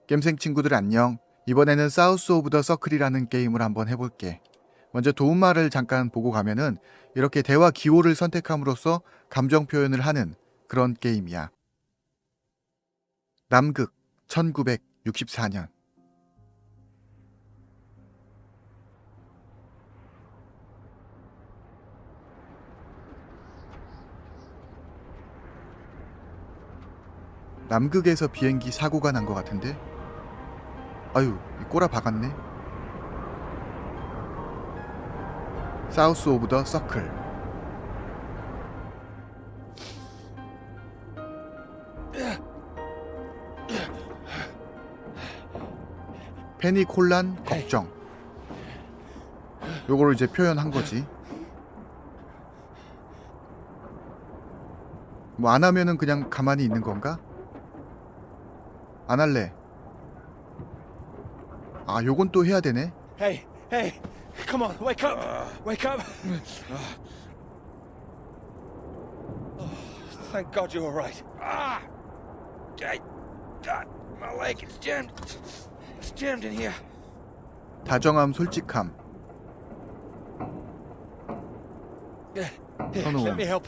겜생 친구들 안녕. 이번에는 사우스 오브 더 서클이라는 게임을 한번 해볼게. 먼저 도움말을 잠깐 보고 가면은 이렇게 대화 기호를 선택함으로써 감정 표현을 하는 그런 게임이야. 남극 1964년. 남극에서 비행기 사고가 난 것 같은데? 아유, 꼬라 박았네. 사우스 오브 더 서클. 패닉, 혼란, 걱정. 요거를 이제 표현한 거지. 뭐 안 하면은 그냥 가만히 있는 건가? 안 할래. 아, 요건 또 해야 되네. Hey, hey, come on, wake up, wake up. Oh, thank God you're all right. My leg is jammed. It's jammed in here. 다정함, 솔직함. Here, 선호음. let me help.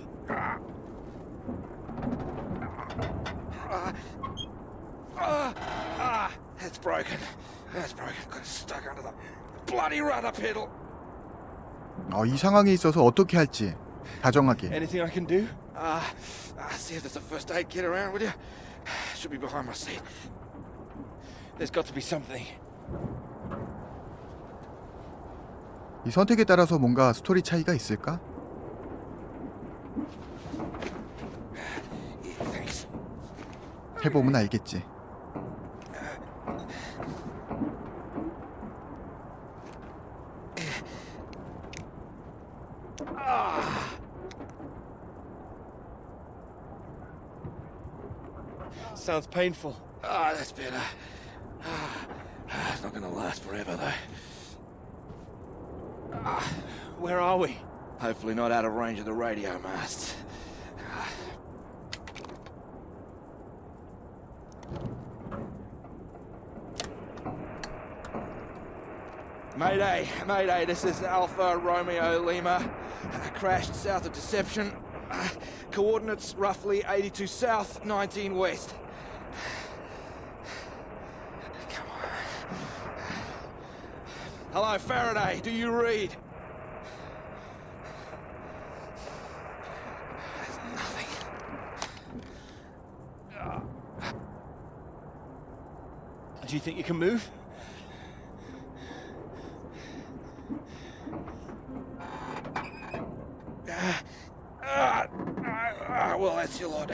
That's broken. That's broken. Got stuck under the bloody rudder pedal. 이 상황에 있어서 어떻게 할지 다정하게. Anything I can do? See if there's a first aid kit around, will you? Should be behind my seat. There's got to be something. 이 선택에 따라서 뭔가 스토리 차이가 있을까? Thanks. 해보면 알겠지. Sounds painful. That's better. It's not going to last forever, though. Where are we? Hopefully not out of range of the radio masts. Mayday, Mayday, this is Alpha Romeo Lima. Crashed south of Deception. Coordinates roughly 82 south, 19 west. Come on. Hello, Faraday, do you read? There's nothing. Do you think you can move? Well, that's your lot.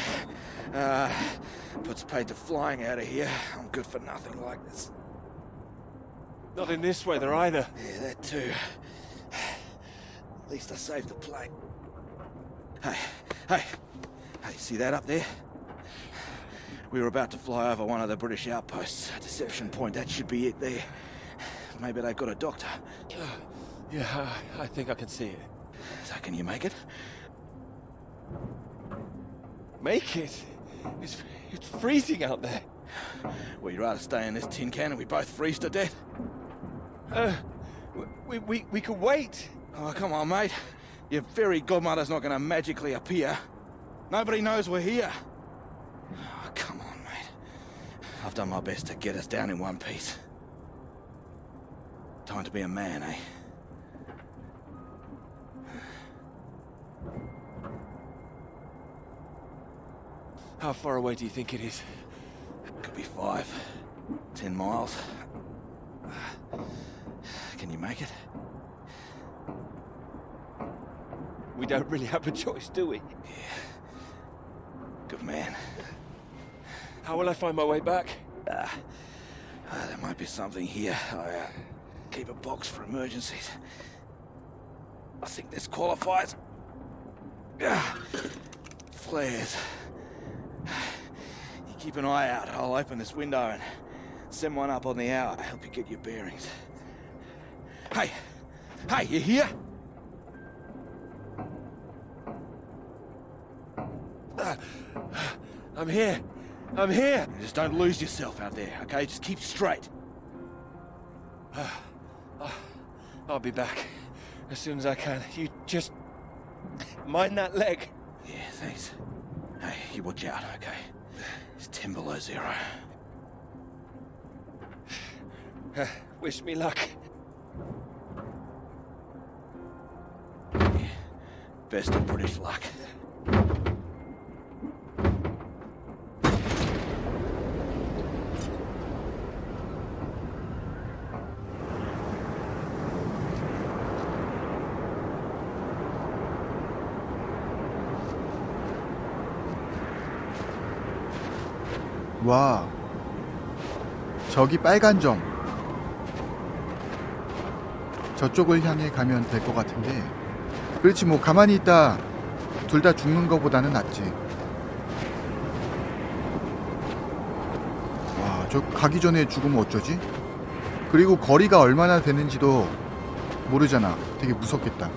Puts paid to flying out of here. I'm good for nothing like this. Not in this weather either. Yeah, that too. At least I saved the plane. Hey, see that up there? We were about to fly over one of the British outposts. Deception Point, that should be it there. Maybe they've got a doctor. Yeah, I think I can see it. So can you make it? Make it? It's freezing out there. Well, you'd rather stay in this tin can and we both freeze to death? We could wait. Oh, come on, mate. Your fairy godmother's not going to magically appear. Nobody knows we're here. Oh, come on, mate. I've done my best to get us down in one piece. Time to be a man, eh? How far away do you think it is? Could be 5, 10 miles. Can you make it? We don't really have a choice, do we? Yeah. Good man. How will I find my way back? There might be something here. I keep a box for emergencies. I think this qualifies. Flares. You keep an eye out. I'll open this window and send one up on the hour. Help you get your bearings. Hey, you here? I'm here. I'm here. Just don't lose yourself out there, okay? Just keep straight. I'll be back as soon as I can. You just mind that leg. Yeah, thanks. Hey, you watch out, okay? It's 10 below zero. Wish me luck. Yeah, best of British luck. 와, 저기 빨간 점. 저쪽을 향해 가면 될 것 같은데. 그렇지, 뭐 가만히 있다 둘 다 죽는 거보다는 낫지. 와, 저 가기 전에 죽으면 어쩌지? 그리고 거리가 얼마나 되는지도 모르잖아. 되게 무섭겠다.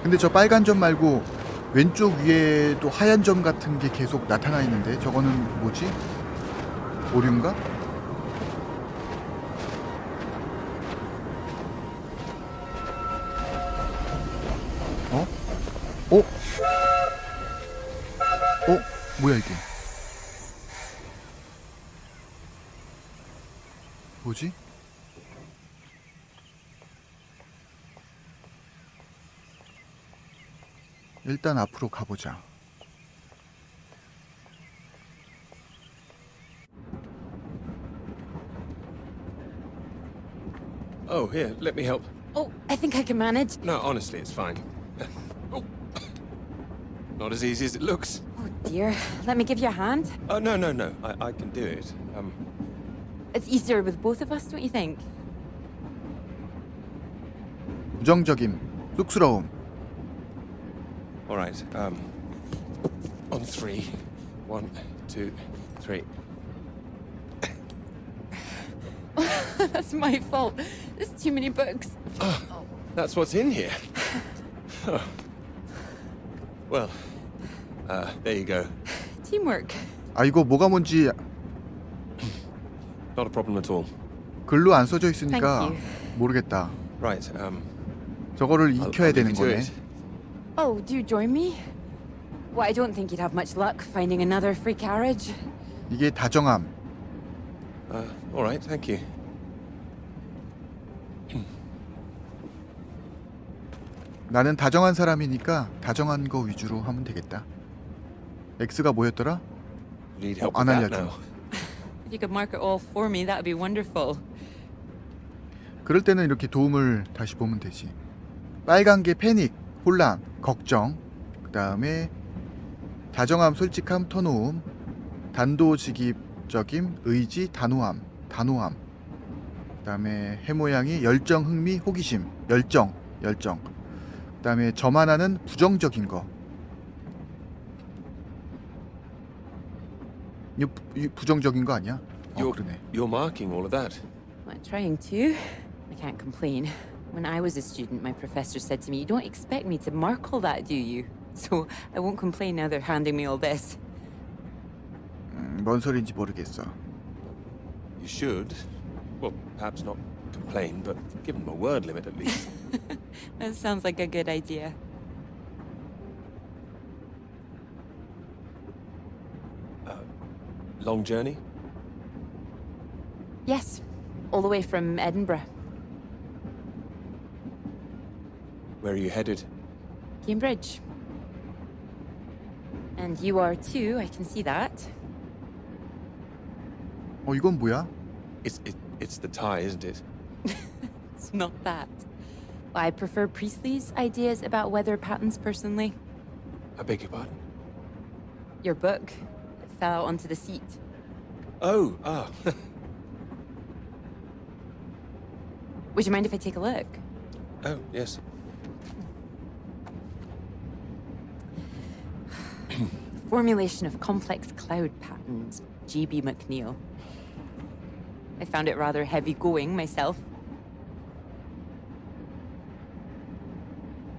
근데 저 빨간 점 말고 왼쪽 위에도 하얀 점 같은 게 계속 나타나 있는데 저거는 뭐지? 오류인가? 어? 어? 어? 뭐야 이게? 뭐지? 일단 앞으로 가보자. Oh, here, let me help. Oh, I think I can manage. No, honestly, it's fine. Oh. Not as easy as it looks. Oh dear. Let me give you a hand. Oh, no. I can do it. It's easier with both of us, don't you think? 부정적임, 쑥스러움. All right. On three. 1, 2, 3. That's my fault. There's too many books. That's what's in here. Well, there you go. Teamwork. 아, 이거 뭐가 뭔지 Not a problem at all. 글로 안 써져 있으니까 Thank 모르겠다. Right. 저거를 I'll 익혀야 되는 leave you to 거네. it. Oh, do you join me? Well, I don't think you'd have much luck finding another free carriage. 이게 다정함. All right. Thank you. 나는 다정한 사람이니까 다정한 거 위주로 하면 되겠다. X가 뭐였더라? Need help 안 with that 알려줘. now. If you could mark it all for me, that would be wonderful. 그럴 때는 이렇게 도움을 다시 보면 되지. 빨간 게 패닉, 혼란, 걱정. 그 다음에 다정함, 솔직함, 터놓음. 단도직입적임, 의지, 단호함. 그 다음에 해 모양이 열정, 흥미, 호기심. 열정. 그 다음에 점 하나는 부정적인 거. 이 부정적인 거 아니야? 그러네. You're marking all of that. I'm trying to. I can't complain. When I was a student, my professor said to me, "You don't expect me to mark all that, do you?" So I won't complain now they're handing me all this. 뭔 소리인지 모르겠어. You should. Well, perhaps not complain, but give them a word limit at least. That sounds like a good idea. Long journey? Yes, all the way from Edinburgh. Where are you headed? Cambridge. And you are too, I can see that. 이건 뭐야? It's the tie, isn't it? It's not that. I prefer Priestley's ideas about weather patterns personally. I beg your pardon? Your book fell out onto the seat. Oh, Would you mind if I take a look? Oh, yes. Formulation of complex cloud patterns, G.B. McNeill. I found it rather heavy going myself.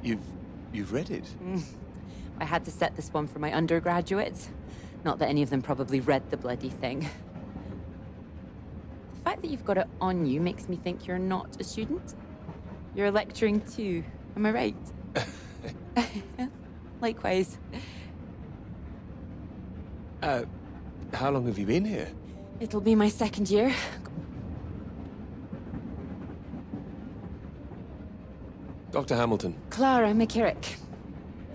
You've read it? I had to set this one for my undergraduates. Not that any of them probably read the bloody thing. The fact that you've got it on you makes me think you're not a student. You're lecturing too, am I right? Likewise. How long have you been here? It'll be my second year. Dr. Hamilton. Clara McKirrick.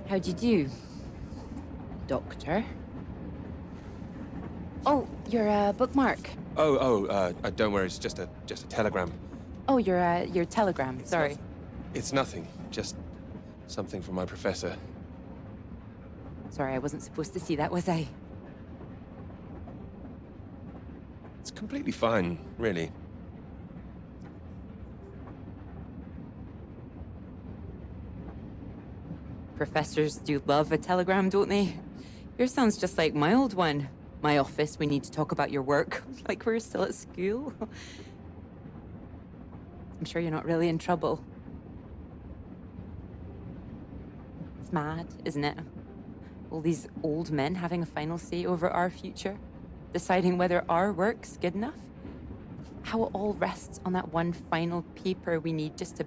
How'd you do? Doctor? Oh, you're a bookmark. Don't worry, it's just a telegram. Oh, your telegram, sorry. It's nothing, just something from my professor. Sorry, I wasn't supposed to see that, was I? It's completely fine, really. Professors do love a telegram, don't they? Yours sounds just like my old one. My office, we need to talk about your work. Like we're still at school. I'm sure you're not really in trouble. It's mad, isn't it? All these old men having a final say over our future, deciding whether our work's good enough. How it all rests on that one final paper we need just to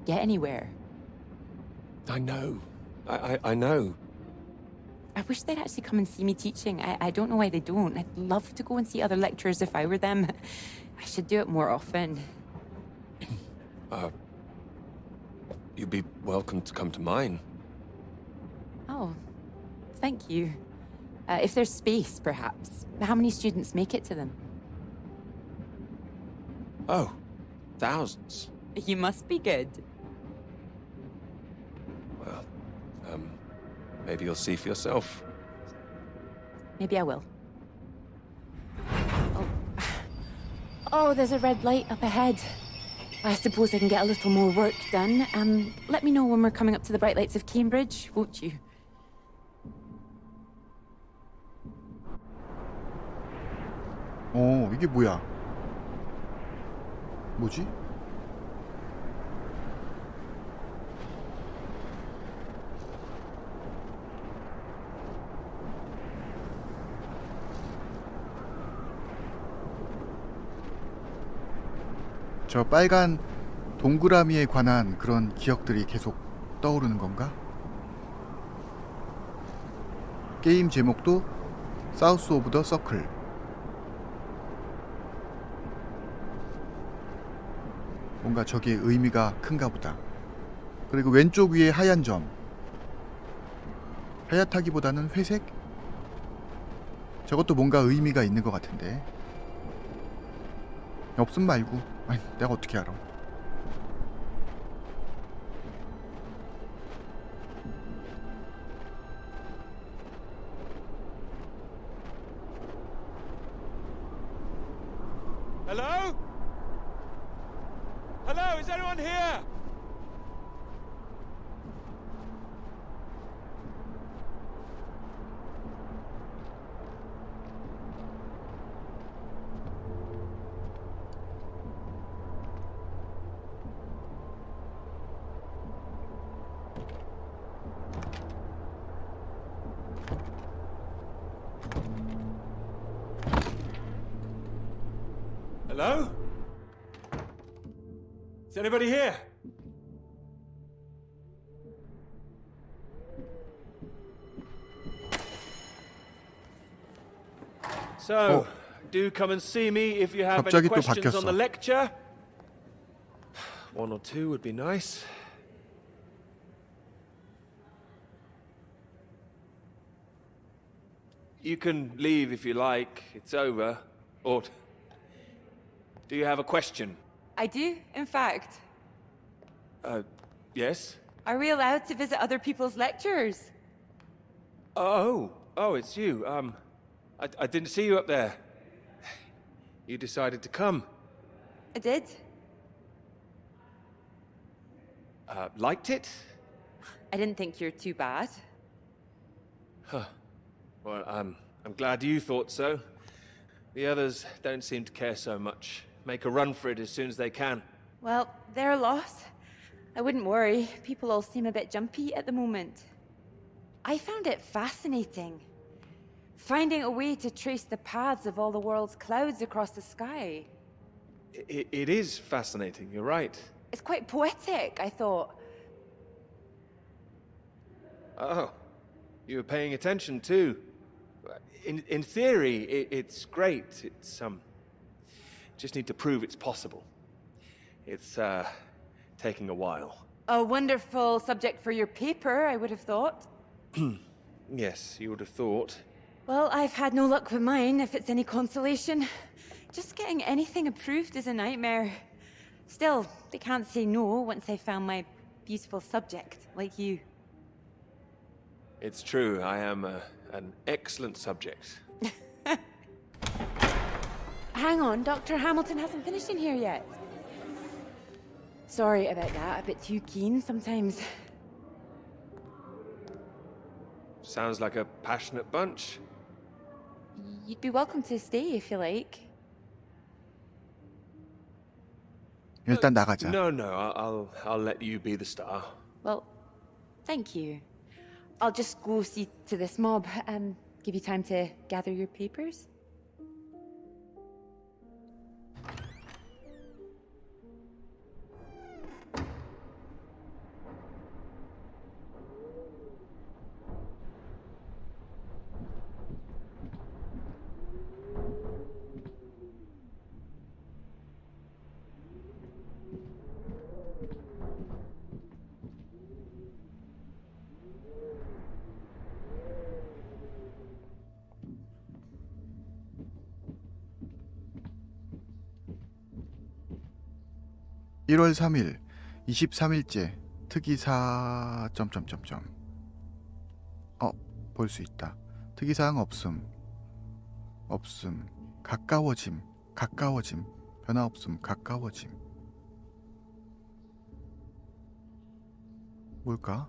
get anywhere. I know. I know. I wish they'd actually come and see me teaching. I don't know why they don't. I'd love to go and see other lecturers if I were them. I should do it more often. You'd be welcome to come to mine. Oh, thank you. If there's space, perhaps. How many students make it to them? Oh, thousands. You must be good. Well, maybe you'll see for yourself. Maybe I will. Oh, there's a red light up ahead. I suppose I can get a little more work done. Let me know when we're coming up to the bright lights of Cambridge, won't you? 이게 뭐야? 뭐지? 저 빨간 동그라미에 관한 그런 기억들이 계속 떠오르는 건가? 게임 제목도 사우스 오브 더 서클. 뭔가 저게 의미가 큰가 보다. 그리고 왼쪽 위에 하얀 점. 하얗다기보다는 회색? 저것도 뭔가 의미가 있는 것 같은데. 없음 말고. 아니, 내가 어떻게 알아. Hello? Hello, is anyone here? Hello? Is anybody here? So, do come and see me if you have any 갑자기 또 questions on the 바뀌었어. lecture. One or two would be nice. You can leave if you like. It's over. Or do you have a question? I do, in fact. Yes? Are we allowed to visit other people's lectures? Oh, it's you. I didn't see you up there. You decided to come. I did. Liked it? I didn't think you're too bad. Well, I'm glad you thought so. The others don't seem to care so much. Make a run for it as soon as they can. Well, they're a loss. I wouldn't worry. People all seem a bit jumpy at the moment. I found it fascinating. Finding a way to trace the paths of all the world's clouds across the sky. It is fascinating, you're right. It's quite poetic, I thought. Oh, you were paying attention too. In theory, it's great. It's just need to prove it's possible. It's taking a while. A wonderful subject for your paper, I would have thought. Yes, you would have thought. Well, I've had no luck with mine, if it's any consolation. Just getting anything approved is a nightmare. Still, they can't say no once they've found my beautiful subject, like you. It's true, I am an excellent subject. Hang on, Dr. Hamilton hasn't finished in here yet. Sorry about that, a bit too keen sometimes. Sounds like a passionate bunch. You'd be welcome to stay if you like. 일단 나가자. No, I'll let you be the star. Well, thank you. I'll just go see to this mob and give you time to gather your papers. (1월 3일) 23일째 특이사... 볼 수 있다. 특이사항 없음. 가까워짐. 변화 없음. 가까워짐. 뭘까?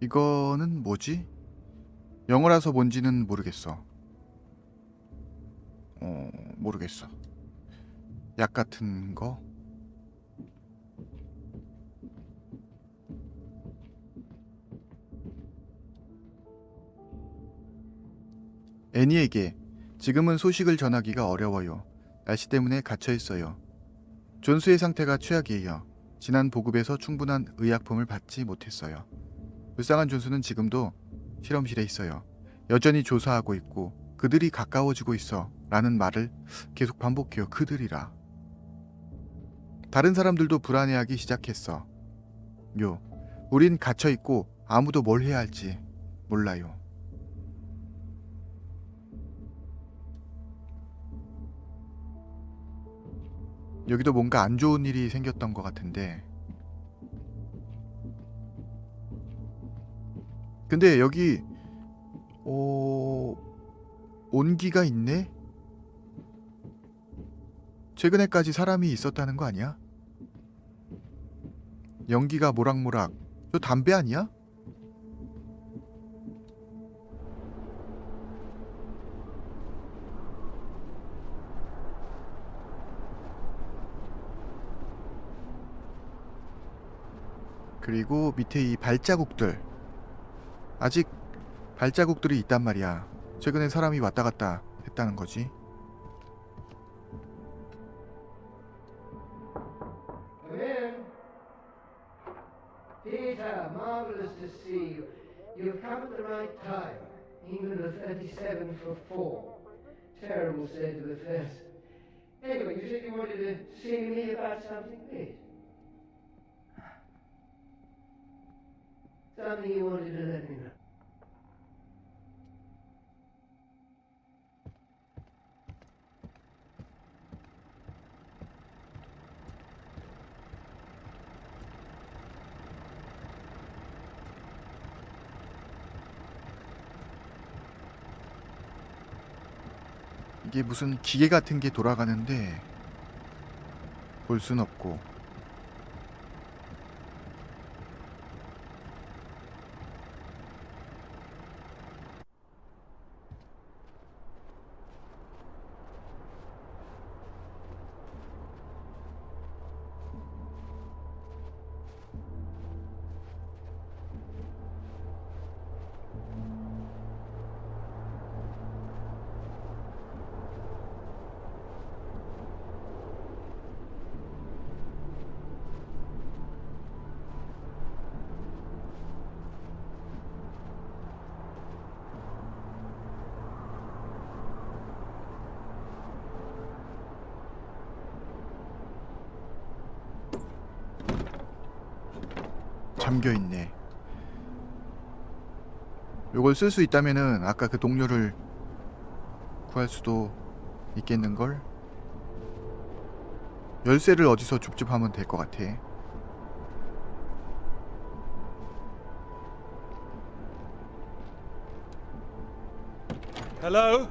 이거는 뭐지? 영어라서 뭔지는 모르겠어. 모르겠어. 약 같은 거? 애니에게 지금은 소식을 전하기가 어려워요. 날씨 때문에 갇혀 있어요. 존스의 상태가 최악이에요. 지난 보급에서 충분한 의약품을 받지 못했어요. 불쌍한 존스는 지금도 실험실에 있어요. 여전히 조사하고 있고 그들이 가까워지고 있어 라는 말을 계속 반복해요. 그들이라. 다른 사람들도 불안해하기 시작했어. 우린 갇혀있고 아무도 뭘 해야 할지 몰라요. 여기도 뭔가 안 좋은 일이 생겼던 것 같은데, 근데 여기 온기가 있네? 최근에까지 사람이 있었다는 거 아니야? 연기가 모락모락. 저 담배 아니야? 그리고 밑에 이 발자국들, 아직 발자국들이 있단 말이야. 최근에 사람이 왔다 갔다 했다는 거지. Come in. Peter, marvelous to see you. You've come at the right time. England are 37 for 4. Terrible state of affairs. Anyway, you said you wanted to see me about something, please. Something you wanted to let me know. 이게 무슨 기계 같은 게 돌아가는데 볼 순 없고. 잠겨 있네. 요걸 쓸 수 있다면은 아까 그 동료를 구할 수도 있겠는걸? 열쇠를 어디서 줍줍하면 될 것 같아. Hello?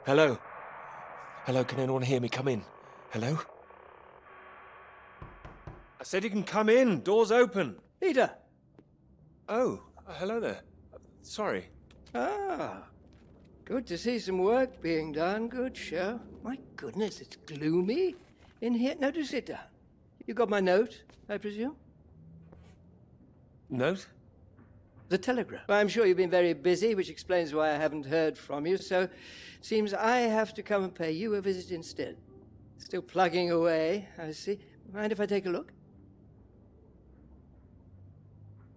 Hello? Hello, can anyone hear me? Come in. Hello? I said you can come in. Door's open. Peter! Oh, hello there. Sorry. Ah, good to see some work being done. Good show. My goodness, it's gloomy in here. No, do sit down. You got my note, I presume? Note? The telegram. Well, I'm sure you've been very busy, which explains why I haven't heard from you, so seems I have to come and pay you a visit instead. Still plugging away, I see. Mind if I take a look?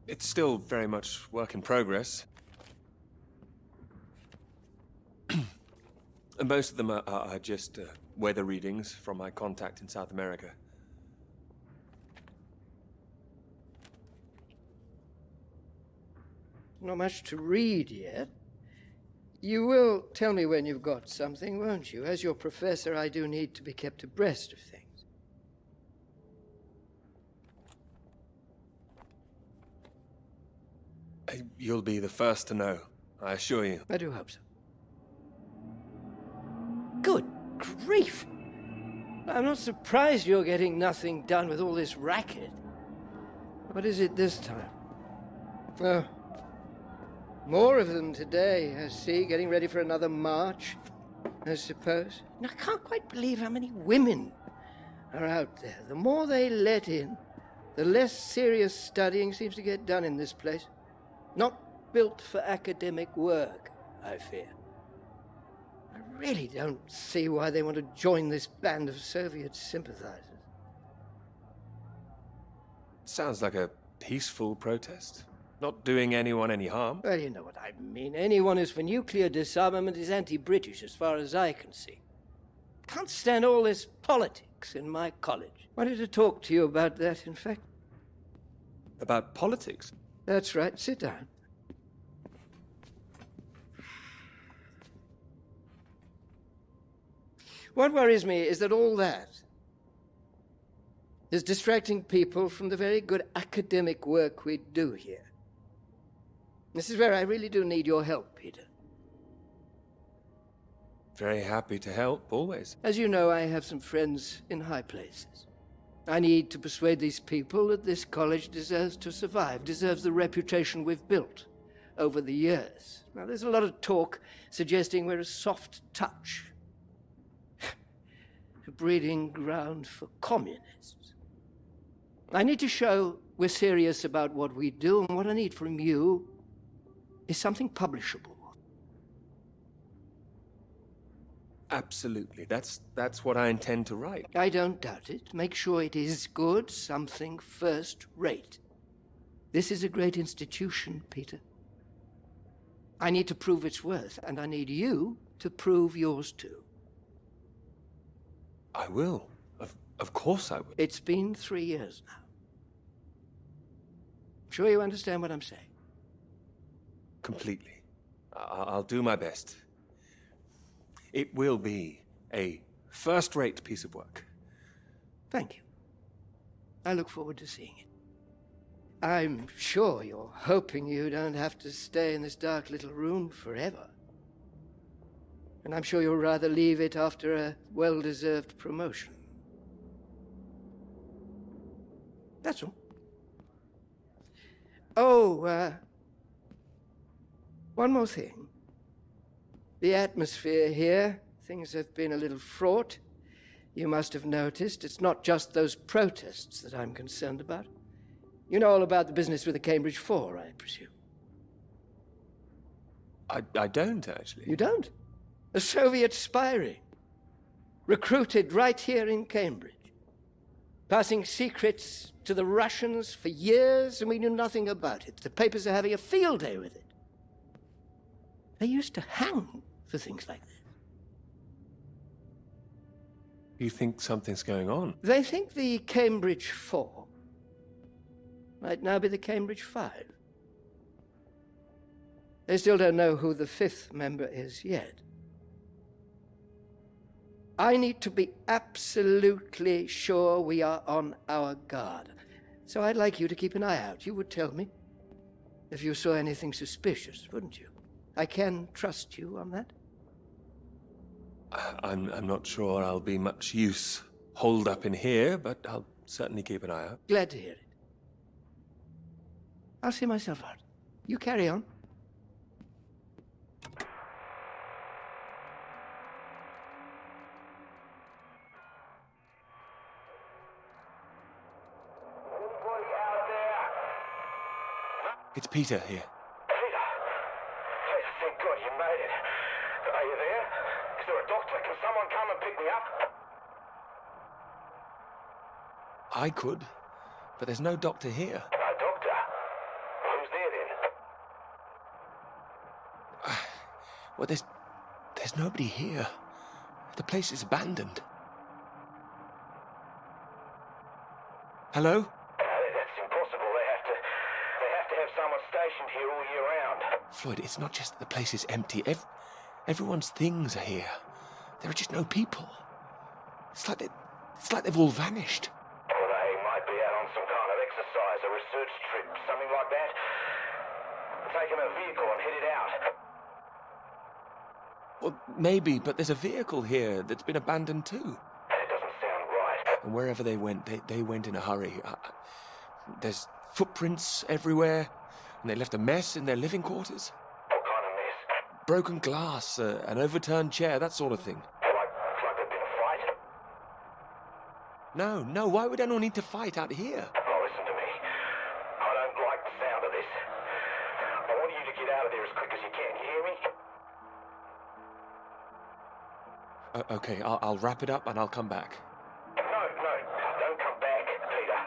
It's still very much work in progress. And most of them are just weather readings from my contact in South America. Not much to read yet. You will tell me when you've got something, won't you? As your professor, I do need to be kept abreast of things. You'll be the first to know, I assure you. I do hope so. Good grief! I'm not surprised you're getting nothing done with all this racket. What is it this time? Oh, more of them today, I see, getting ready for another march, I suppose. I can't quite believe how many women are out there. The more they let in, the less serious studying seems to get done in this place. Not built for academic work, I fear. I really don't see why they want to join this band of Soviet sympathizers. Sounds like a peaceful protest. Not doing anyone any harm. Well, you know what I mean. Anyone who's for nuclear disarmament is anti-British, as far as I can see. Can't stand all this politics in my college. Wanted to talk to you about that, in fact. About politics? That's right. Sit down. What worries me is that all that is distracting people from the very good academic work we do here. This is where I really do need your help, Peter. Very happy to help, always. As you know, I have some friends in high places. I need to persuade these people that this college deserves to survive, deserves the reputation we've built. over the years. Now, there's a lot of talk suggesting we're a soft touch, a breeding ground for communists. I need to show we're serious about what we do, and what I need from you is something publishable. Absolutely. That's what I intend to write. I don't doubt it. Make sure it is good, something first rate. This is a great institution, Peter. I need to prove its worth, and I need you to prove yours too. I will. Of course I will. It's been 3 years now. Sure you understand what I'm saying? Completely. I'll do my best. It will be a first-rate piece of work. Thank you. I look forward to seeing it. I'm sure you're hoping you don't have to stay in this dark little room forever. And I'm sure you'll rather leave it after a well-deserved promotion. That's all. Oh, one more thing. The atmosphere here, things have been a little fraught. You must have noticed it's not just those protests that I'm concerned about. You know all about the business with the Cambridge Four, I presume. I don't, actually. You don't? A Soviet spy ring. Recruited right here in Cambridge. Passing secrets to the Russians for years, and we knew nothing about it. The papers are having a field day with it. They used to hang for things like this. You think something's going on? They think the Cambridge Four might now be the Cambridge Five. They still don't know who the fifth member is yet. I need to be absolutely sure we are on our guard. So I'd like you to keep an eye out. You would tell me if you saw anything suspicious, wouldn't you? I can trust you on that? I'm not sure I'll be much use holed up in here, but I'll certainly keep an eye out. Glad to hear it. I'll see myself out. You carry on. It's Peter here. Peter, thank God you made it. Are you there? Is there a doctor? Can someone come and pick me up? I could, but there's no doctor here. No doctor? Who's there then? Well, there's nobody here. The place is abandoned. Hello? That's impossible. They have to have someone stationed here all year round. Floyd, it's not just that the place is empty. Everyone's things are here. There are just no people. It's like they've all vanished. Well, they might be out on some kind of exercise, a research trip, something like that. Taking a vehicle and headed out. Well, maybe, but there's a vehicle here that's been abandoned too. That doesn't sound right. And wherever they went, they went in a hurry. There's footprints everywhere, and they left a mess in their living quarters. What kind of mess? Broken glass, an overturned chair, that sort of thing. Like there'd been a fight? No, why would anyone need to fight out here? Oh, listen to me. I don't like the sound of this. I want you to get out of there as quick as you can. You hear me? Okay, I'll wrap it up and I'll come back. No, don't come back, Peter.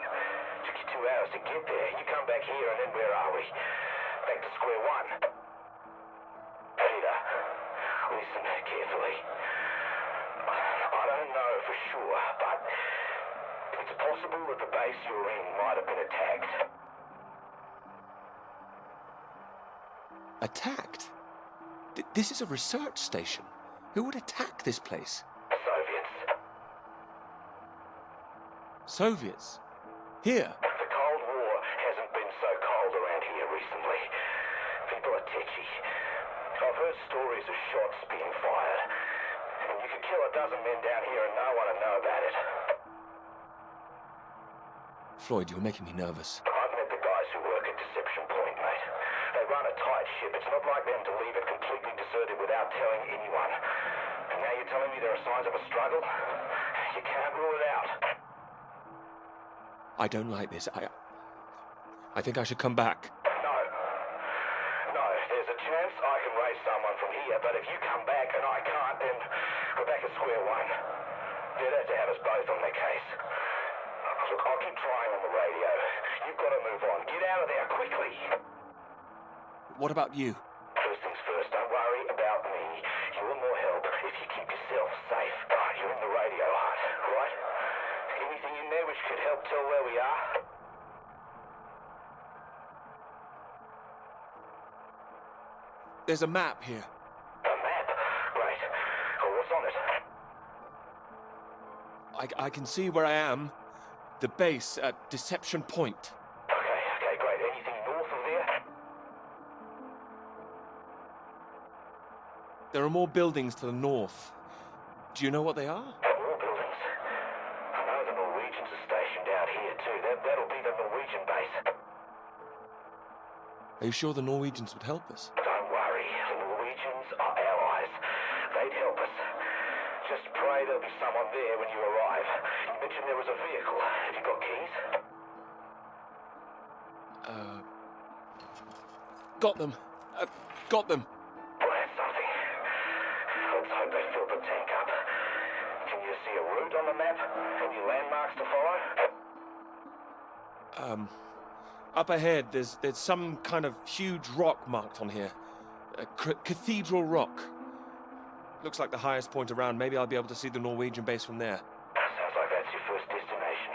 Took you 2 hours to get there. You come back here and then where are we? Back to square one. Peter, listen carefully. I don't know for sure, but it's possible that the base you're in might have been attacked. Attacked? This is a research station. Who would attack this place? Soviets. Soviets? Here? The Cold War hasn't been so cold around here recently. People are tetchy. I've heard stories of shots being fired. And you could kill a dozen men down here and no one would know about it. Floyd, you're making me nervous. I've met the guys who work at Deception Point, mate. They run a tight ship signs of a struggle. You can't rule it out. I don't like this. I think I should come back. No. No, there's a chance I can raise someone from here, but if you come back and I can't, then we're back at square one. They'd have to have us both on their case. Look, I'll keep trying on the radio. You've got to move on. Get out of there quickly. What about you? First things first, don't worry about me. You're more help if you keep yourself safe. You're in the radio hut, right? Anything in there which could help tell where we are? There's a map here. A map? Great. Well, what's on it? I can see where I am. The base at Deception Point. Okay, great. Anything north of there? There are more buildings to the north. Do you know what they are? More buildings. I know the Norwegians are stationed out here too. That'll be the Norwegian base. Are you sure the Norwegians would help us? Don't worry. The Norwegians are allies. They'd help us. Just pray there'll be someone there when you arrive. You mentioned there was a vehicle. Have you got keys? Got them. Got them. Well, that's something. Let's hope they filled the tank up. Can you see a route on the map? Any landmarks to follow? Up ahead, there's some kind of huge rock marked on here. A cathedral rock. Looks like the highest point around. Maybe I'll be able to see the Norwegian base from there. Sounds like that's your first destination.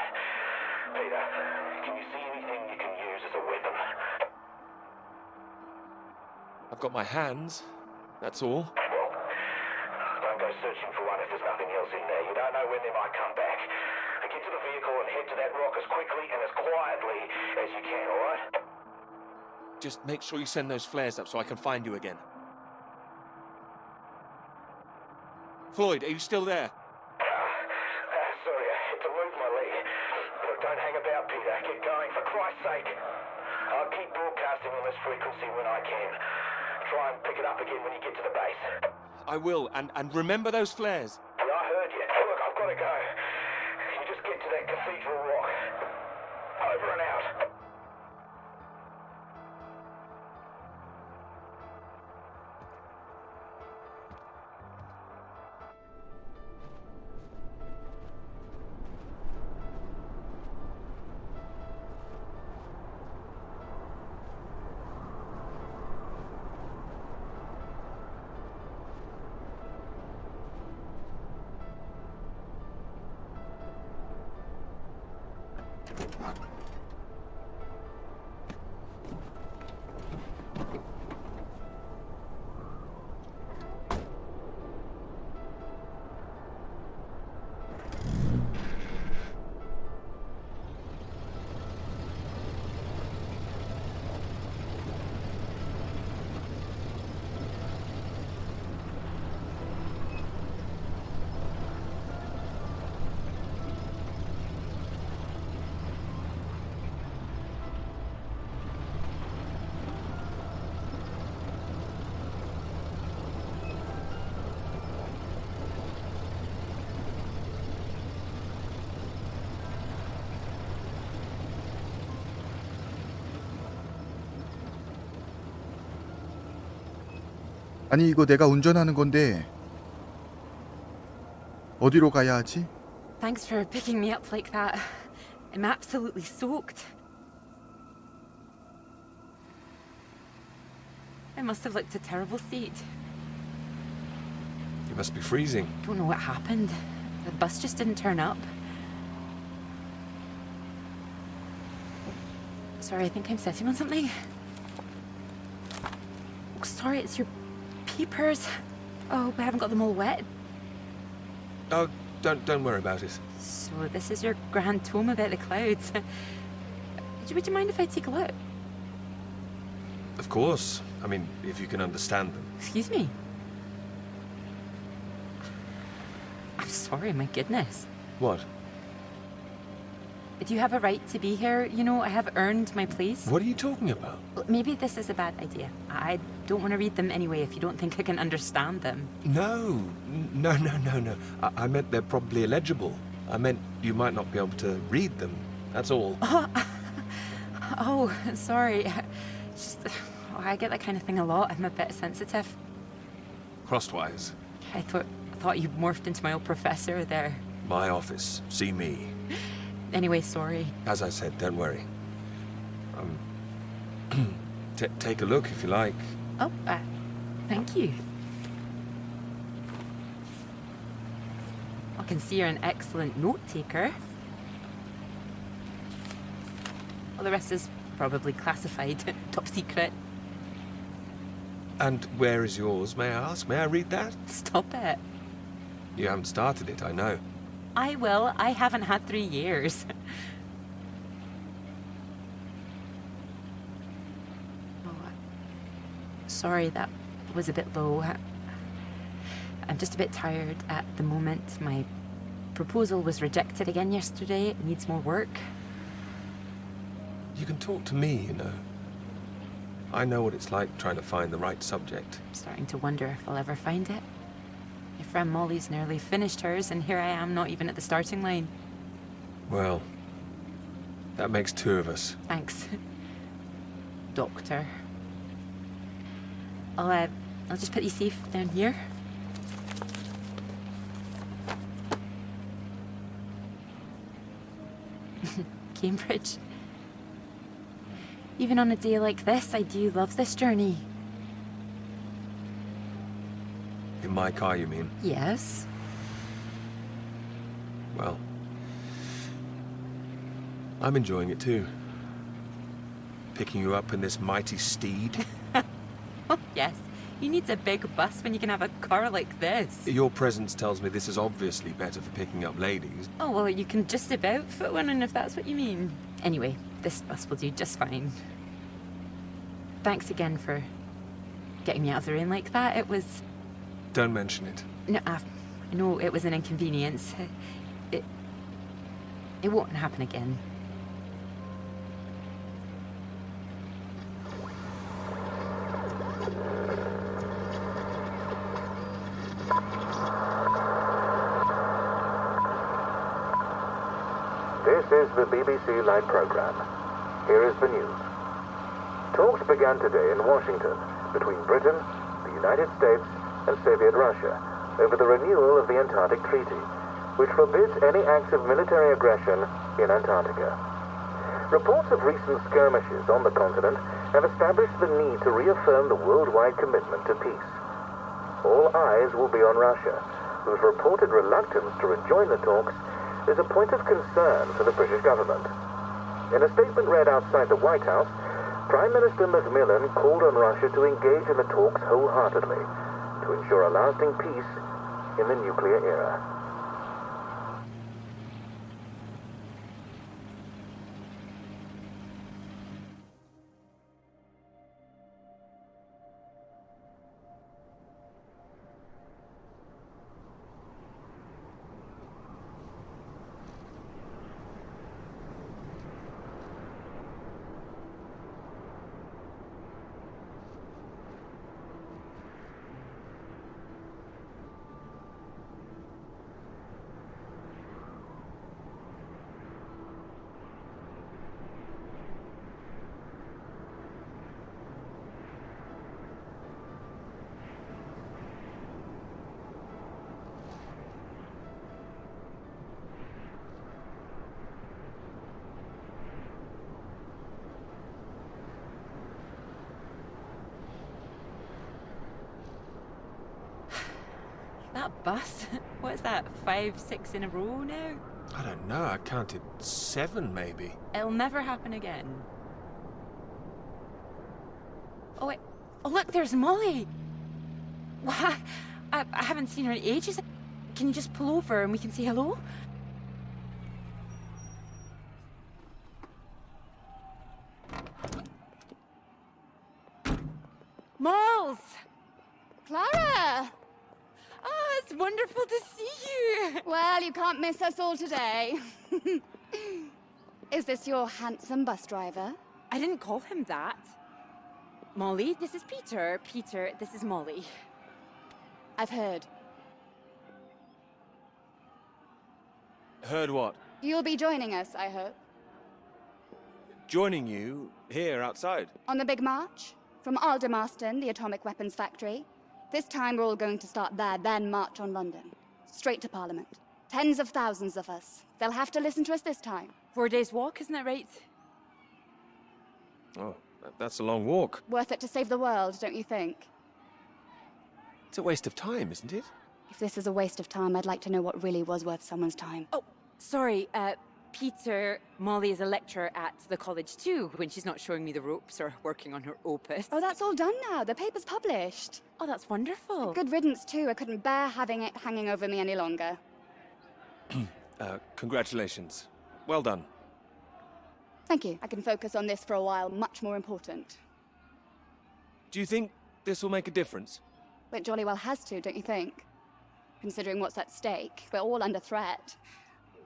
Peter, can you see anything you can use as a weapon? I've got my hands. That's all. Well, don't go searching for one if there's nothing else in there. You don't know when they might come back. Get to the vehicle and head to that rock as quickly and as quietly as you can, all right? Just make sure you send those flares up so I can find you again. Floyd, are you still there? Sorry, I had to move my leg. Look, don't hang about, Peter. Get going, for Christ's sake. I'll keep broadcasting on this frequency when I can. Try and pick it up again when you get to the base. I will, and remember those flares. Yeah, I heard you. Look, I've got to go. You just get to that cathedral rock. Over and out. 아니 이거 내가 운전하는 건데 어디로 가야 하지? Thanks for picking me up like that. I'm absolutely soaked. I must have looked a terrible state. You must be freezing. Don't know what happened. The bus just didn't turn up. Sorry, I think I'm sitting on something. Oh, sorry, it's your peepers. Oh, I haven't got them all wet. Oh, don't worry about it. So this is your grand tome about the clouds. Would you mind if I take a look? Of course. I mean, if you can understand them. Excuse me? I'm sorry, my goodness. What? Do you have a right to be here? You know, I have earned my place. What are you talking about? Well, maybe this is a bad idea. I don't want to read them anyway if you don't think I can understand them. No. I meant they're probably illegible. I meant you might not be able to read them. That's all. Oh, sorry. Just, I get that kind of thing a lot. I'm a bit sensitive. Crosswise. I thought you morphed into my old professor there. My office. See me. Anyway, sorry. As I said, don't worry. Take a look if you like. Oh, thank you. I can see you're an excellent note taker. Well, the rest is probably classified, top secret. And where is yours, may I ask? May I read that? Stop it. You haven't started it, I know. I will. I haven't had 3 years. Oh, sorry, that was a bit low. I'm just a bit tired at the moment. My proposal was rejected again yesterday. It needs more work. You can talk to me, you know. I know what it's like trying to find the right subject. I'm starting to wonder if I'll ever find it. My friend Molly's nearly finished hers, and here I am, not even at the starting line. Well, that makes 2 of us. Thanks, Doctor. I'll just put you safe down here. Cambridge. Even on a day like this, I do love this journey. In my car, you mean? Yes. Well, I'm enjoying it too. Picking you up in this mighty steed. Oh, yes. You need a big bus when you can have a car like this. Your presence tells me this is obviously better for picking up ladies. Oh, well, you can just about fit one in if that's what you mean. Anyway, this bus will do just fine. Thanks again for getting me out of the rain like that. It was... Don't mention it. No, I know it was an inconvenience. It won't happen again. This is the BBC Live Programme. Here is the news. Talks began today in Washington between Britain, the United States, and Soviet Russia over the renewal of the Antarctic Treaty, which forbids any acts of military aggression in Antarctica. Reports of recent skirmishes on the continent have established the need to reaffirm the worldwide commitment to peace. All eyes will be on Russia, whose reported reluctance to rejoin the talks is a point of concern for the British government. In a statement read outside the White House, Prime Minister Macmillan called on Russia to engage in the talks wholeheartedly to ensure a lasting peace in the nuclear era. That bus? What is that, 5, 6 in a row now? I don't know, I counted 7 maybe. It'll never happen again. Oh, wait. Oh, look, there's Molly. Why? I haven't seen her in ages. Can you just pull over and we can say hello? Moles! Clara! Oh, it's wonderful to see you. Well, you can't miss us all today. Is this your handsome bus driver? I didn't call him that. Molly, this is Peter. Peter, this is Molly. I've heard. Heard what? You'll be joining us, I hope. Joining you here outside. On the big march? From Aldermaston, the atomic weapons factory. This time we're all going to start there, then march on London. Straight to Parliament. Tens of thousands of us. They'll have to listen to us this time. 4 days walk, isn't that right? Oh, that's a long walk. Worth it to save the world, don't you think? It's a waste of time, isn't it? If this is a waste of time, I'd like to know what really was worth someone's time. Oh, sorry, Peter, Molly is a lecturer at the college too, when she's not showing me the ropes or working on her opus. Oh, that's all done now. The paper's published. Oh, that's wonderful. Good riddance, too. I couldn't bear having it hanging over me any longer. Congratulations. Well done. Thank you. I can focus on this for a while. Much more important. Do you think this will make a difference? It jolly well has to, don't you think? Considering what's at stake, we're all under threat.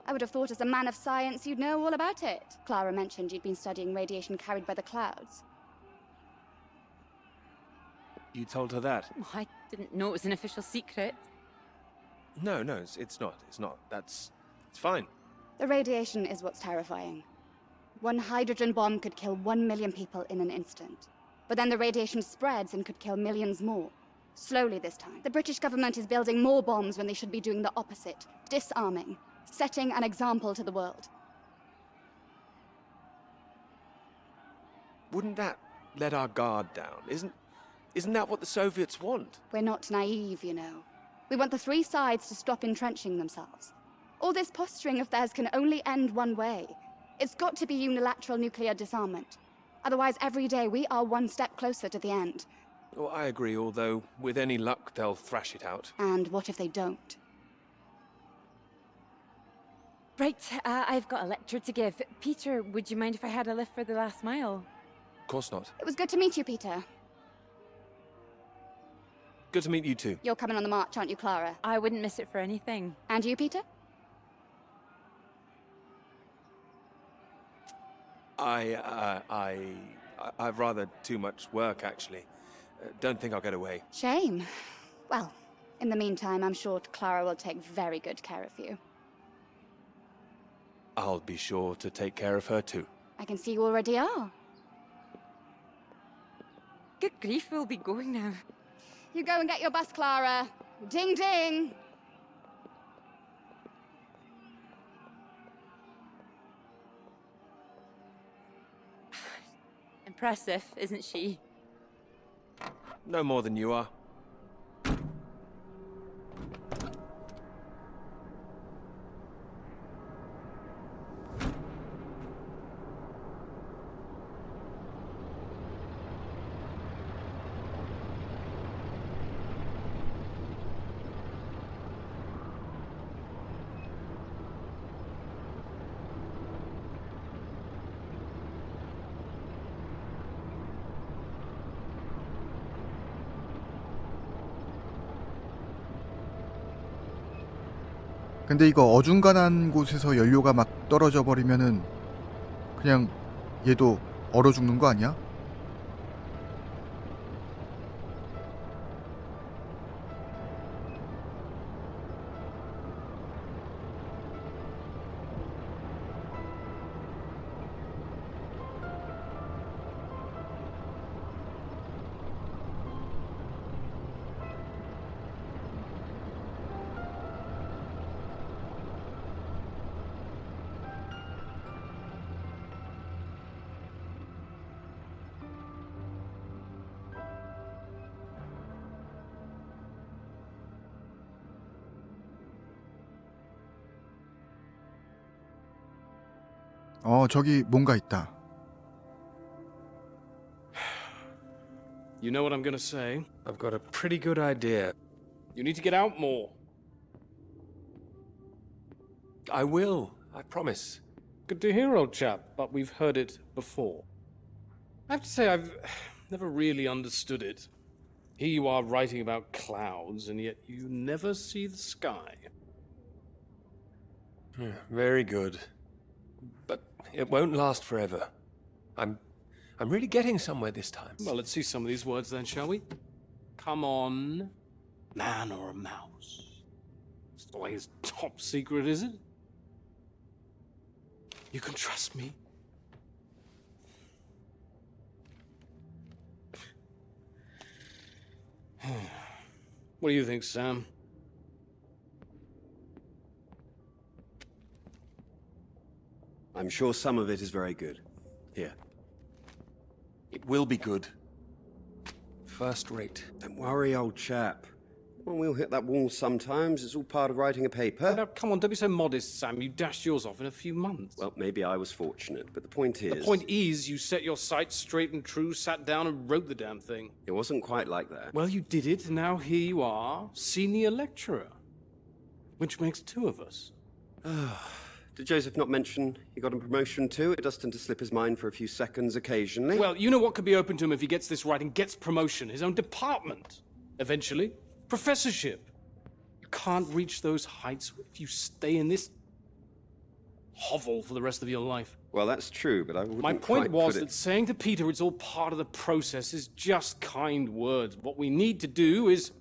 I would have thought as a man of science you'd know all about it. Clara mentioned you'd been studying radiation carried by the clouds. You told her that? Oh, I didn't know it was an official secret. No, it's not. It's fine. The radiation is what's terrifying. One hydrogen bomb could kill 1 million people in an instant. But then the radiation spreads and could kill millions more. Slowly this time. The British government is building more bombs when they should be doing the opposite. Disarming. Setting an example to the world. Wouldn't that let our guard down? Isn't that what the Soviets want? We're not naive, you know. We want the three sides to stop entrenching themselves. All this posturing of theirs can only end one way. It's got to be unilateral nuclear disarmament. Otherwise, every day we are one step closer to the end. Well, I agree, although with any luck they'll thrash it out. And what if they don't? Right, I've got a lecture to give. Peter, would you mind if I had a lift for the last mile? Of course not. It was good to meet you, Peter. Good to meet you too. You're coming on the march, aren't you, Clara? I wouldn't miss it for anything. And you, Peter? I've rather too much work, actually. Don't think I'll get away. Shame. Well, in the meantime, I'm sure Clara will take very good care of you. I'll be sure to take care of her too. I can see you already are. Good grief, we'll be going now. You go and get your bus, Clara. Ding ding! Impressive, isn't she? No more than you are. 근데 이거 어중간한 곳에서 연료가 막 떨어져 버리면은 그냥 얘도 얼어 죽는 거 아니야? 저기 뭔가 있다. You know what I'm gonna say? I've got a pretty good idea. You need to get out more. I will, I promise. Good to hear, old chap, but we've heard it before. I have to say, I've never really understood it. Here you are writing about clouds, and yet you never see the sky. Very good. But It won't last forever. I'm really getting somewhere this time. Well, let's see some of these words then, shall we? Come on. Man or a mouse? It's not like it's top secret, is it? You can trust me. What do you think, Sam? I'm sure some of it is very good. Here. It will be good. First rate. Don't worry, old chap. Well, we'll hit that wall sometimes. It's all part of writing a paper. Now, come on, don't be so modest, Sam. You dashed yours off in a few months. Well, maybe I was fortunate, but the point is... The point is, you set your sights straight and true, sat down and wrote the damn thing. It wasn't quite like that. Well, you did it, and now here you are, senior lecturer. Which makes two of us. Did Joseph not mention he got a promotion too? It does tend to slip his mind for a few seconds occasionally. Well, you know what could be open to him if he gets this right and gets promotion? His own department. Eventually. Professorship. You can't reach those heights if you stay in this hovel for the rest of your life. Well, that's true, but I wouldn't My point quite was put that it... saying to Peter it's all part of the process is just kind words. What we need to do is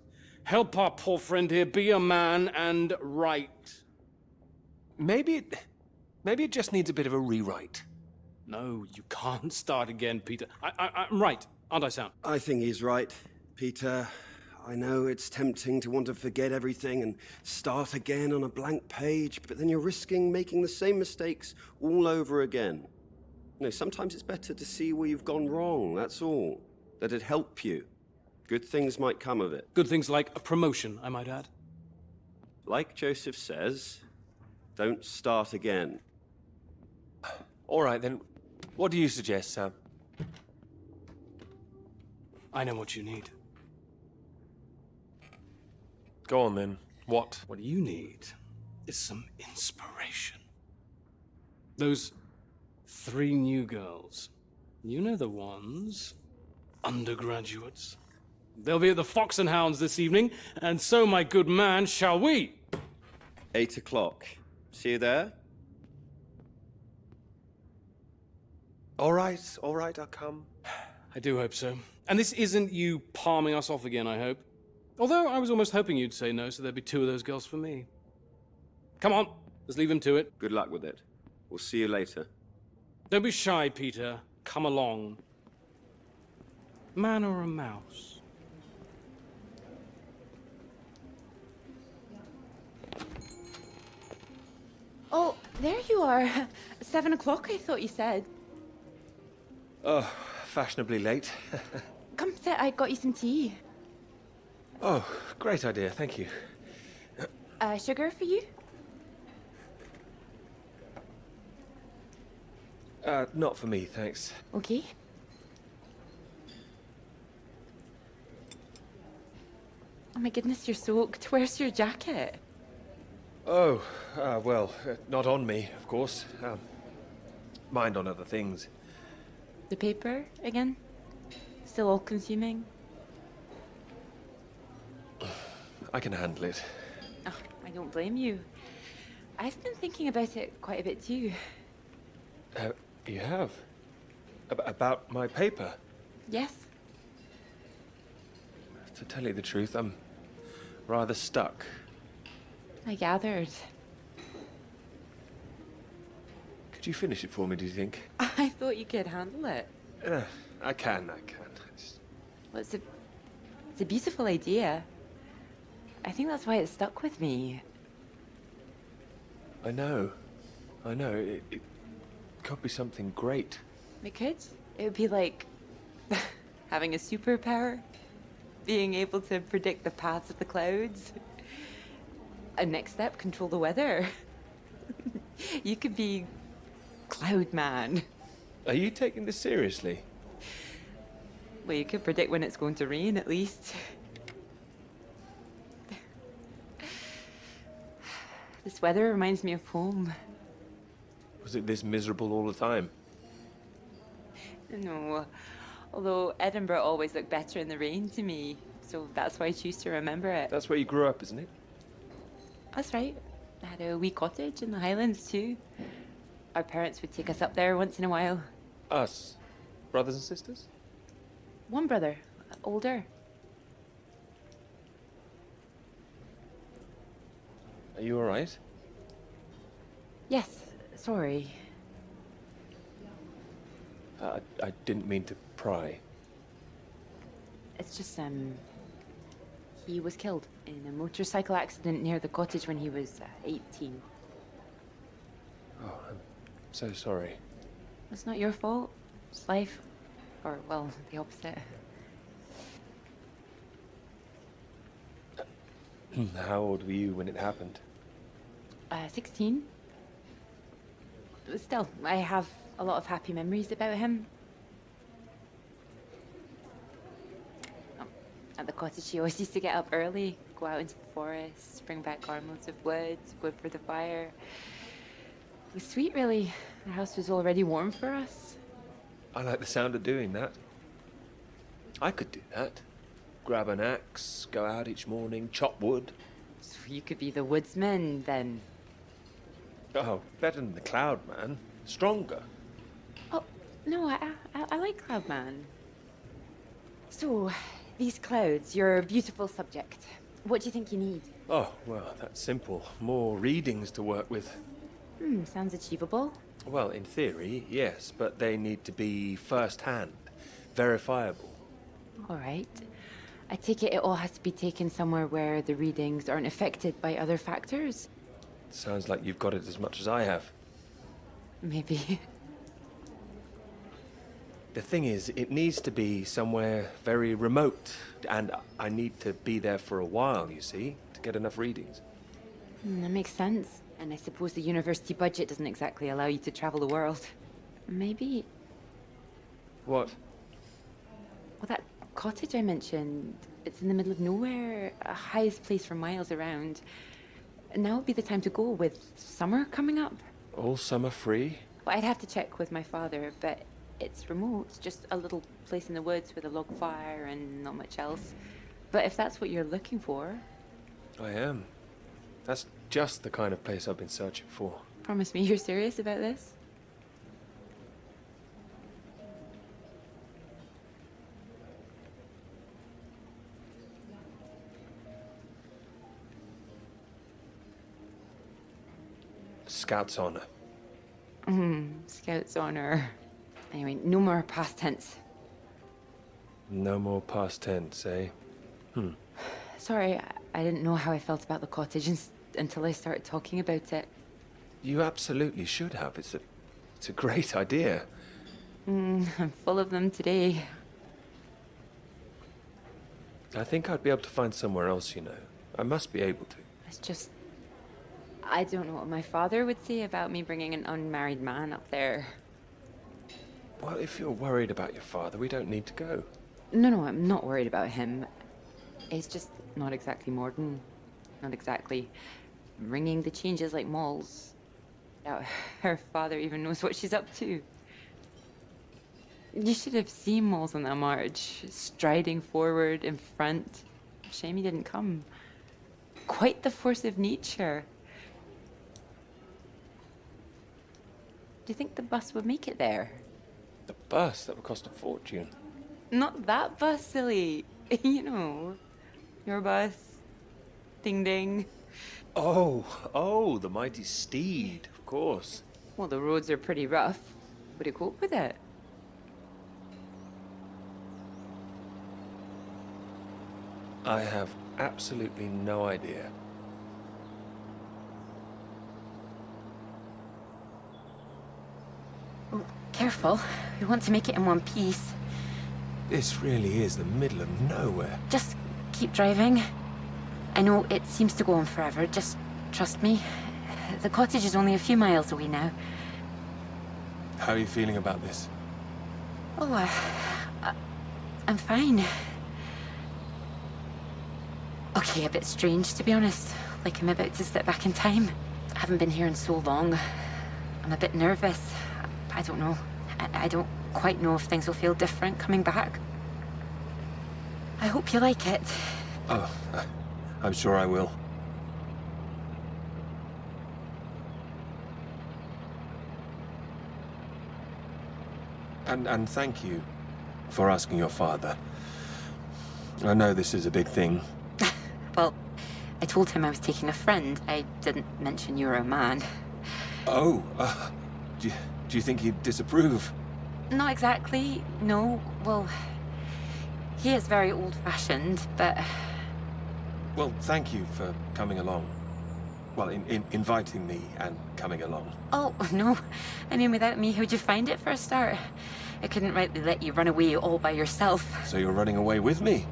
help our poor friend here be a man and write. Maybe it just needs a bit of a rewrite. No, you can't start again, Peter. I'm right, aren't I, Sam? I think he's right, Peter. I know it's tempting to want to forget everything and start again on a blank page, but then you're risking making the same mistakes all over again. You know, sometimes it's better to see where you've gone wrong, that's all. Let it help you. Good things might come of it. Good things like a promotion, I might add. Like Joseph says, don't start again. All right, then. What do you suggest, Sam? I know what you need. Go on, then. What? What you need is some inspiration. Those three new girls. You know the ones. Undergraduates. They'll be at the Fox and Hounds this evening, and so, my good man, shall we? 8 o'clock. See you there? All right, I'll come. I do hope so. And this isn't you palming us off again, I hope. Although I was almost hoping you'd say no, so there'd be two of those girls for me. Come on, let's leave him to it. Good luck with it. We'll see you later. Don't be shy, Peter. Come along. Man or a mouse? Oh, there you are. 7 o'clock, I thought you said. Oh, fashionably late. Come sit, I got you some tea. Oh, great idea, thank you. Sugar for you? Not for me, thanks. Okay. Oh my goodness, you're soaked. Where's your jacket? Oh, well, not on me, of course. Mind on other things. The paper again? Still all consuming? I can handle it. Oh, I don't blame you. I've been thinking about it quite a bit too. You have? About my paper? Yes? To tell you the truth, I'm rather stuck. I gathered. Could you finish it for me, do you think? I thought you could handle it. I can. Well, it's a beautiful idea. I think that's why it stuck with me. I know. It could be something great. It could. It would be like having a superpower. Being able to predict the paths of the clouds. And next step, control the weather. You could be Cloud Man. Are you taking this seriously? Well, you could predict when it's going to rain, at least. This weather reminds me of home. Was it this miserable all the time? No. Although Edinburgh always looked better in the rain to me, so that's why I choose to remember it. That's where you grew up, isn't it? That's right. I had a wee cottage in the Highlands too. our parents would take us up there once in a while. Us, brothers and sisters? One brother, older. Are you all right? Yes, sorry. I didn't mean to pry. It's just, he was killed in a motorcycle accident near the cottage when he was 18. Oh, I'm so sorry. It's not your fault. It's life. Or, well, the opposite. How old were you when it happened? 16. Still, I have a lot of happy memories about him. At the cottage, he always used to get up early, go out into the forest, bring back armloads of wood for the fire. It was sweet, really. The house was already warm for us. I like the sound of doing that. I could do that. Grab an axe, go out each morning, chop wood. So you could be the woodsman, then. Oh, better than the Cloud Man. Stronger. Oh, no, I like Cloudman. So, these clouds, your beautiful subject. What do you think you need? Oh, well, that's simple. More readings to work with. Sounds achievable. Well, in theory, yes, but they need to be first-hand, verifiable. All right. I take it all has to be taken somewhere where the readings aren't affected by other factors. Sounds like you've got it as much as I have. Maybe. The thing is, it needs to be somewhere very remote, and I need to be there for a while, you see, to get enough readings. That makes sense. And I suppose the university budget doesn't exactly allow you to travel the world. Maybe... What? Well, that cottage I mentioned, it's in the middle of nowhere, a highest place for miles around. Now would be the time to go with summer coming up. All summer free? Well, I'd have to check with my father, but it's remote, just a little place in the woods with a log fire and not much else. But if that's what you're looking for... I am. That's just the kind of place I've been searching for. Promise me you're serious about this? Scout's honor. Scout's honor. Anyway, no more past tense. No more past tense, eh? Sorry, I didn't know how I felt about the cottage until I started talking about it. You absolutely should have. It's a great idea. I'm full of them today. I think I'd be able to find somewhere else, you know. I must be able to. It's just... I don't know what my father would say about me bringing an unmarried man up there. Well, if you're worried about your father, we don't need to go. No, I'm not worried about him. He's just not exactly modern. Not exactly ringing the changes like Moll's. Doubt her father even knows what she's up to. You should have seen Moll's on that march, striding forward in front. Shame he didn't come. Quite the force of nature. Do you think the bus would make it there? The bus, that would cost a fortune. Not that bus, silly. You know, your bus. Ding ding. Oh, the mighty steed, of course. Well, the roads are pretty rough. Would it cope with it? I have absolutely no idea. Oh, careful. We want to make it in one piece. This really is the middle of nowhere. Just keep driving. I know it seems to go on forever. Just trust me. The cottage is only a few miles away now. How are you feeling about this? Oh, I'm fine. Okay, a bit strange, to be honest. Like I'm about to step back in time. I haven't been here in so long. I'm a bit nervous. I don't know. I don't quite know if things will feel different coming back. I hope you like it. Oh, I'm sure I will. And thank you for asking your father. I know this is a big thing. Well, I told him I was taking a friend. I didn't mention you were a man. Oh, do you think he'd disapprove? Not exactly, no. Well, he is very old-fashioned, but... Well, thank you for coming along. Well, inviting me and coming along. Oh, no. I mean, without me, how'd you find it for a start? I couldn't rightly let you run away all by yourself. So you're running away with me?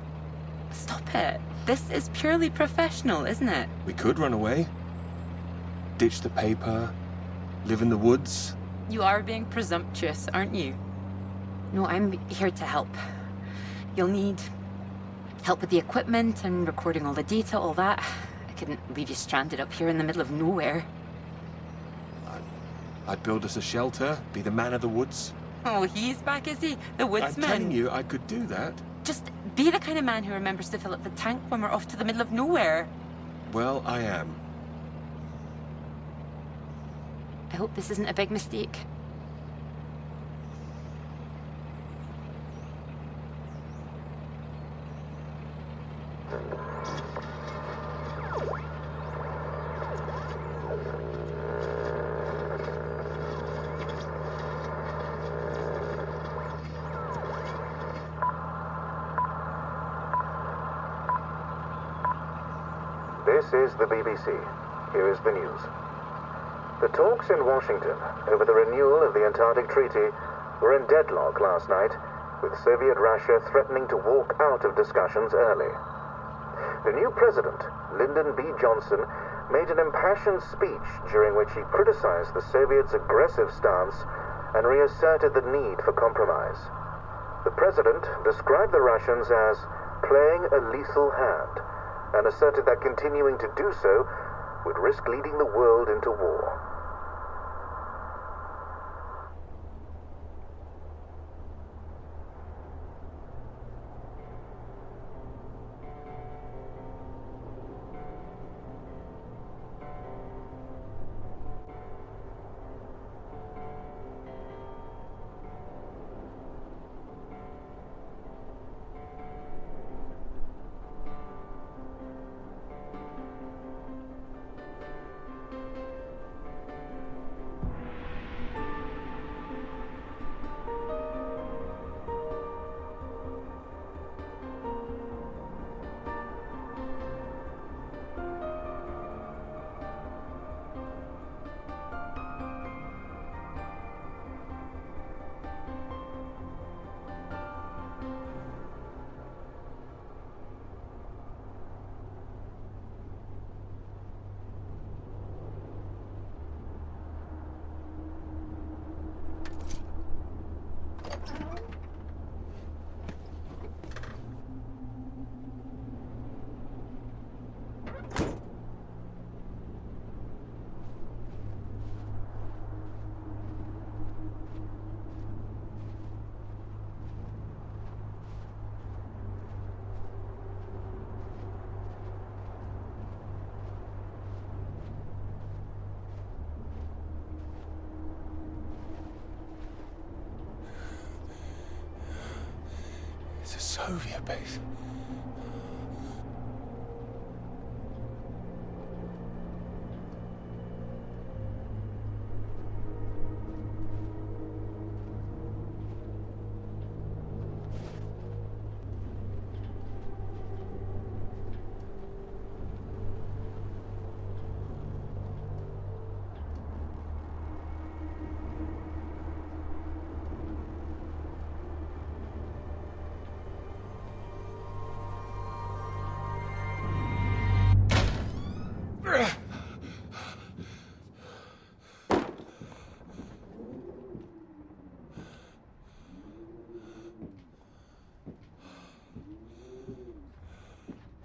Stop it. This is purely professional, isn't it? We could run away. Ditch the paper. Live in the woods. You are being presumptuous, aren't you? No, I'm here to help. You'll need help with the equipment and recording all the data, all that. I couldn't leave you stranded up here in the middle of nowhere. I'd build us a shelter, be the man of the woods. Oh, he's back, is he? The woodsman? I'm telling you, I could do that. Just be the kind of man who remembers to fill up the tank when we're off to the middle of nowhere. Well, I am. I hope this isn't a big mistake. This is the BBC. Here is the news. The talks in Washington over the renewal of the Antarctic Treaty were in deadlock last night, with Soviet Russia threatening to walk out of discussions early. The new president, Lyndon B. Johnson, made an impassioned speech during which he criticized the Soviets' aggressive stance and reasserted the need for compromise. The president described the Russians as playing a lethal hand and asserted that continuing to do so would risk leading the world into war. It's a Soviet base.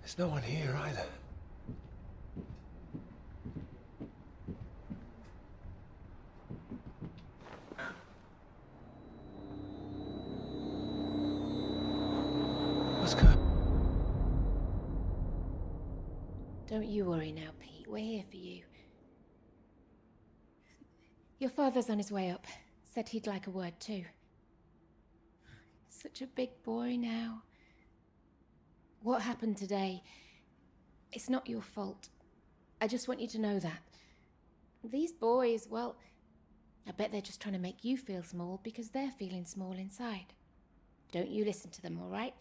There's no one here either. What's going on? Don't you worry now, Pete. We're here for you. Your father's on his way up. Said he'd like a word too. such a big boy now. What happened today, it's not your fault. I just want you to know that. These boys, well, I bet they're just trying to make you feel small because they're feeling small inside. Don't you listen to them, all right?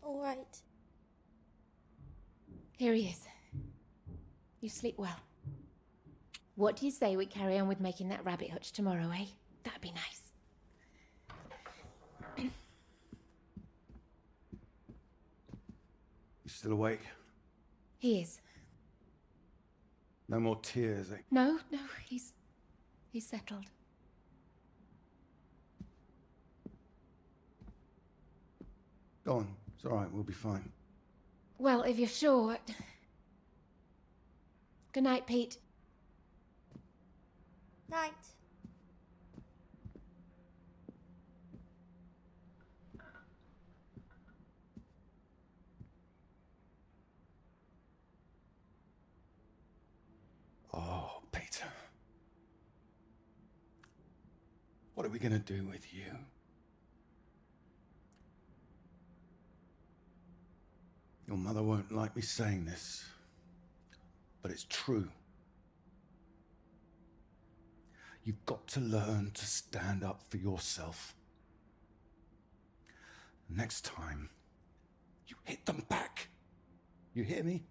All right. Here he is. You sleep well. What do you say we carry on with making that rabbit hutch tomorrow, eh? That'd be nice. You still awake? He is. No more tears, eh? No, he's settled. Go on. It's all right. We'll be fine. Well, if you're sure. Good night, Pete. Night. Oh, Peter. What are we going to do with you? Your mother won't like me saying this, but it's true. You've got to learn to stand up for yourself. Next time, you hit them back. You hear me?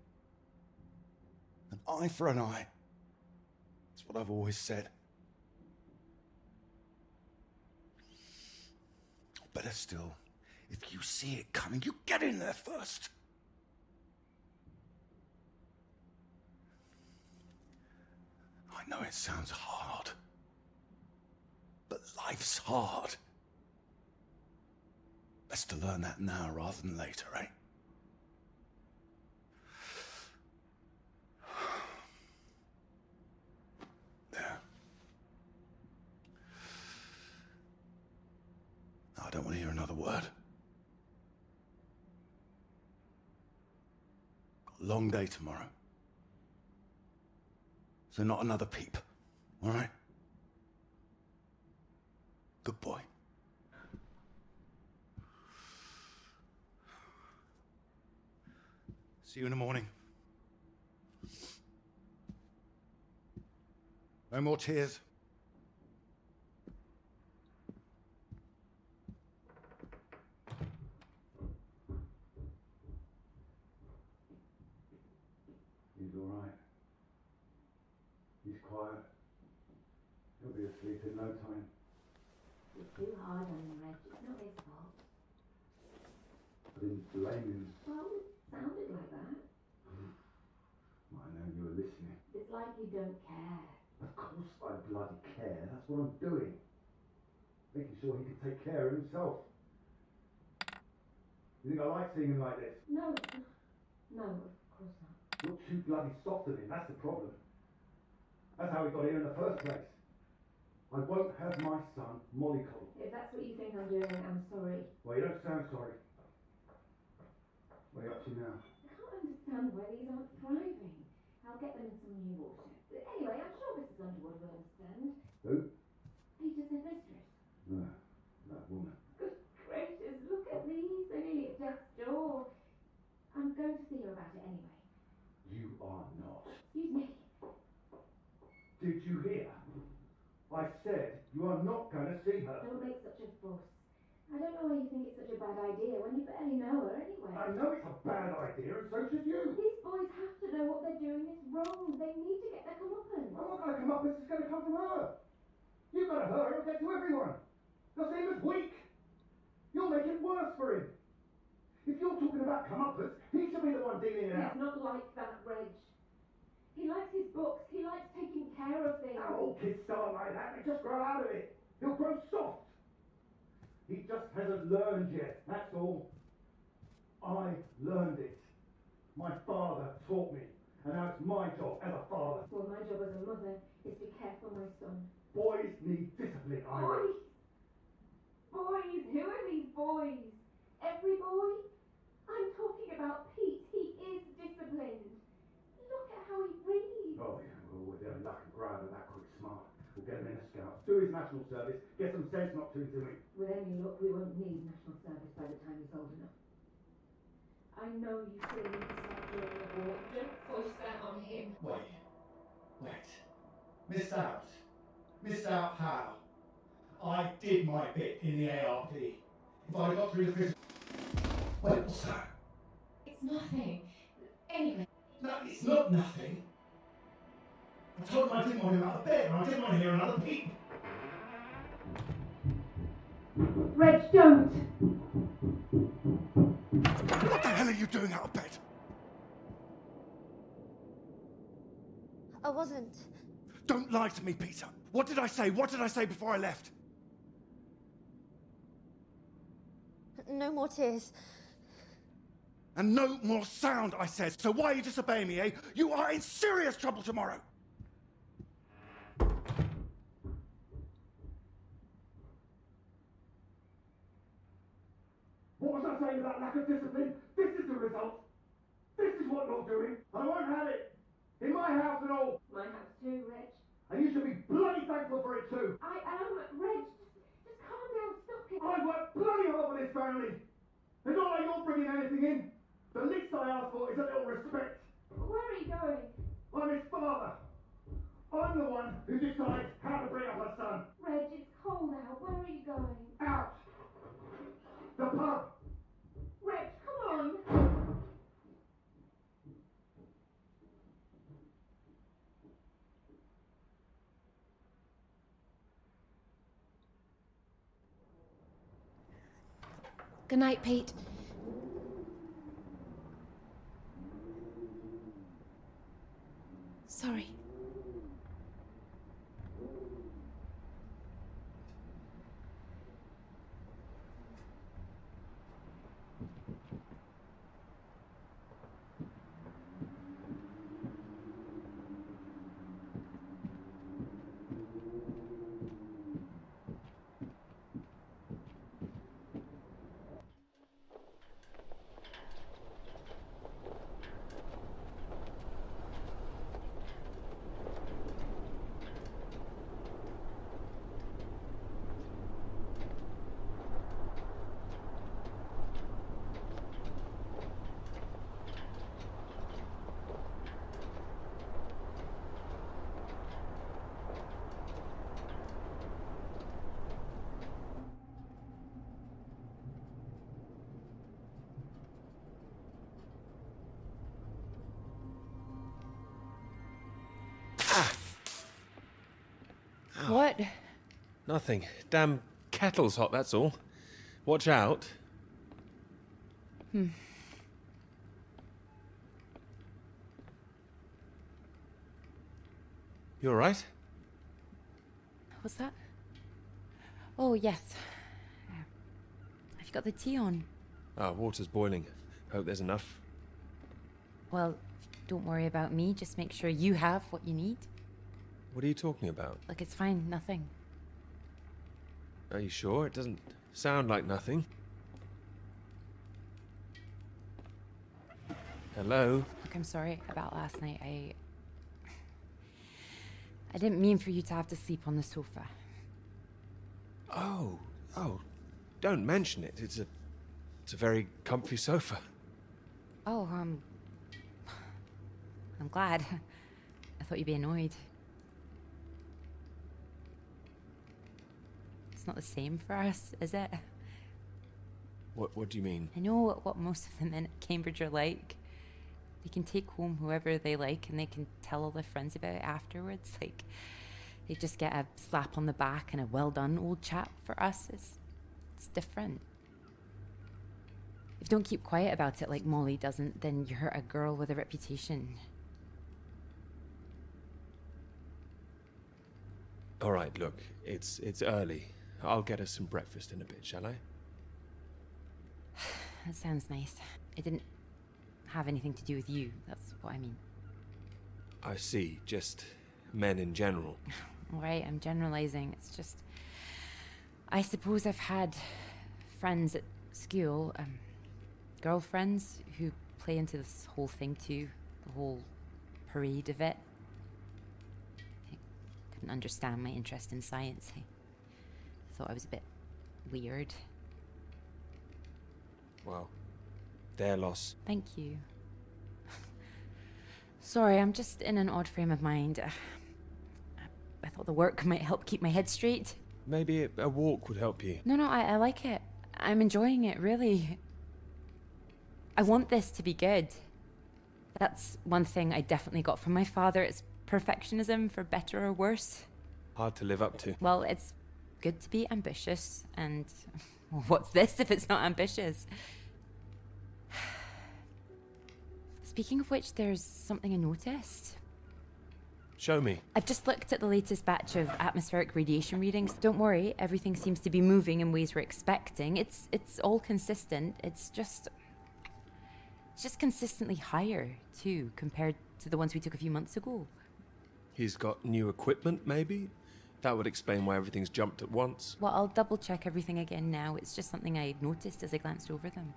An eye for an eye. That's what I've always said. Better still, if you see it coming, you get in there first. I know it sounds hard, but life's hard. Best to learn that now rather than later, eh? There. I don't want to hear another word. Got a long day tomorrow. So not another peep, all right? Good boy. See you in the morning. No more tears. He's all right. He's quiet. He'll be asleep in no time. You're too hard on him, Reg. It's not his fault. I didn't blame him. Well, it sounded like that. I know you were listening. It's like you don't care. Of course I bloody care. That's what I'm doing. Making sure he can take care of himself. You think I like seeing him like this? No, of course not. You're too bloody soft of him. That's the problem. That's how we got here in the first place. I won't have my son mollycoddled. If that's what you think I'm doing, I'm sorry. Well, you don't sound sorry. What are you up to now? I can't understand why these aren't thriving. I'll get them in some new water. Anyway, I'm sure Mrs. Underwood will understand. Who? Peter's their mistress. No, that woman. Good gracious, look at these. They're nearly at death's door. I'm going to see her about it anyway. You are not. Excuse me. Did you hear? I said you are not going to see her. Don't make such a fuss. I don't know why you think it's such a bad idea when you barely know her anyway. I know it's a bad idea, and so should you. These boys have to know what they're doing is wrong. They need to get their comeuppance. I'm not going to come up. This is going to come from her. You've got to hurt her. It'll get to everyone. They'll see him as weak. You'll make it worse for him. If you're talking about comeuppance, he should be the one dealing it out. He's not like that, Reg. He likes his books. He likes taking care of things. Now, all kids start like that. They just grow out of it. He'll grow soft. He just hasn't learned yet. That's all. I learned it. My father taught me. And now it's my job as a father. Well, my job as a mother is to care for my son. Boys need discipline, Ira. Boys? Who are these boys? Every boy? I'm talking about Pete. He is disciplined. Look at how he reads. Oh, yeah, well, with their luck and grab and that quick smart. We'll get him and then a scout. Do his national service, get some sense knocked into him. With any luck, we won't need national service by the time he's old enough. I know you still need to start during the war. Don't push that on him. Wait. Missed out? Missed out how? I did my bit in the ARP. If I'd got through the prison... Wait, what's that? It's nothing. Anyway. No, it's not nothing. I told him I didn't want him out of bed, and I didn't want to hear another peep. Reg, don't! What the hell are you doing out of bed? I wasn't. Don't lie to me, Peter. What did I say? What did I say before I left? No more tears. And no more sound, I said. So why are you disobeying me, eh? You are in serious trouble tomorrow. What was I saying about lack of discipline? This is the result. This is what you're doing. I won't have it. In my house and all. My house too, Reg. And you should be bloody thankful for it too. I am, Reg. Just calm down, stop it. I work bloody hard for this family. It's not like you're bringing anything in. The least I ask for is a little respect. Where are you going? I'm his father. I'm the one who decides how to bring up a son. Reg, it's cold out. Where are you going? Out. The pub. Reg, come on. Good night, Pete. Sorry. What? Nothing. Damn kettle's hot, that's all. Watch out. Hmm. You all right? What's that? Oh, yes. Have you got the tea on? Ah, water's boiling. Hope there's enough. Well, don't worry about me. Just make sure you have what you need. What are you talking about? Look, it's fine. Nothing. Are you sure? It doesn't sound like nothing. Hello? Look, I'm sorry about last night. I didn't mean for you to have to sleep on the sofa. Oh, don't mention it. It's a very comfy sofa. Oh, I'm glad. I thought you'd be annoyed. It's not the same for us, is it? What do you mean? I know what most of the men at Cambridge are like. They can take home whoever they like and they can tell all their friends about it afterwards. Like, they just get a slap on the back and a well done, old chap. For us, it's different. If you don't keep quiet about it like Molly doesn't, then you're a girl with a reputation. All right, look, it's early. I'll get us some breakfast in a bit, shall I? That sounds nice. It didn't have anything to do with you. That's what I mean. I see. Just men in general. All right, I'm generalizing. It's just, I suppose I've had friends at school, girlfriends who play into this whole thing too, the whole parade of it. I didn't understand my interest in science. I thought I was a bit weird. Well, their loss. Thank you. Sorry, I'm just in an odd frame of mind. I thought the work might help keep my head straight. Maybe a walk would help you. No, I like it. I'm enjoying it, really. I want this to be good. That's one thing I definitely got from my father. It's perfectionism, for better or worse. Hard to live up to. Well, it's good to be ambitious, and well, what's this if it's not ambitious? Speaking of which, there's something I noticed. Show me. I've just looked at the latest batch of atmospheric radiation readings. Don't worry, everything seems to be moving in ways we're expecting. It's all consistent. It's just consistently higher, too, compared to the ones we took a few months ago. He's got new equipment, maybe? That would explain why everything's jumped at once. Well, I'll double check everything again now. It's just something I noticed as I glanced over them.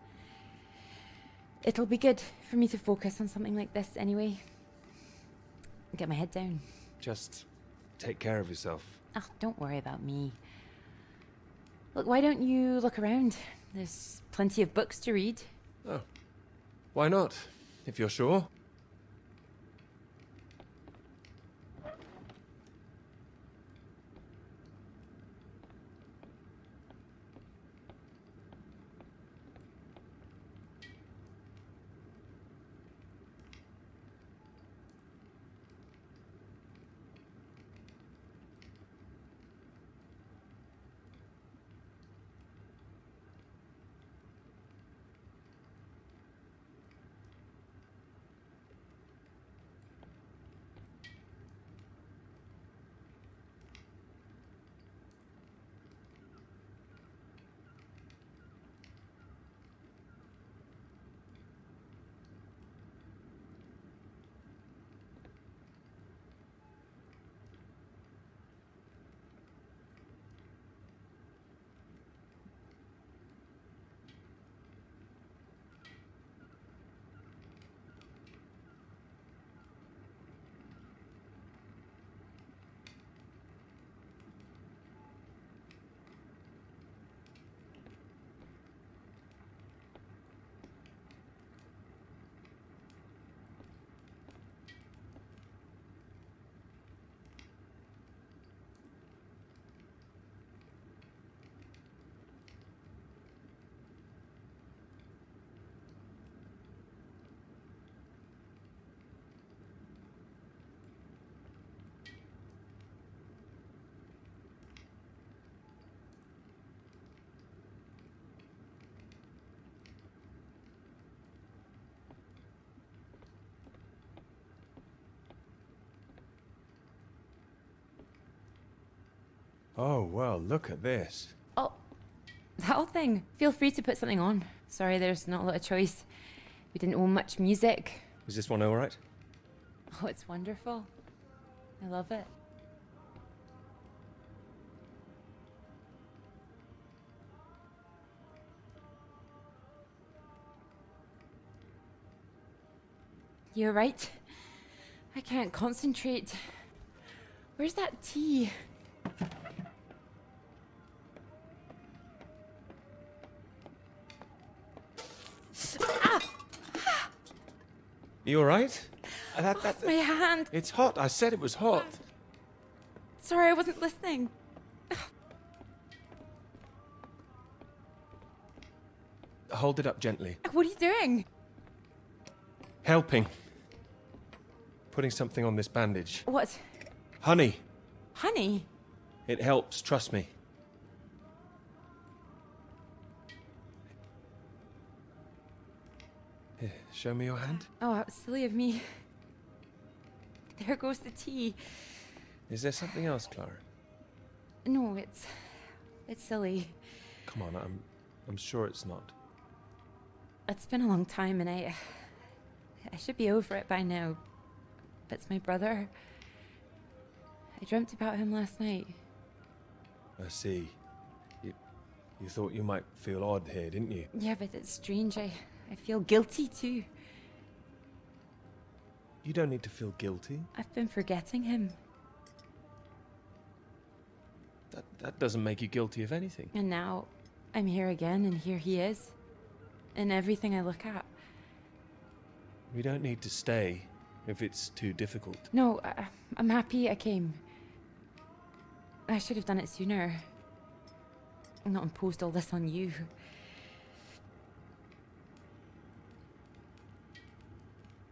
It'll be good for me to focus on something like this anyway. Get my head down. Just take care of yourself. Oh, don't worry about me. Look, why don't you look around? There's plenty of books to read. Oh. Why not, if you're sure? Oh, well, look at this. Oh, that whole thing. Feel free to put something on. Sorry, there's not a lot of choice. We didn't own much music. Is this one all right? Oh, it's wonderful. I love it. You're right. I can't concentrate. Where's that tea? You all right? That's my hand. It's hot. I said it was hot. Sorry, I wasn't listening. Hold it up gently. What are you doing? Helping. Putting something on this bandage. What? Honey. Honey? It helps, trust me. Here, show me your hand. Oh, how silly of me. There goes the tea. Is there something else, Clara? No, it's silly. Come on, I'm sure it's not. It's been a long time and I should be over it by now. But it's my brother. I dreamt about him last night. I see. You thought you might feel odd here, didn't you? Yeah, but it's strange. I feel guilty too. You don't need to feel guilty. I've been forgetting him. That doesn't make you guilty of anything. And now I'm here again, and here he is. In everything I look at. We don't need to stay if it's too difficult. No, I'm happy I came. I should have done it sooner. Not imposed all this on you.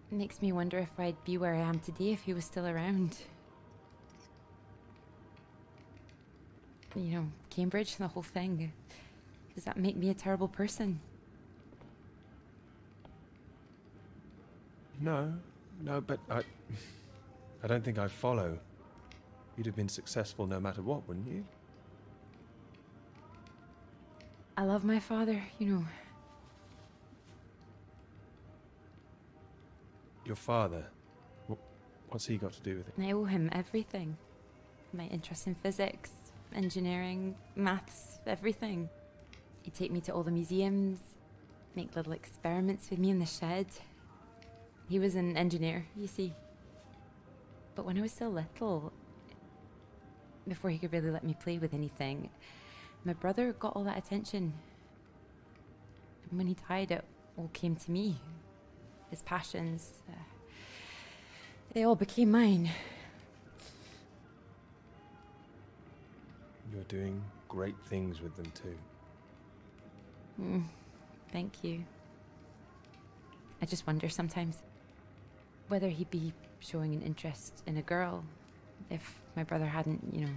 Makes me wonder if I'd be where I am today if he was still around. You know, Cambridge, the whole thing. Does that make me a terrible person? No, but I don't think I follow. You'd have been successful no matter what, wouldn't you? I love my father, you know. Your father? What's he got to do with it? I owe him everything. My interest in physics, engineering, maths, everything. He'd take me to all the museums, make little experiments with me in the shed. He was an engineer, you see. But when I was still little, before he could really let me play with anything, my brother got all that attention. And when he died, it all came to me. His passions, they all became mine. You're doing great things with them too. Thank you. I just wonder sometimes whether he'd be showing an interest in a girl if my brother hadn't, you know.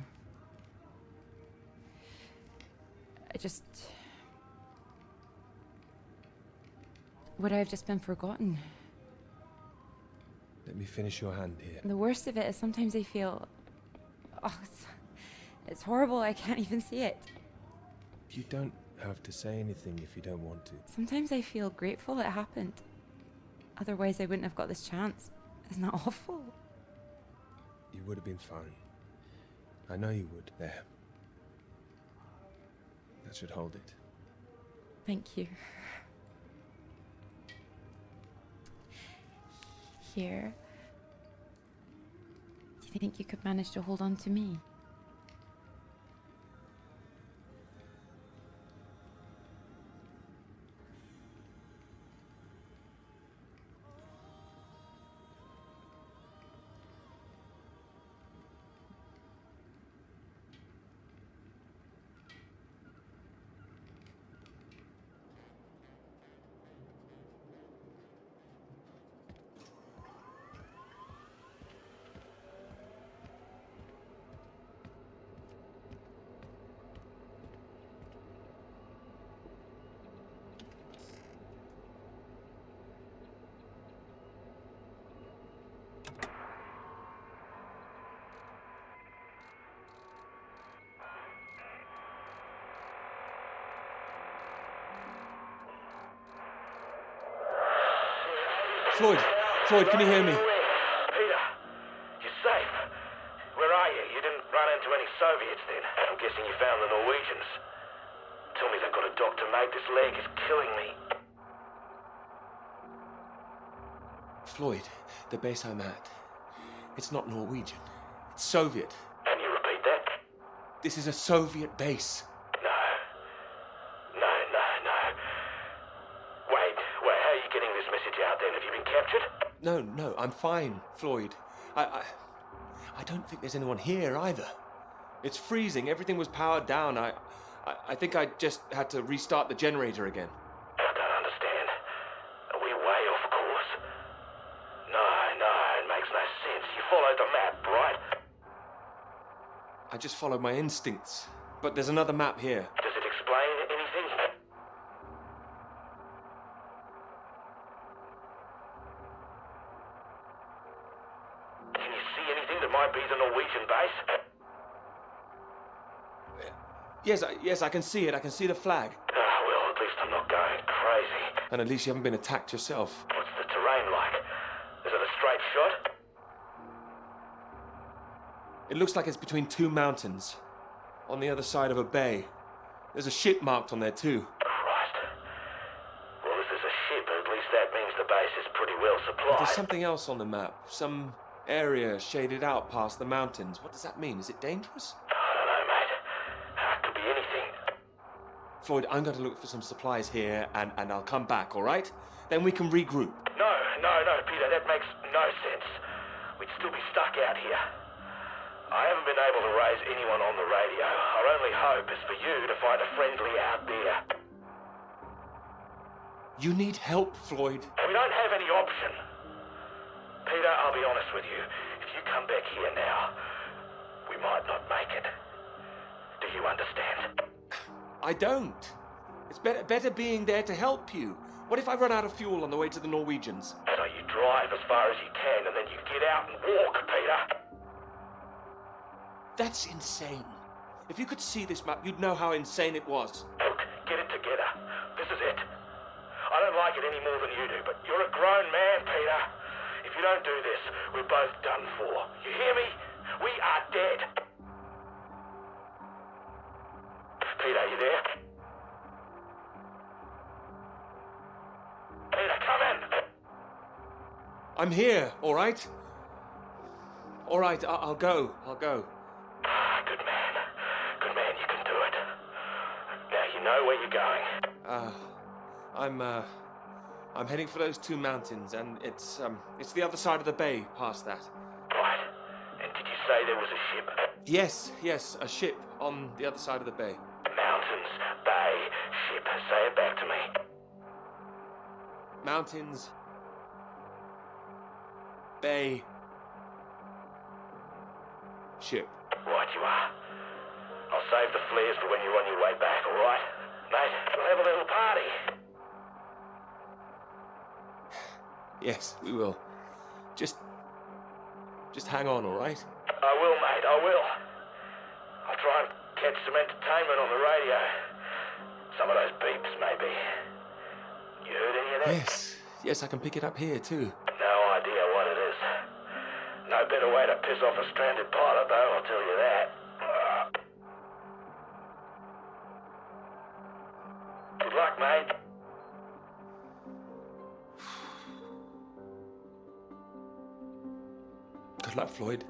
Would I have just been forgotten? Let me finish your hand here. The worst of it is sometimes I feel... Oh, it's horrible, I can't even see it. You don't have to say anything if you don't want to. Sometimes I feel grateful it happened. Otherwise I wouldn't have got this chance. Isn't that awful? You would have been fine. I know you would. There. That should hold it. Thank you. Here. Do you think you could manage to hold on to me? Floyd, can you hear me? Peter, you're safe. Where are you? You didn't run into any Soviets then? I'm guessing you found the Norwegians. Tell me they've got a doctor, mate. This leg is killing me. Floyd, the base I'm at. It's not Norwegian. It's Soviet. Can you repeat that? This is a Soviet base. No. Wait, how are you getting this message out then? Have you been captured? No, I'm fine, Floyd. I don't think there's anyone here either. It's freezing. Everything was powered down. I think I just had to restart the generator again. I don't understand. Are we way off course? No, it makes no sense. You followed the map, right? I just followed my instincts. But there's another map here. Does it explain anything? Can you see anything that might be the Norwegian base? Yes, I can see it. I can see the flag. Well, at least I'm not going crazy. And at least you haven't been attacked yourself. What's the terrain like? Is it a straight shot? It looks like it's between two mountains. On the other side of a bay. There's a ship marked on there too. Christ. Well, if there's a ship, at least that means the base is pretty well But supplied. there's something else on the map. Some area shaded out past the mountains. What does that mean? Is it dangerous? I don't know, mate. Floyd, I'm going to look for some supplies here, and I'll come back, all right? Then we can regroup. No, Peter, that makes no sense. We'd still be stuck out here. I haven't been able to raise anyone on the radio. Our only hope is for you to find a friendly out there. You need help, Floyd. We don't have any option. Peter, I'll be honest with you. If you come back here now, we might not make it. Do you understand? I don't. It's better being there to help you. What if I run out of fuel on the way to the Norwegians? So you drive as far as you can and then you get out and walk, Peter. That's insane. If you could see this map, you'd know how insane it was. Look, get it together. This is it. I don't like it any more than you do, but you're a grown man, Peter. If you don't do this, we're both done for. You hear me? We are dead. Peter, you there? Peter, come in. I'm here, all right? All right, I'll go. Good man. Good man, you can do it. Now you know where you're going. I'm heading for those two mountains, and it's the other side of the bay, past that. Right. And did you say there was a ship? Yes, a ship on the other side of the bay. Mountains, bay, ship. Say it back to me. Mountains, bay, ship. Right you are. I'll save the flares for when you're on your way back, all right? Mate, we'll have a little party. Yes, we will. Just hang on, all right? I will, mate, I will. I'll try and catch some entertainment on the radio. Some of those beeps, maybe. You heard any of that? Yes, I can pick it up here, too. No idea what it is. No better way to piss off a stranded pilot, though, I'll tell you that. Good luck, mate. Good luck, Floyd.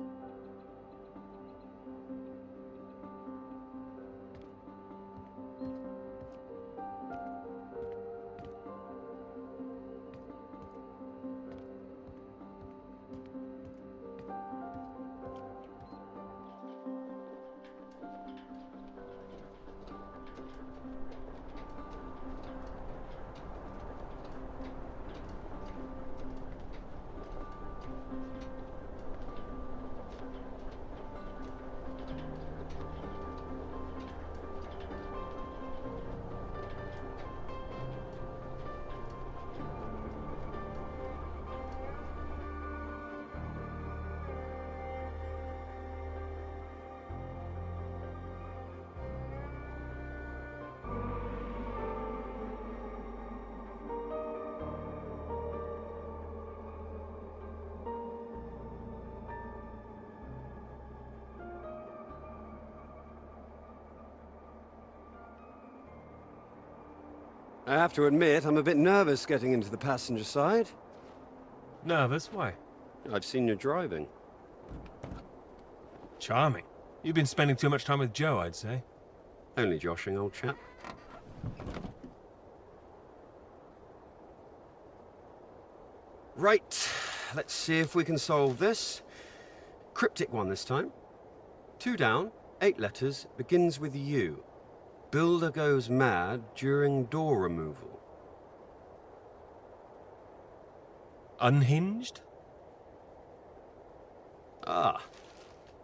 I have to admit, I'm a bit nervous getting into the passenger side. Nervous? Why? I've seen you driving. Charming. You've been spending too much time with Joe, I'd say. Only joshing, old chap. Right, let's see if we can solve this. Cryptic one this time. 2 down, 8 letters, begins with U. Builder goes mad during door removal. Unhinged? Ah,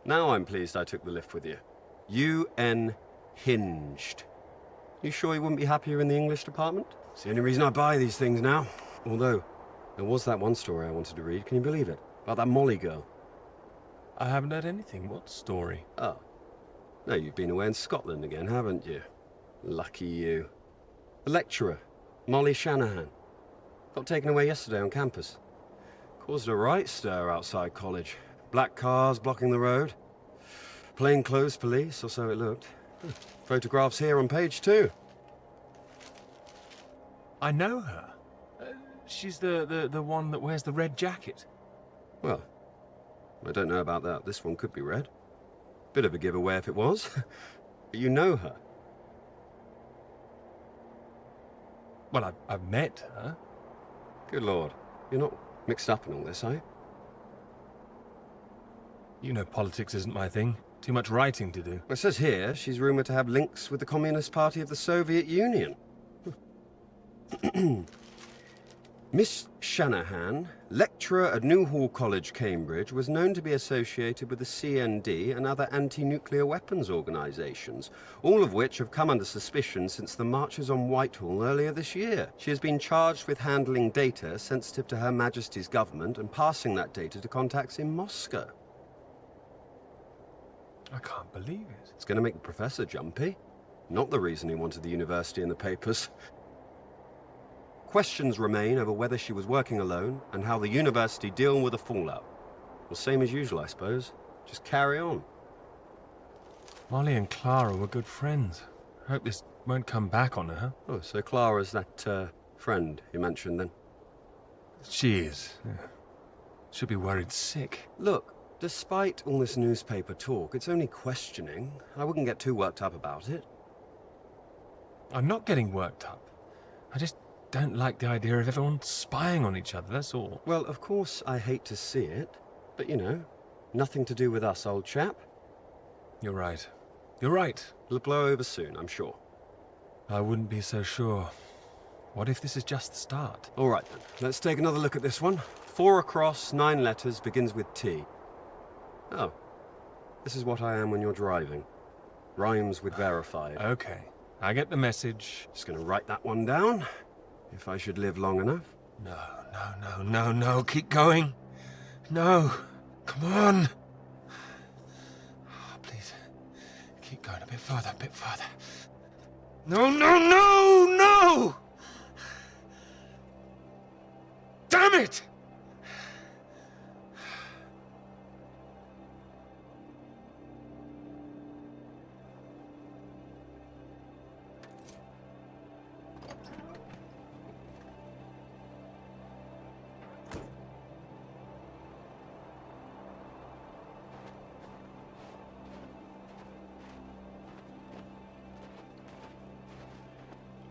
now I'm pleased I took the lift with you. Hinged. You sure you wouldn't be happier in the English department? It's the only reason I buy these things now. Although, there was that one story I wanted to read, can you believe it? About that Molly girl. I haven't heard anything. What story? Oh. No, you've been away in Scotland again, haven't you? Lucky you. The lecturer, Molly Shanahan. Got taken away yesterday on campus. Caused a right stir outside college. Black cars blocking the road. Plainclothes police, or so it looked. Photographs here on page 2. I know her. She's the one that wears the red jacket. Well, I don't know about that. This one could be red. Bit of a giveaway if it was. But you know her. Well, I've met her. Good lord. You're not mixed up in all this, are you? You know politics isn't my thing. Too much writing to do. It says here she's rumoured to have links with the Communist Party of the Soviet Union. Miss Shanahan, lecturer at Newhall College, Cambridge, was known to be associated with the CND and other anti-nuclear weapons organisations, all of which have come under suspicion since the marches on Whitehall earlier this year. She has been charged with handling data sensitive to Her Majesty's government and passing that data to contacts in Moscow. I can't believe it. It's going to make the professor jumpy. Not the reason he wanted the university in the papers. Questions remain over whether she was working alone and how the university deal with the fallout. Well, same as usual, I suppose. Just carry on. Molly and Clara were good friends. I hope this won't come back on her. Oh, so Clara's that, friend you mentioned then? She is. Yeah. Should be worried sick. Look, despite all this newspaper talk, it's only questioning. I wouldn't get too worked up about it. I'm not getting worked up. I just don't like the idea of everyone spying on each other, that's all. Well, of course I hate to see it, but you know, nothing to do with us, old chap. You're right. You're right. It'll blow over soon, I'm sure. I wouldn't be so sure. What if this is just the start? All right then, let's take another look at this one. 4 across, 9 letters, begins with T. Oh, this is what I am when you're driving. Rhymes with verified. Okay, I get the message. Just gonna write that one down, if I should live long enough. No, keep going. No, come on. Oh, please, keep going a bit further, No! Damn it!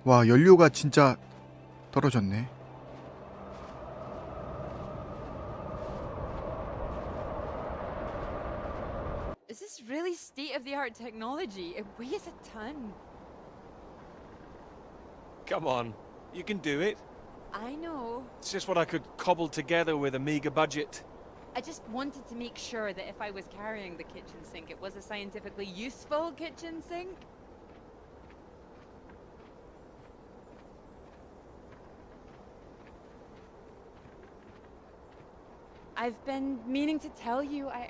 와, 연료가 진짜 떨어졌네. Is this really state-of-the-art technology? It weighs a ton. Come on, you can do it. I know. It's just what I could cobble together with a meager budget. I just wanted to make sure that if I was carrying the kitchen sink, it was a scientifically useful kitchen sink. I've been meaning to tell you, I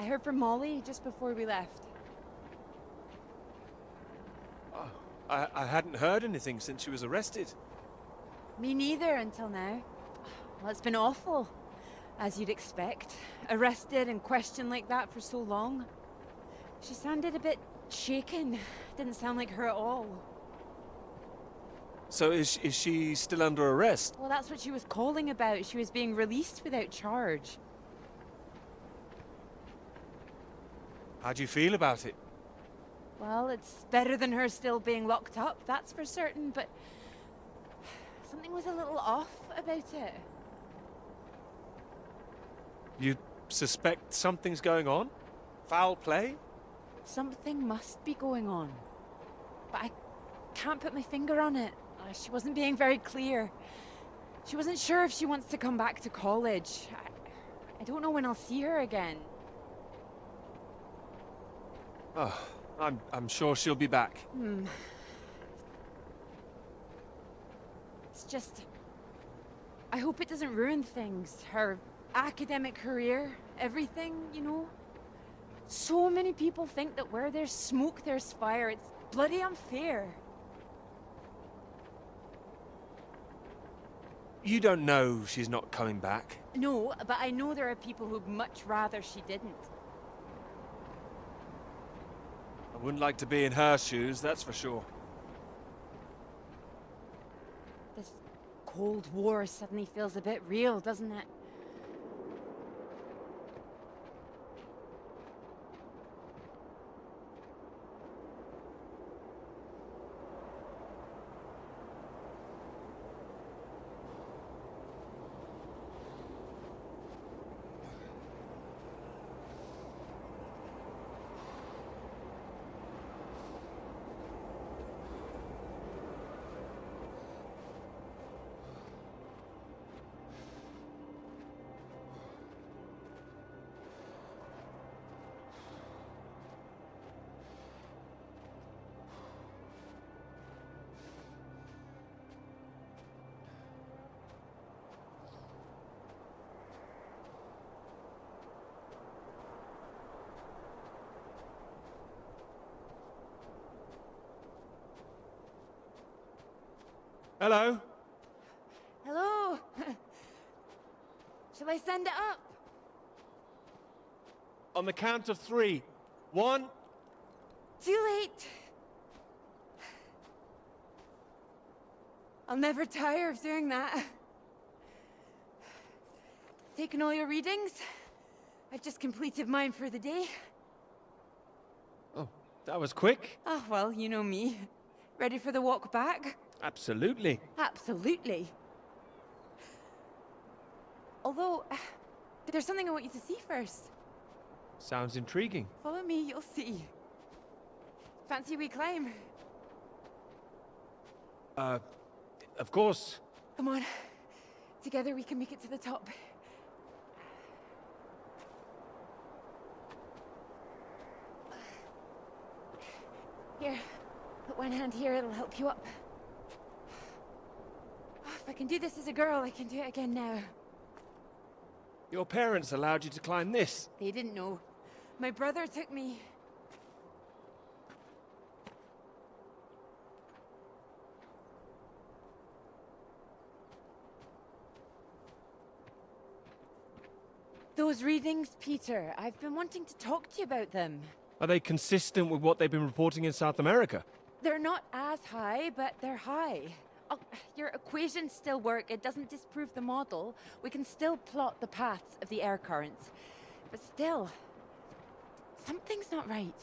heard from Molly just before we left. Oh, I hadn't heard anything since she was arrested. Me neither until now. Well, it's been awful, as you'd expect. Arrested and questioned like that for so long. She sounded a bit shaken. Didn't sound like her at all. So is she still under arrest? Well, that's what she was calling about. She was being released without charge. How do you feel about it? Well, it's better than her still being locked up, that's for certain, but something was a little off about it. You suspect something's going on? Foul play? Something must be going on. But I can't put my finger on it. She wasn't being very clear. She wasn't sure if she wants to come back to college. I don't know when I'll see her again. Oh, I'm sure she'll be back. It's just, I hope it doesn't ruin things. Her academic career, everything, you know? So many people think that where there's smoke, there's fire. It's bloody unfair. You don't know she's not coming back. No, but I know there are people who'd much rather she didn't. I wouldn't like to be in her shoes, that's for sure. This Cold War suddenly feels a bit real, doesn't it? Hello? Hello? Shall I send it up? On the count of 3. 1. Too late. I'll never tire of doing that. Taken all your readings? I've just completed mine for the day. Oh, that was quick. Oh, well, you know me. Ready for the walk back? Absolutely. Absolutely. Although, there's something I want you to see first. Sounds intriguing. Follow me, you'll see. Fancy we climb? Of course. Come on. Together we can make it to the top. Here, put one hand here, it'll help you up. If I can do this as a girl, I can do it again now. Your parents allowed you to climb this. They didn't know. My brother took me. Those readings, Peter, I've been wanting to talk to you about them. Are they consistent with what they've been reporting in South America? They're not as high, but they're high. Oh, your equations still work. It doesn't disprove the model. We can still plot the paths of the air currents. But still, something's not right.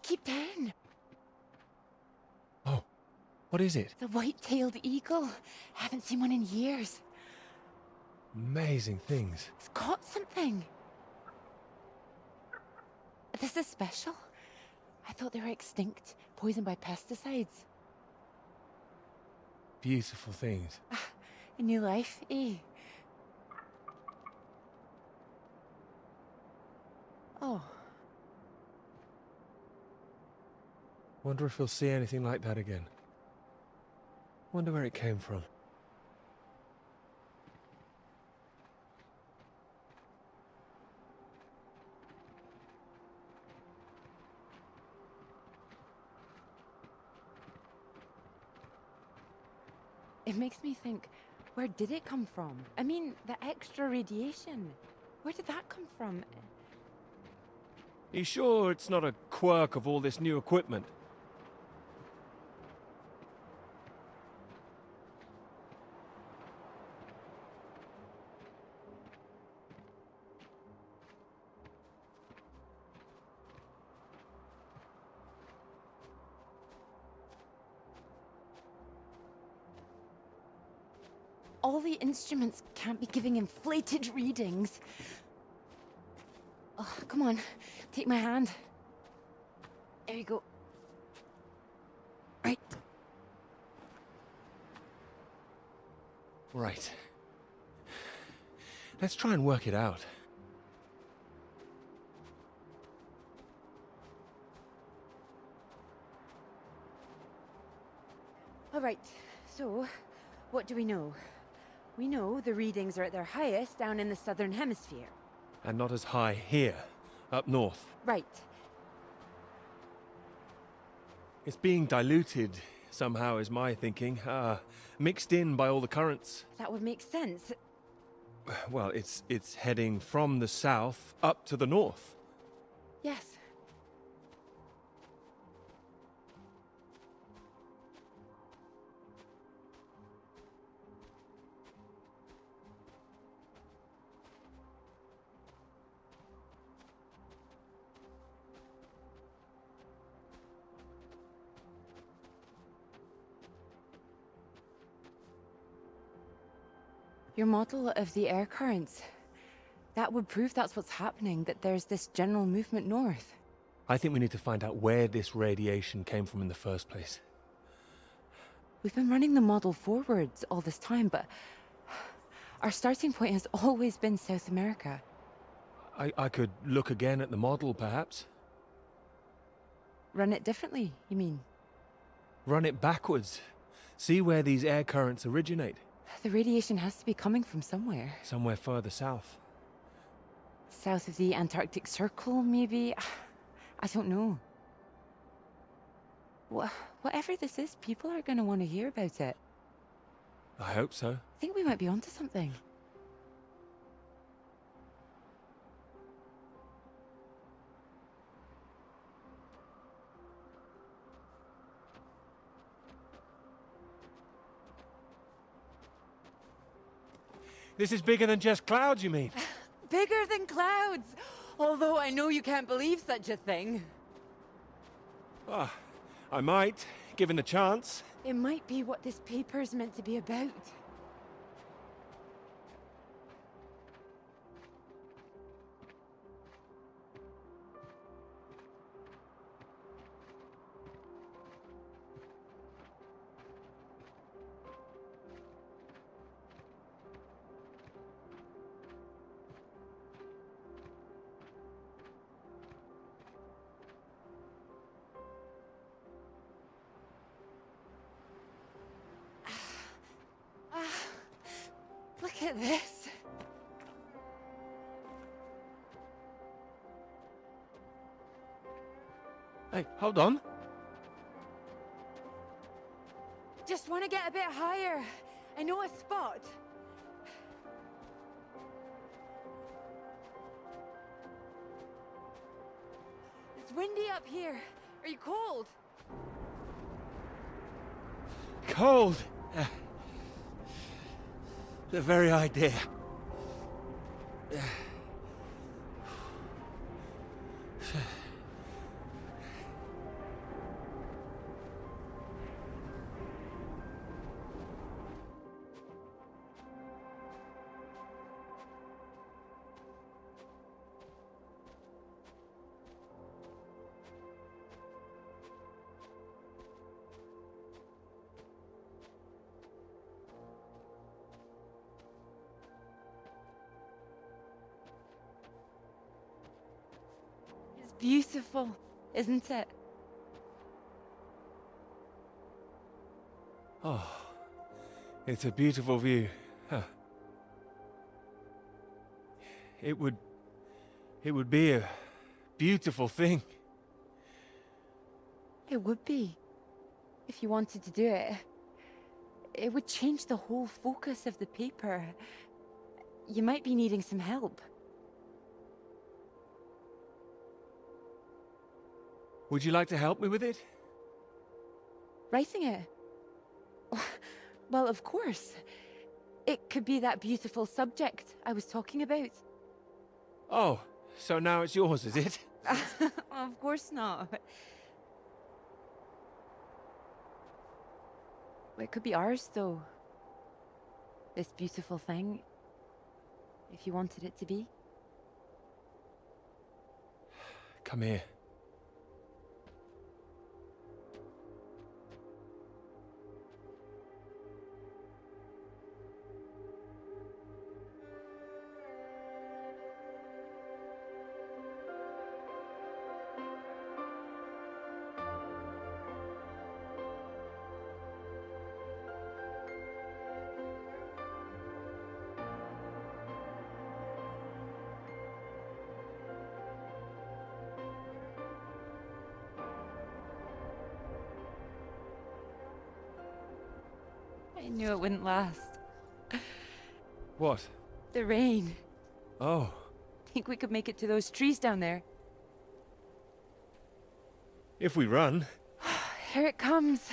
Keep down. Oh, what is it? The white-tailed eagle. Haven't seen one in years. Amazing things. It's caught something. This is special. I thought they were extinct, poisoned by pesticides. Beautiful things. A new life, eh? Oh. Wonder if we'll see anything like that again. Wonder where it came from. It makes me think, where did it come from? I mean, the extra radiation. Where did that come from? You sure it's not a quirk of all this new equipment? All the instruments can't be giving inflated readings. Oh, come on, take my hand. There you go. Right. Right. Let's try and work it out. All right, so what do we know? We know the readings are at their highest down in the southern hemisphere. And not as high here, up north. Right. It's being diluted somehow, is my thinking. Mixed in by all the currents. That would make sense. Well, it's heading from the south up to the north. Yes. Your model of the air currents, that would prove that's what's happening, that there's this general movement north. I think we need to find out where this radiation came from in the first place. We've been running the model forwards all this time, but Our starting point has always been South America. I could look again at the model, perhaps. Run it differently, you mean? Run it backwards. See where these air currents originate. The radiation has to be coming from somewhere. Somewhere further south. South of the Antarctic Circle, maybe? I don't know. Whatever this is, people are going to want to hear about it. I hope so. I think we might be onto something. This is bigger than just clouds, you mean? Bigger than clouds! Although I know you can't believe such a thing. Ah, I might, given the chance. It might be what this paper's meant to be about. Look at this. Hey, hold on. Just want to get a bit higher. I know a spot. It's windy up here. Are you cold? Cold. The very idea. Beautiful, isn't it? Oh, it's a beautiful view. Huh. It would be a beautiful thing. It would be. If you wanted to do it. It would change the whole focus of the paper. You might be needing some help. Would you like to help me with it? Writing it? Well, of course. It could be that beautiful subject I was talking about. Oh, so now it's yours, is it? Of course not. Well, it could be ours, though. This beautiful thing. If you wanted it to be. Come here. I knew it wouldn't last. What? The rain. Oh. Think we could make it to those trees down there? If we run. Here it comes.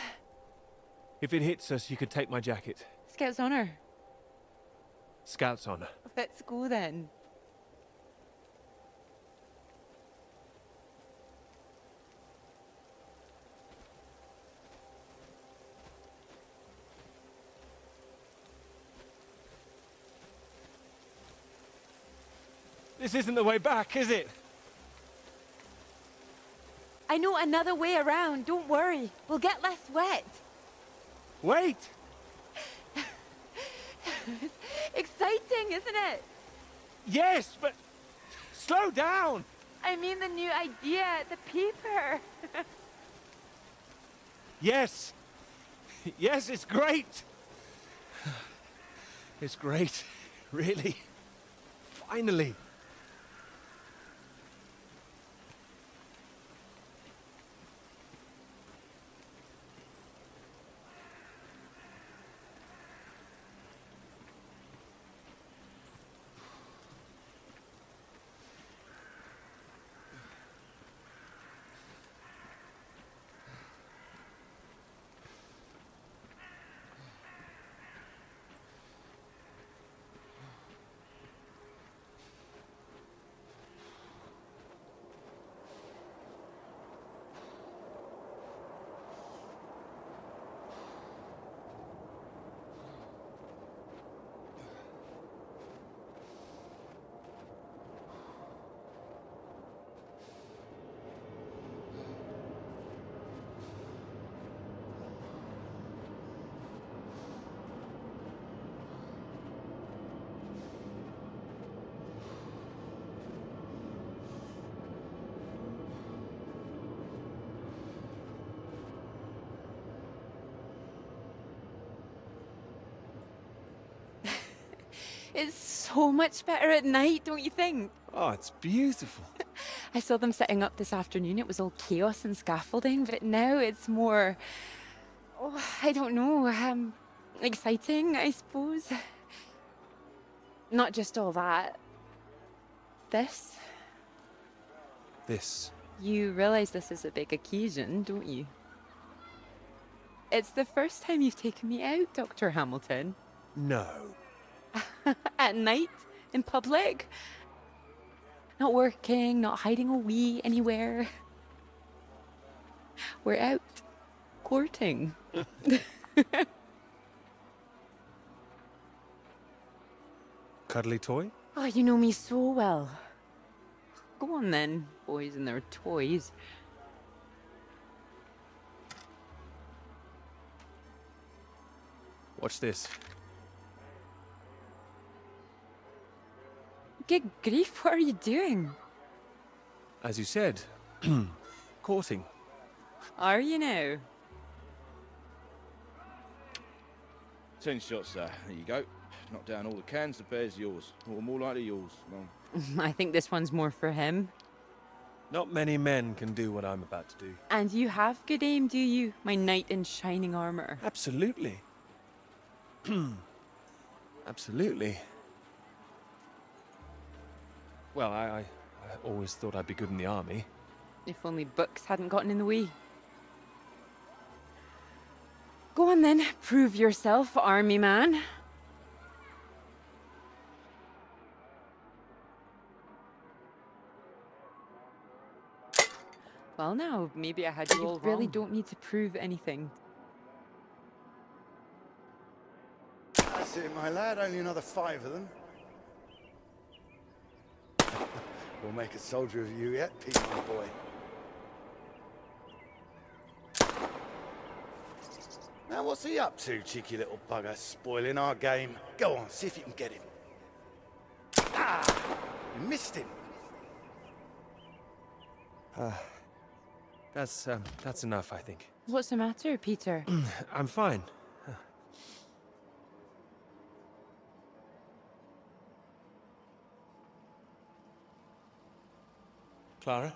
If it hits us, you could take my jacket. Scout's honor. Scout's honor. Let's go then. This isn't the way back, is it? I know another way around. Don't worry. We'll get less wet. Wait! exciting, isn't it? Yes, but slow down. I mean the new idea, the paper. Yes. Yes, it's great. It's great. Really. Finally. It's so much better at night, don't you think? Oh, it's beautiful. I saw them setting up this afternoon. It was all chaos and scaffolding, but now it's more, oh, I don't know, exciting, I suppose. Not just all that. This. This. You realize this is a big occasion, don't you? It's the first time you've taken me out, Dr. Hamilton. No. At night, in public. Not working, not hiding a wee anywhere. We're out courting. Cuddly toy? Oh, you know me so well. Go on then, boys and their toys. Watch this. Good grief, what are you doing? As you said, courting. Are you now? 10 shots, sir. There you go. Knock down all the cans, the bear's yours. Or more likely yours. Well, I think this one's more for him. Not many men can do what I'm about to do. And you have good aim, do you, my knight in shining armor? Absolutely. Absolutely. Well, I always thought I'd be good in the army. If only books hadn't gotten in the way. Go on then, prove yourself, army man. Well now, maybe I had you all really don't need to prove anything. That's it, my lad. Only another 5 of them. We'll make a soldier of you yet, Pete, my boy. Now, what's he up to, cheeky little bugger? Spoiling our game. Go on, see if you can get him. Ah! You missed him. That's enough, I think. What's the matter, Peter? I'm fine. Clara?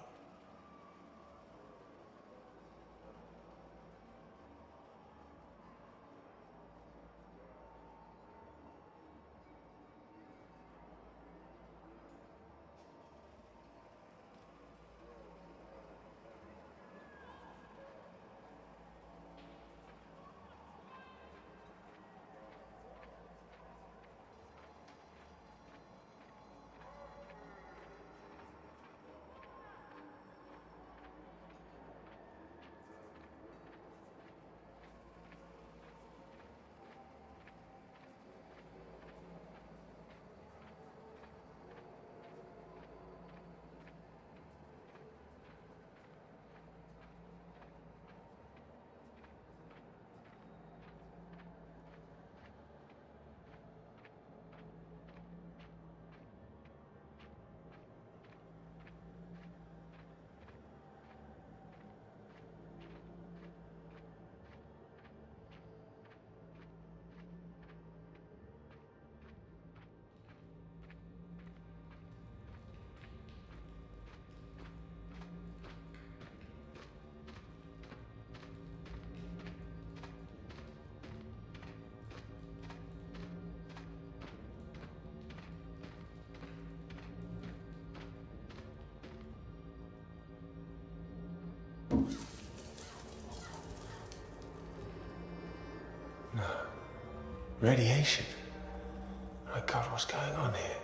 No. Radiation? My God, what's going on here?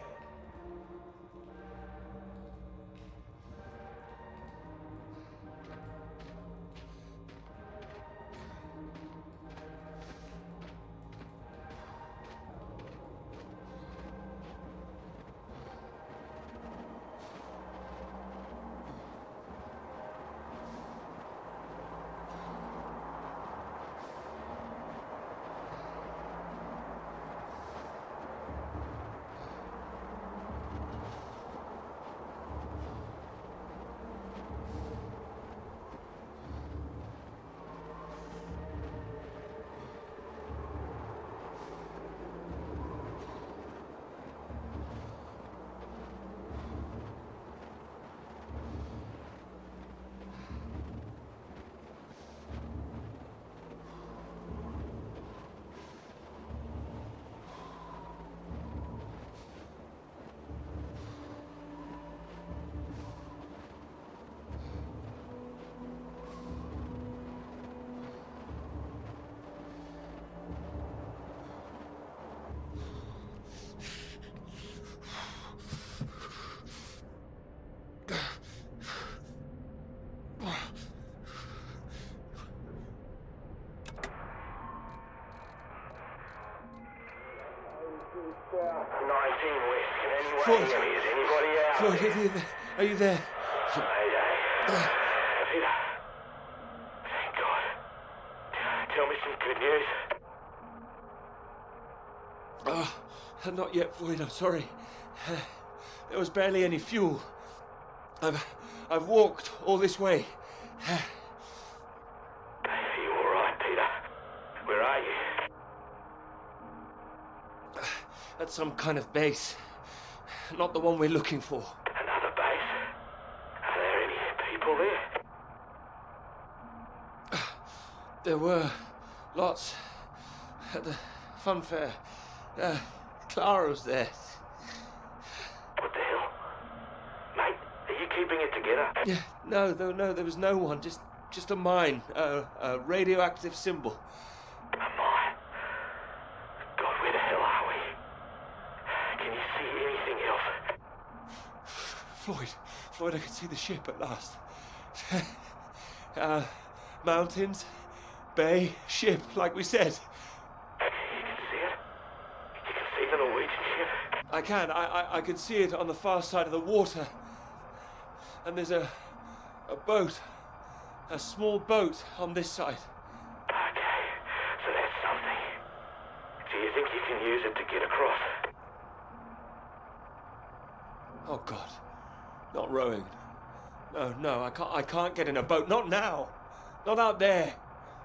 Floyd, are you there? Mayday. Peter. Thank God. Tell me some good news. Oh, not yet, Floyd. I'm sorry. There was barely any fuel. I've walked all this way. Are you all right, Peter? Where are you? At some kind of base. Not the one we're looking for. Another base? Are there any people there? There were lots at the fun fair. Clara was there. What the hell? Mate, are you keeping it together? Yeah, no, there was no one. Just a mine. A radioactive symbol. A mine? God, where the hell are we? Can you see anything else? Floyd, I can see the ship at last. Mountains, bay, ship, like we said. You can see it? You can see the Norwegian ship? I can. I can see it on the far side of the water. And there's a boat. A small boat on this side. Okay, so that's something. Do you think you can use it to get across? Oh God, not rowing. No, I can't get in a boat. Not now. Not out there.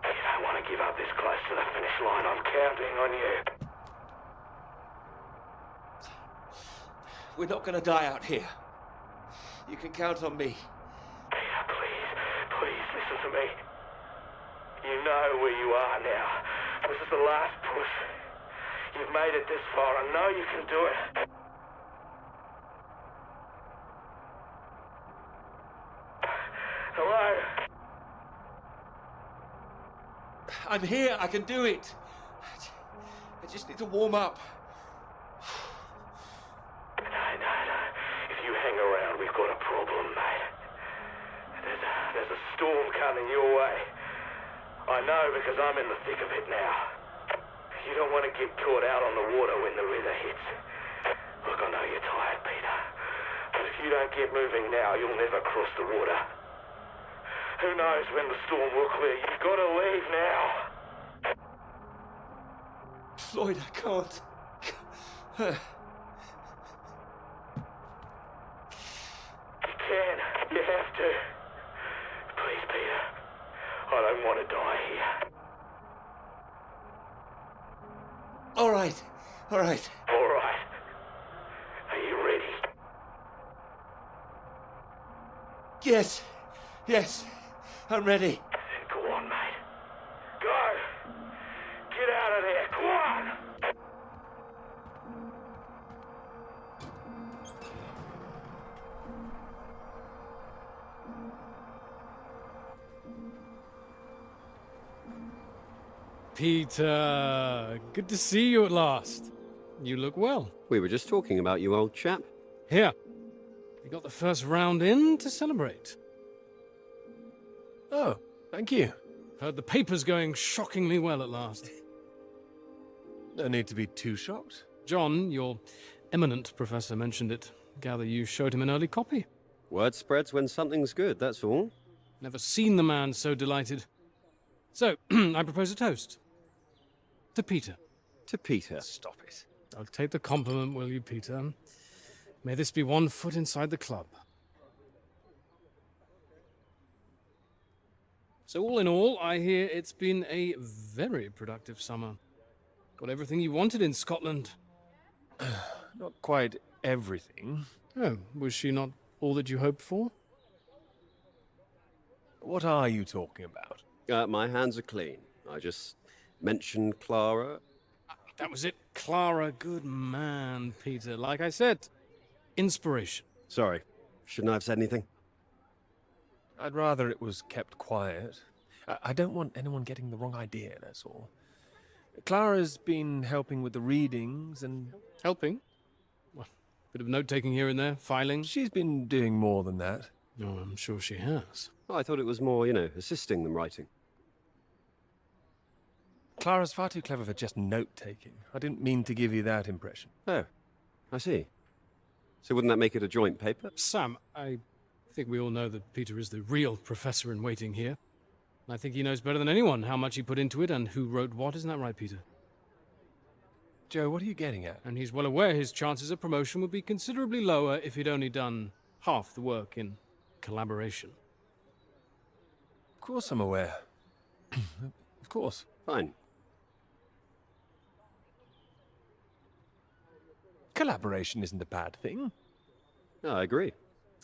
You don't want to give up this close to the finish line. I'm counting on you. We're not going to die out here. You can count on me. Peter, please listen to me. You know where you are now. This is the last push. You've made it this far. I know you can do it. Hello? I'm here. I can do it. I just need to warm up. No. If you hang around, we've got a problem, mate. There's a storm coming your way. I know because I'm in the thick of it now. You don't want to get caught out on the water when the river hits. Look, I know you're tired, Peter. But if you don't get moving now, you'll never cross the water. Who knows when the storm will clear? You've got to leave now. Floyd, I can't. You can. You have to. Please, Peter. I don't want to die here. All right. All right. Are you ready? Yes. I'm ready. Then go on, mate. Go! Get out of there. Go on! Peter, good to see you at last. You look well. We were just talking about you, old chap. Here, we got the first round in to celebrate. Oh, thank you. Heard the paper's going shockingly well at last. No need to be too shocked. John, your eminent professor, mentioned it. Gather you showed him an early copy. Word spreads when something's good, that's all. Never seen the man so delighted. So, I propose a toast. To Peter. To Peter. Stop it. I'll take the compliment, will you, Peter? May this be one foot inside the club. So all in all, I hear it's been a very productive summer. Got everything you wanted in Scotland. Not quite everything. Oh, was she not all that you hoped for? What are you talking about? My hands are clean. I just mentioned Clara. That was it. Clara, good man, Peter. Like I said, inspiration. Sorry, shouldn't I have said anything? I'd rather it was kept quiet. I don't want anyone getting the wrong idea, that's all. Clara's been helping with the readings and... Helping? Well, bit of note-taking here and there, filing. She's been doing more than that. Oh, I'm sure she has. Oh, I thought it was more, assisting them writing. Clara's far too clever for just note-taking. I didn't mean to give you that impression. Oh, I see. So wouldn't that make it a joint paper? Sam, I think we all know that Peter is the real professor in waiting here. I think he knows better than anyone how much he put into it and who wrote what. Isn't that right, Peter? Joe, what are you getting at? And he's well aware his chances of promotion would be considerably lower if he'd only done half the work in collaboration. Of course I'm aware. Of course. Fine. Collaboration isn't a bad thing. No, I agree.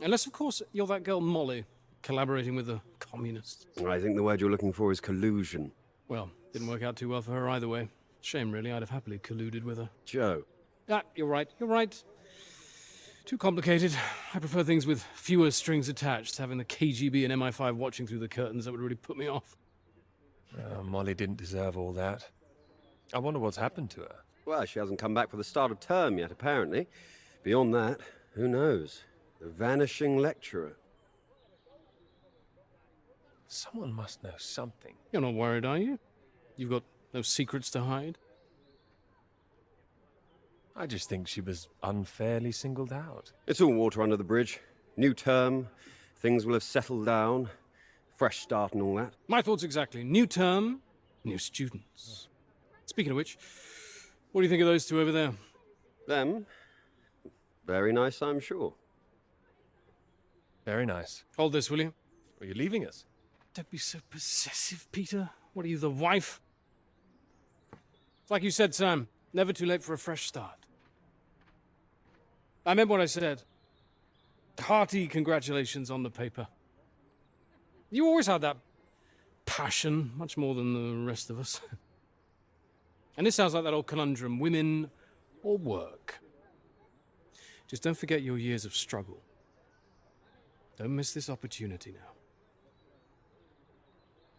Unless, of course, you're that girl Molly, collaborating with the communists. I think the word you're looking for is collusion. Well, didn't work out too well for her either way. Shame, really. I'd have happily colluded with her. Joe. Ah, you're right. You're right. Too complicated. I prefer things with fewer strings attached. Having the KGB and MI5 watching through the curtains, that would really put me off. Molly didn't deserve all that. I wonder what's happened to her. Well, she hasn't come back for the start of term yet, apparently. Beyond that, who knows? The vanishing lecturer. Someone must know something. You're not worried, are you? You've got no secrets to hide? I just think she was unfairly singled out. It's all water under the bridge. New term, things will have settled down. Fresh start and all that. My thoughts exactly. New term, new students. Speaking of which, what do you think of those two over there? Them? Very nice, I'm sure. Very nice. Hold this, will you? Are you leaving us? Don't be so possessive, Peter. What are you, the wife? It's like you said, Sam. Never too late for a fresh start. I meant what I said. Hearty congratulations on the paper. You always had that passion, much more than the rest of us. And this sounds like that old conundrum, women or work. Just don't forget your years of struggle. Don't miss this opportunity now.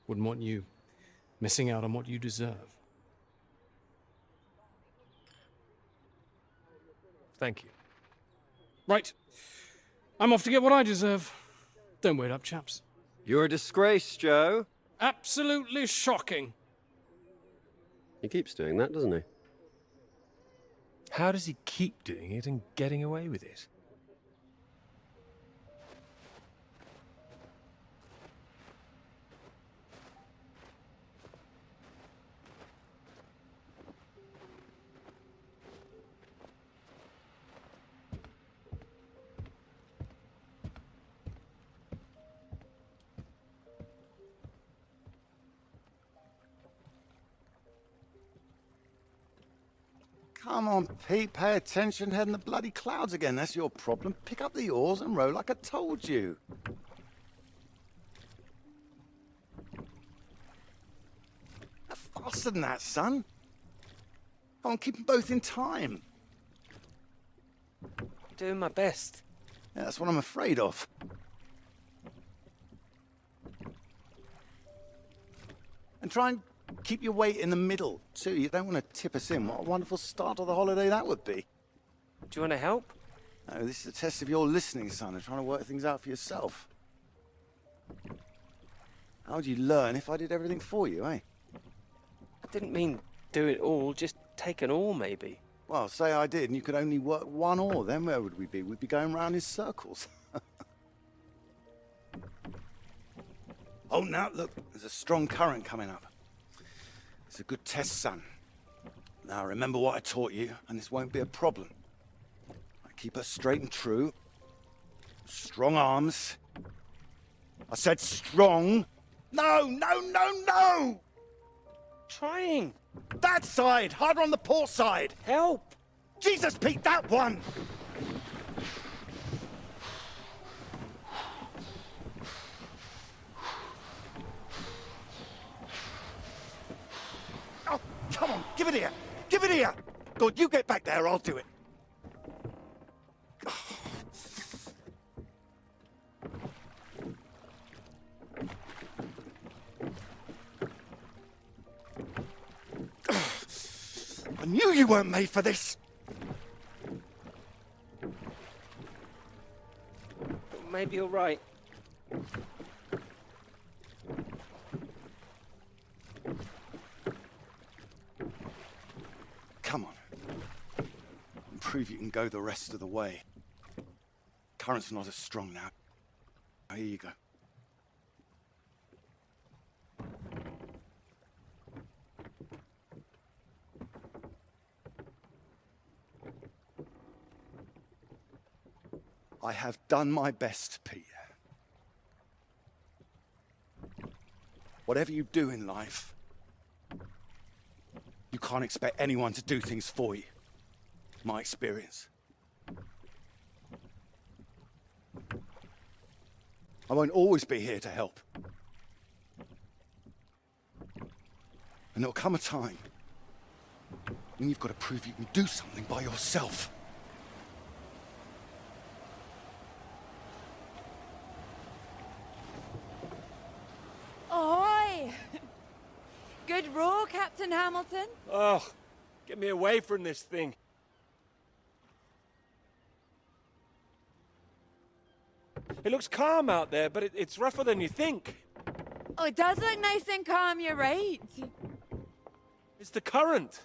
Wouldn't want you missing out on what you deserve. Thank you. Right. I'm off to get what I deserve. Don't wait up, chaps. You're a disgrace, Joe. Absolutely shocking. He keeps doing that, doesn't he? How does he keep doing it and getting away with it? Come on, Pete, pay attention. Head in the bloody clouds again. That's your problem. Pick up the oars and row like I told you. Faster than that, son. Come on, keep them both in time. Doing my best. Yeah, that's what I'm afraid of. And try and Keep your weight in the middle, too. You don't want to tip us in. What a wonderful start to the holiday that would be. Do you want to help? No, this is a test of your listening, son, and trying to work things out for yourself. How would you learn if I did everything for you, eh? I didn't mean do it all, just take an oar, maybe. Well, say I did, and you could only work one oar. Then where would we be? We'd be going round in circles. Oh, now, look, there's a strong current coming up. It's a good test, son. Now, remember what I taught you, and this won't be a problem. Keep her straight and true. Strong arms. I said strong. No, no, no, no! Trying. That side! Harder on the port side! Help! Jesus, Pete, that one! Oh, come on, give it here! Give it here! Good, you get back there, I'll do it. I knew you weren't made for this! Maybe you're right. Come on. And prove you can go the rest of the way. Current's not as strong now. Here you go. I have done my best, Peter. Whatever you do in life, you can't expect anyone to do things for you. My experience. I won't always be here to help. And there'll come a time when you've got to prove you can do something by yourself. Ahoy! Good row, Captain Hamilton. Oh, get me away from this thing. It looks calm out there, but it's rougher than you think. Oh, it does look nice and calm, you're right. It's the current.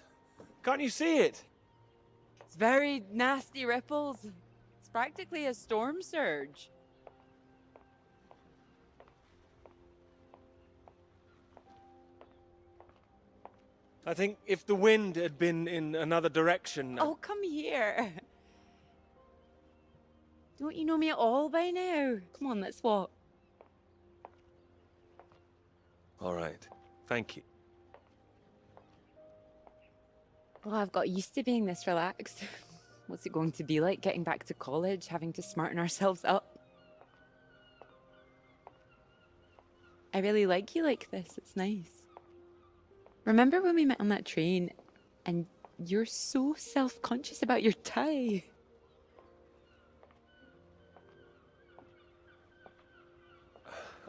Can't you see it? It's very nasty ripples. It's practically a storm surge. I think if the wind had been in another direction... Oh, come here. Don't you know me at all by now? Come on, let's walk. All right. Thank you. Well, I've got used to being this relaxed. What's it going to be like getting back to college, having to smarten ourselves up? I really like you like this. It's nice. Remember when we met on that train and you're so self-conscious about your tie?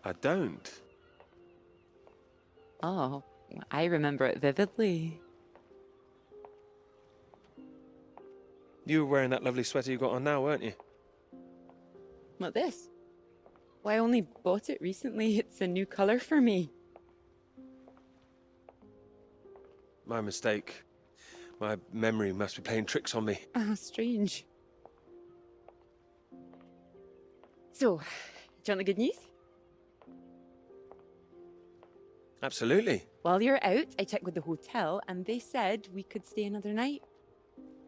I don't. Oh, I remember it vividly. You were wearing that lovely sweater you got on now, weren't you? What, this? Well, I only bought it recently. It's a new colour for me. My mistake. My memory must be playing tricks on me. Ah, strange. So, do you want the good news? Absolutely. While you're out, I checked with the hotel and they said we could stay another night.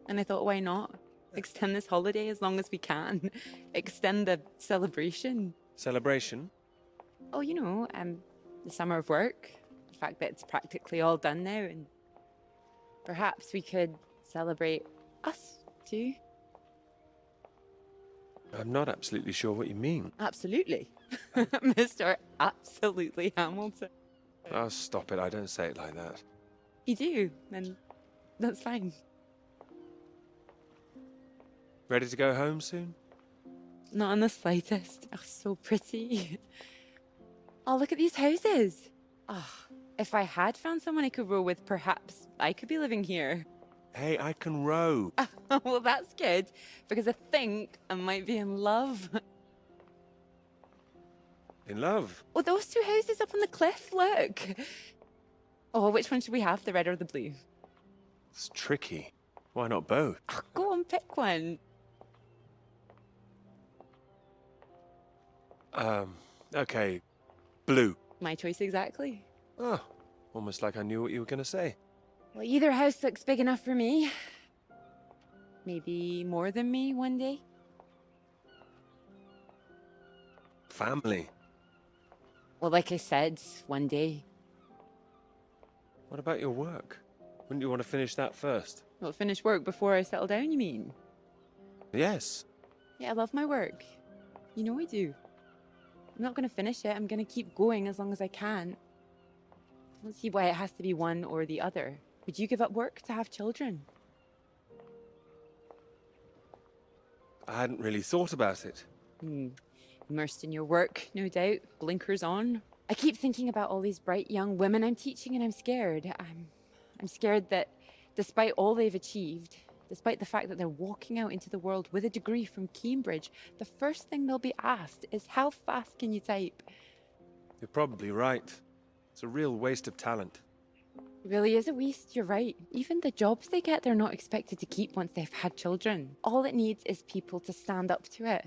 And I thought, why not? Extend this holiday as long as we can. Extend the celebration. Celebration? Oh, you know, the summer of work. The fact that it's practically all done now, and perhaps we could celebrate us too. I'm not absolutely sure what you mean. Absolutely. Mr. Absolutely Hamilton. Oh, stop it. I don't say it like that. You do, and that's fine. Ready to go home soon? Not in the slightest. Oh, so pretty. Oh, look at these houses. Oh, If I had found someone I could row with, perhaps I could be living here. Hey, I can row. Well, that's good, because I think I might be in love. In love? Oh, those two houses up on the cliff, look. Oh, which one should we have, the red or the blue? It's tricky. Why not both? Oh, go on, pick one. Okay. Blue. My choice exactly. Oh, almost like I knew what you were going to say. Well, either house looks big enough for me. Maybe more than me one day. Family. Well, like I said, one day. What about your work? Wouldn't you want to finish that first? Well, finish work before I settle down, you mean? Yes. Yeah, I love my work. You know I do. I'm not going to finish it. I'm going to keep going as long as I can. I don't see why it has to be one or the other. Would you give up work to have children? I hadn't really thought about it. Immersed in your work, no doubt. Blinkers on. I keep thinking about all these bright young women I'm teaching, and I'm scared. I'm scared that despite all they've achieved, despite the fact that they're walking out into the world with a degree from Cambridge, the first thing they'll be asked is, how fast can you type? You're probably right. It's a real waste of talent. It really is a waste, you're right. Even the jobs they get, they're not expected to keep once they've had children. All it needs is people to stand up to it.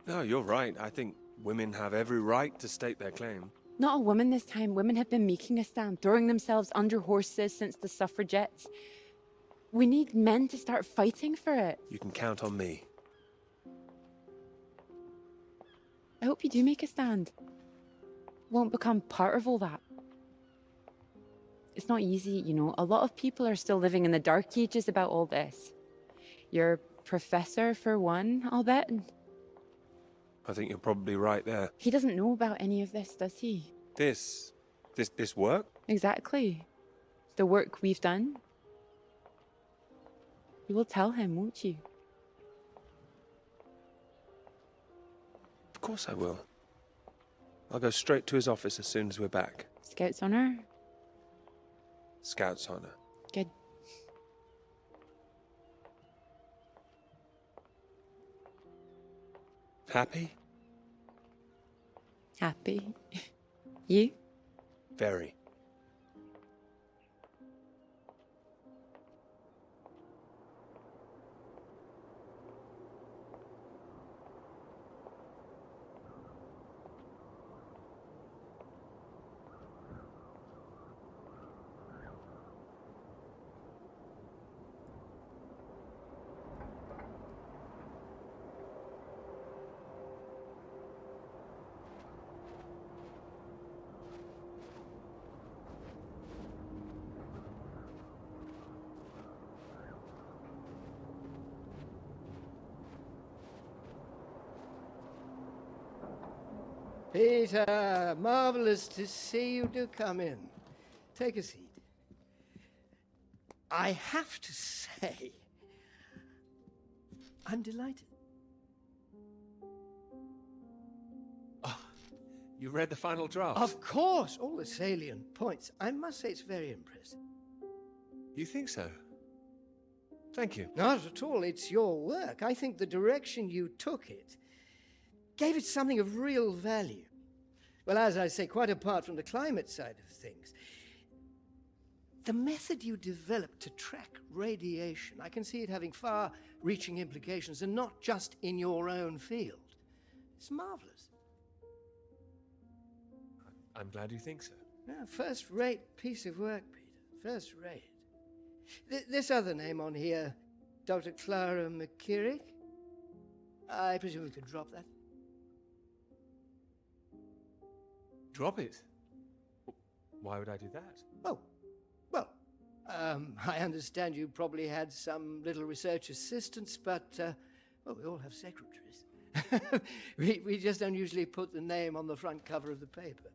No, you're right. I think women have every right to state their claim. Not a woman this time. Women have been making a stand, throwing themselves under horses since the suffragettes. We need men to start fighting for it. You can count on me. I hope you do make a stand. Won't become part of all that. It's not easy, you know. A lot of people are still living in the dark ages about all this. Your professor, for one, I'll bet. I think you're probably right there. He doesn't know about any of this, does he? This work? Exactly. The work we've done. You will tell him, won't you? Of course I will. I'll go straight to his office as soon as we're back. Scout's honor? Scout's honor. Good. Happy? Happy. You? Very. Peter, marvellous to see you. Do come in. Take a seat. I have to say, I'm delighted. Oh, you read the final draft? Of course, all the salient points. I must say it's very impressive. You think so? Thank you. Not at all. It's your work. I think the direction you took it gave it something of real value. Well, as I say, quite apart from the climate side of things, the method you developed to track radiation, I can see it having far-reaching implications, and not just in your own field. It's marvelous. I'm glad you think so. Yeah, first-rate piece of work, Peter. First-rate. This other name on here, Dr. Clara McKirrick, I presume we could drop that. Drop it? Why would I do that? Oh, well, I understand you probably had some little research assistants, but, well, we all have secretaries. we just don't usually put the name on the front cover of the paper.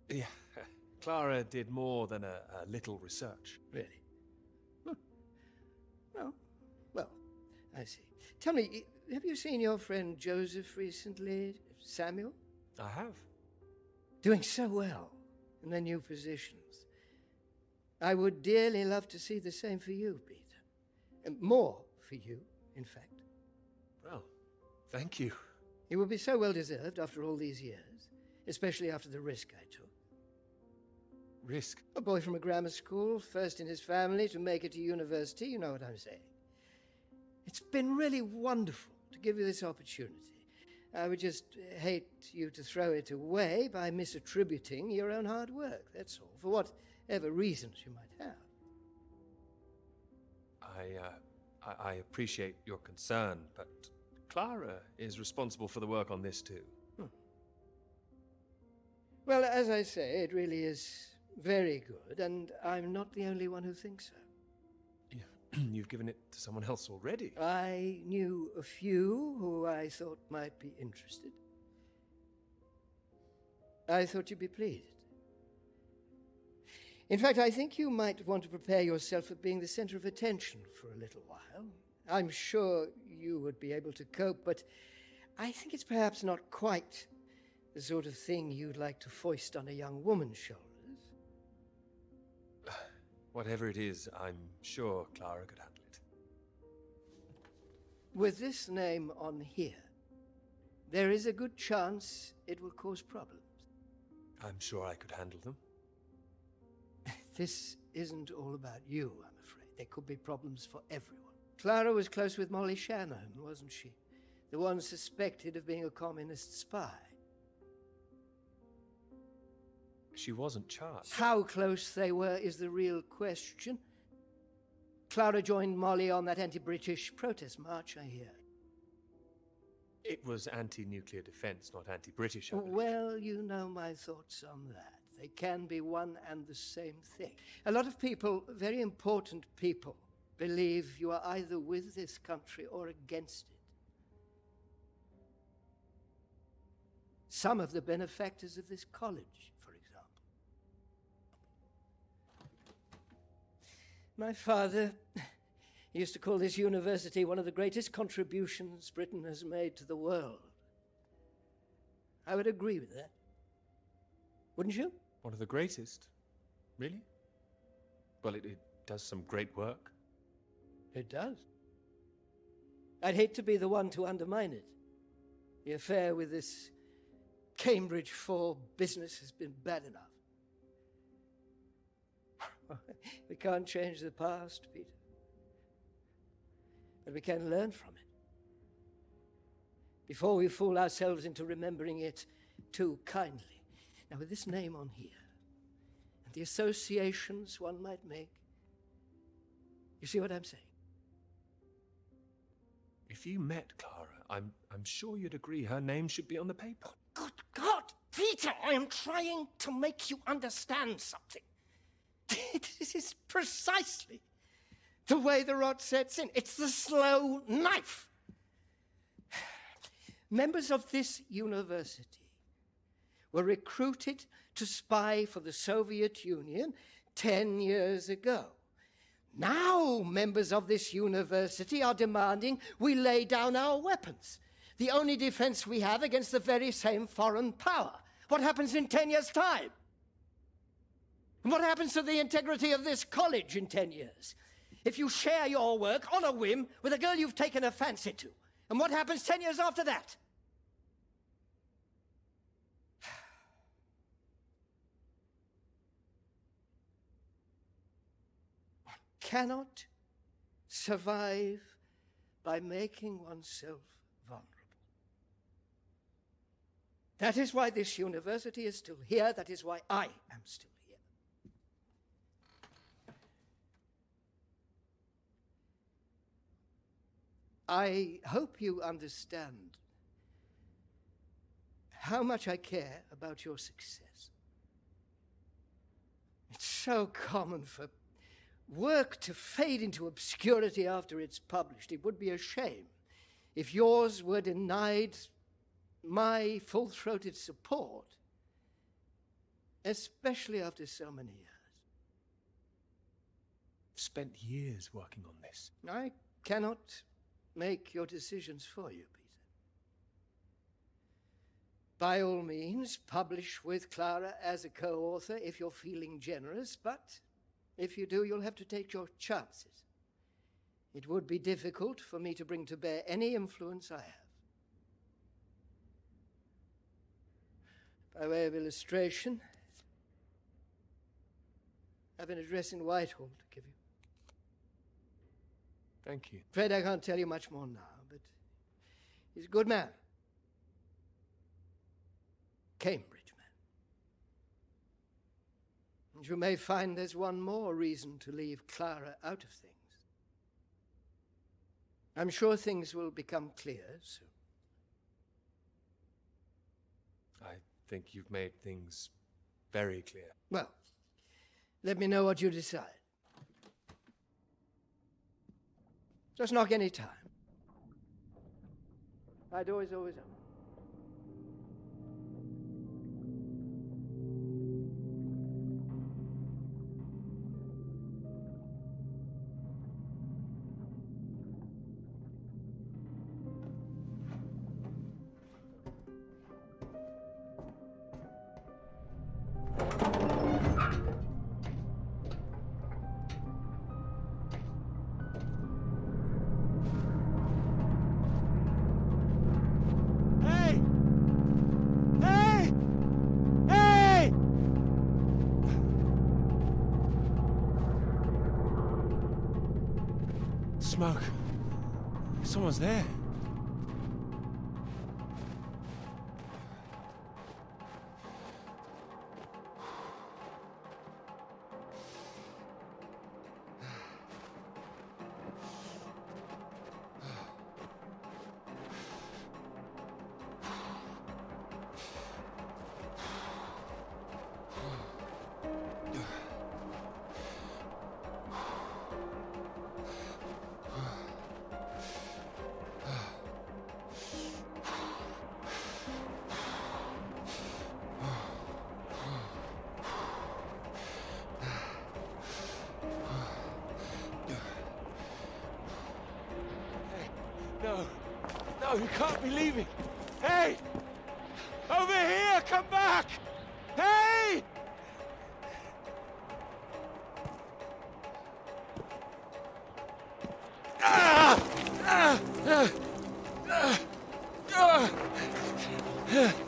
Yeah, Clara did more than a little research. Really? Oh, well, I see. Tell me, have you seen your friend Joseph recently, Samuel? I have. doing so well in their new positions. I would dearly love to see the same for you, Peter. And more for you, in fact. Well, thank you. It would be so well deserved after all these years, especially after the risk I took. Risk? A boy from a grammar school, first in his family to make it to university, you know what I'm saying. It's been really wonderful to give you this opportunity. I would just hate you to throw it away by misattributing your own hard work, that's all, for whatever reasons you might have. I appreciate your concern, but Clara is responsible for the work on this too. Well, as I say, it really is very good, and I'm not the only one who thinks so. You've given it to someone else already. I knew a few who I thought might be interested. I thought you'd be pleased. In fact, I think you might want to prepare yourself for being the center of attention for a little while. I'm sure you would be able to cope, but I think it's perhaps not quite the sort of thing you'd like to foist on a young woman's shoulders. Whatever it is, I'm sure Clara could handle it. With this name on here, there is a good chance it will cause problems. I'm sure I could handle them. This isn't all about you, I'm afraid. There could be problems for everyone. Clara was close with Molly Shannon, wasn't she? The one suspected of being a communist spy. She wasn't charged. How close they were is the real question. Clara joined Molly on that anti-British protest march, I hear. It was anti-nuclear defense, not anti-British, I believe. Well, you know my thoughts on that. They can be one and the same thing. A lot of people, very important people, believe you are either with this country or against it. Some of the benefactors of this college, for example. My father used to call this university one of the greatest contributions Britain has made to the world. I would agree with that. Wouldn't you? One of the greatest? Really? Well, it does some great work. It does. I'd hate to be the one to undermine it. The affair with this Cambridge 4 business has been bad enough. We can't change the past, Peter. But we can learn from it. Before we fool ourselves into remembering it too kindly. Now, with this name on here, and the associations one might make, you see what I'm saying? If you met Clara, I'm sure you'd agree her name should be on the paper. Good God, Peter, I am trying to make you understand something. This is precisely the way the rot sets in. It's the slow knife. Members of this university were recruited to spy for the Soviet Union 10 years ago. Now members of this university are demanding we lay down our weapons, the only defense we have against the very same foreign power. What happens in 10 years' time? What happens to the integrity of this college in 10 years? If you share your work on a whim with a girl you've taken a fancy to, and what happens 10 years after that? One cannot survive by making oneself vulnerable. That is why this university is still here. That is why I am still here. I hope you understand how much I care about your success. It's so common for work to fade into obscurity after it's published. It would be a shame if yours were denied my full-throated support, especially after so many years. I've spent years working on this. I cannot make your decisions for you, Peter. By all means, publish with Clara as a co-author if you're feeling generous, but if you do, you'll have to take your chances. It would be difficult for me to bring to bear any influence I have. By way of illustration, I have an address in Whitehall to give you. Thank you. Afraid I can't tell you much more now, but he's a good man. Cambridge man. And you may find there's one more reason to leave Clara out of things. I'm sure things will become clear soon. I think you've made things very clear. Well, let me know what you decide. Just knock any time. My door is always open. Smoke. Someone's there. No, no, you can't be leaving. Hey! Over here, come back! Hey! Ah! Ah! Ah! Ah! Ah! Ah! Ah!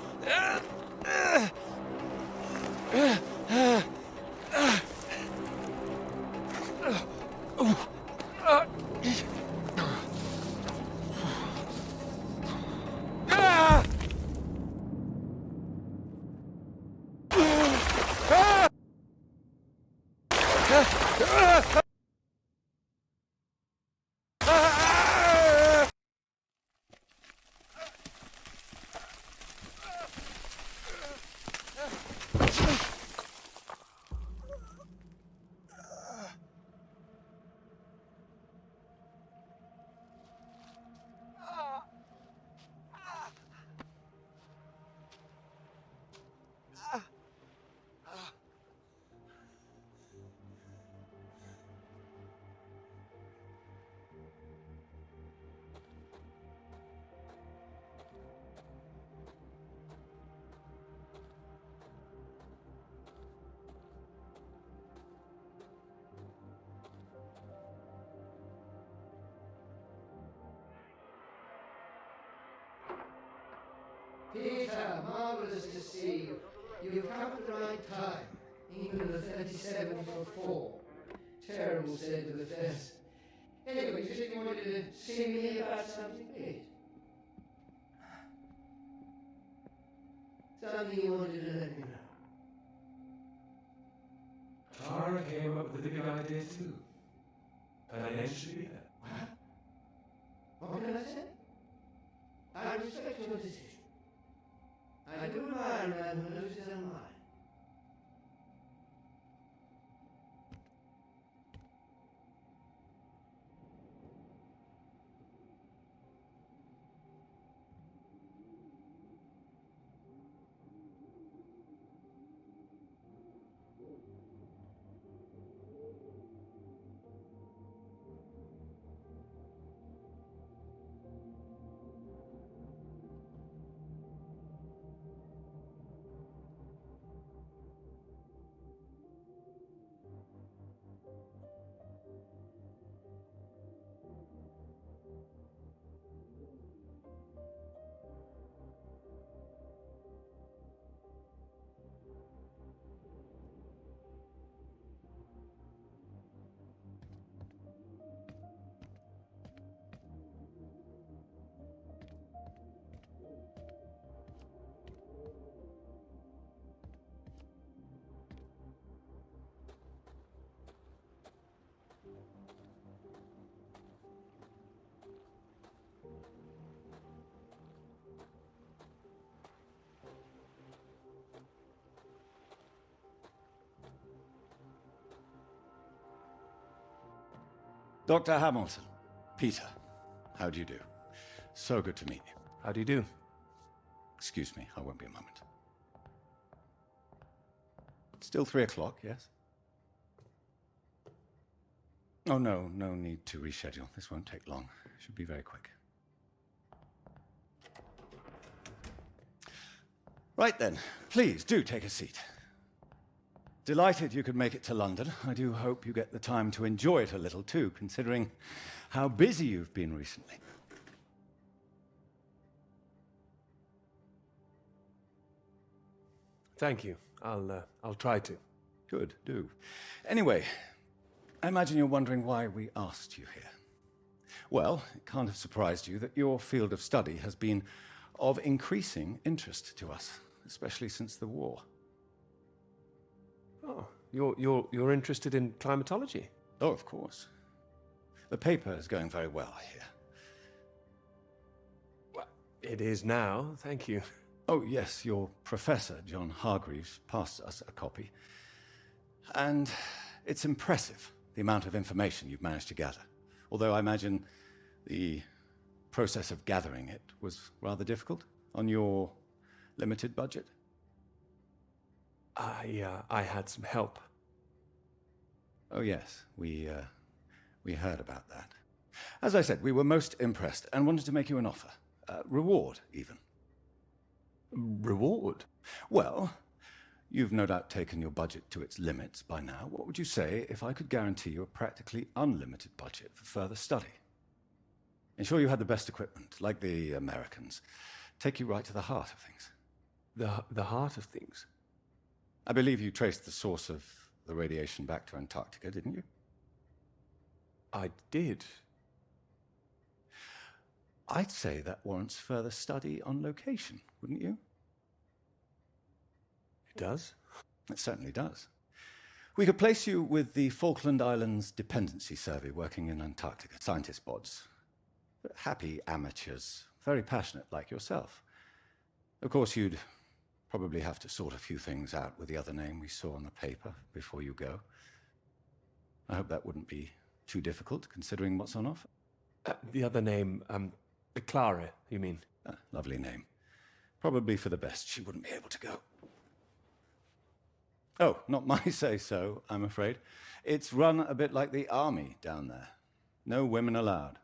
Peter, marvellous to see you. You've come at the right time. England are 37 for 4. Terrible state of affairs. Anyway, you said you wanted to see me about something, please. Something you wanted to let me know. Clara came up with a big idea too. Financially. What can I say? I respect your decision. I do admire a man who knows his own mind. Dr. Hamilton. Peter. How do you do? So good to meet you. How do you do? Excuse me, I won't be a moment. Still 3 o'clock, yes? Oh, no need to reschedule. This won't take long. Should be very quick. Right then, please do take a seat. Delighted you could make it to London. I do hope you get the time to enjoy it a little too, considering how busy you've been recently. Thank you. I'll try to. Good, do. Anyway, I imagine you're wondering why we asked you here. Well, it can't have surprised you that your field of study has been of increasing interest to us, especially since the war. Oh, you're interested in climatology? Oh, of course. The paper is going very well, I hear. Well, it is now, thank you. Oh, yes, your professor, John Hargreaves, passed us a copy. And it's impressive, the amount of information you've managed to gather. Although I imagine the process of gathering it was rather difficult on your limited budget. I had some help. Oh, yes, we heard about that. As I said, we were most impressed and wanted to make you an offer. Reward, even. Reward? Well, you've no doubt taken your budget to its limits by now. What would you say if I could guarantee you a practically unlimited budget for further study? Ensure you had the best equipment, like the Americans. Take you right to the heart of things. The heart of things? I believe you traced the source of the radiation back to Antarctica, didn't you? I did. I'd say that warrants further study on location, wouldn't you? It does? It certainly does. We could place you with the Falkland Islands Dependency Survey working in Antarctica, scientist bods. Happy amateurs, very passionate like yourself. Of course, you'd probably have to sort a few things out with the other name we saw on the paper before you go. I hope that wouldn't be too difficult, considering what's on offer. The other name, Clara, you mean? Lovely name. Probably for the best she wouldn't be able to go. Oh, not my say-so, I'm afraid. It's run a bit like the army down there. No women allowed.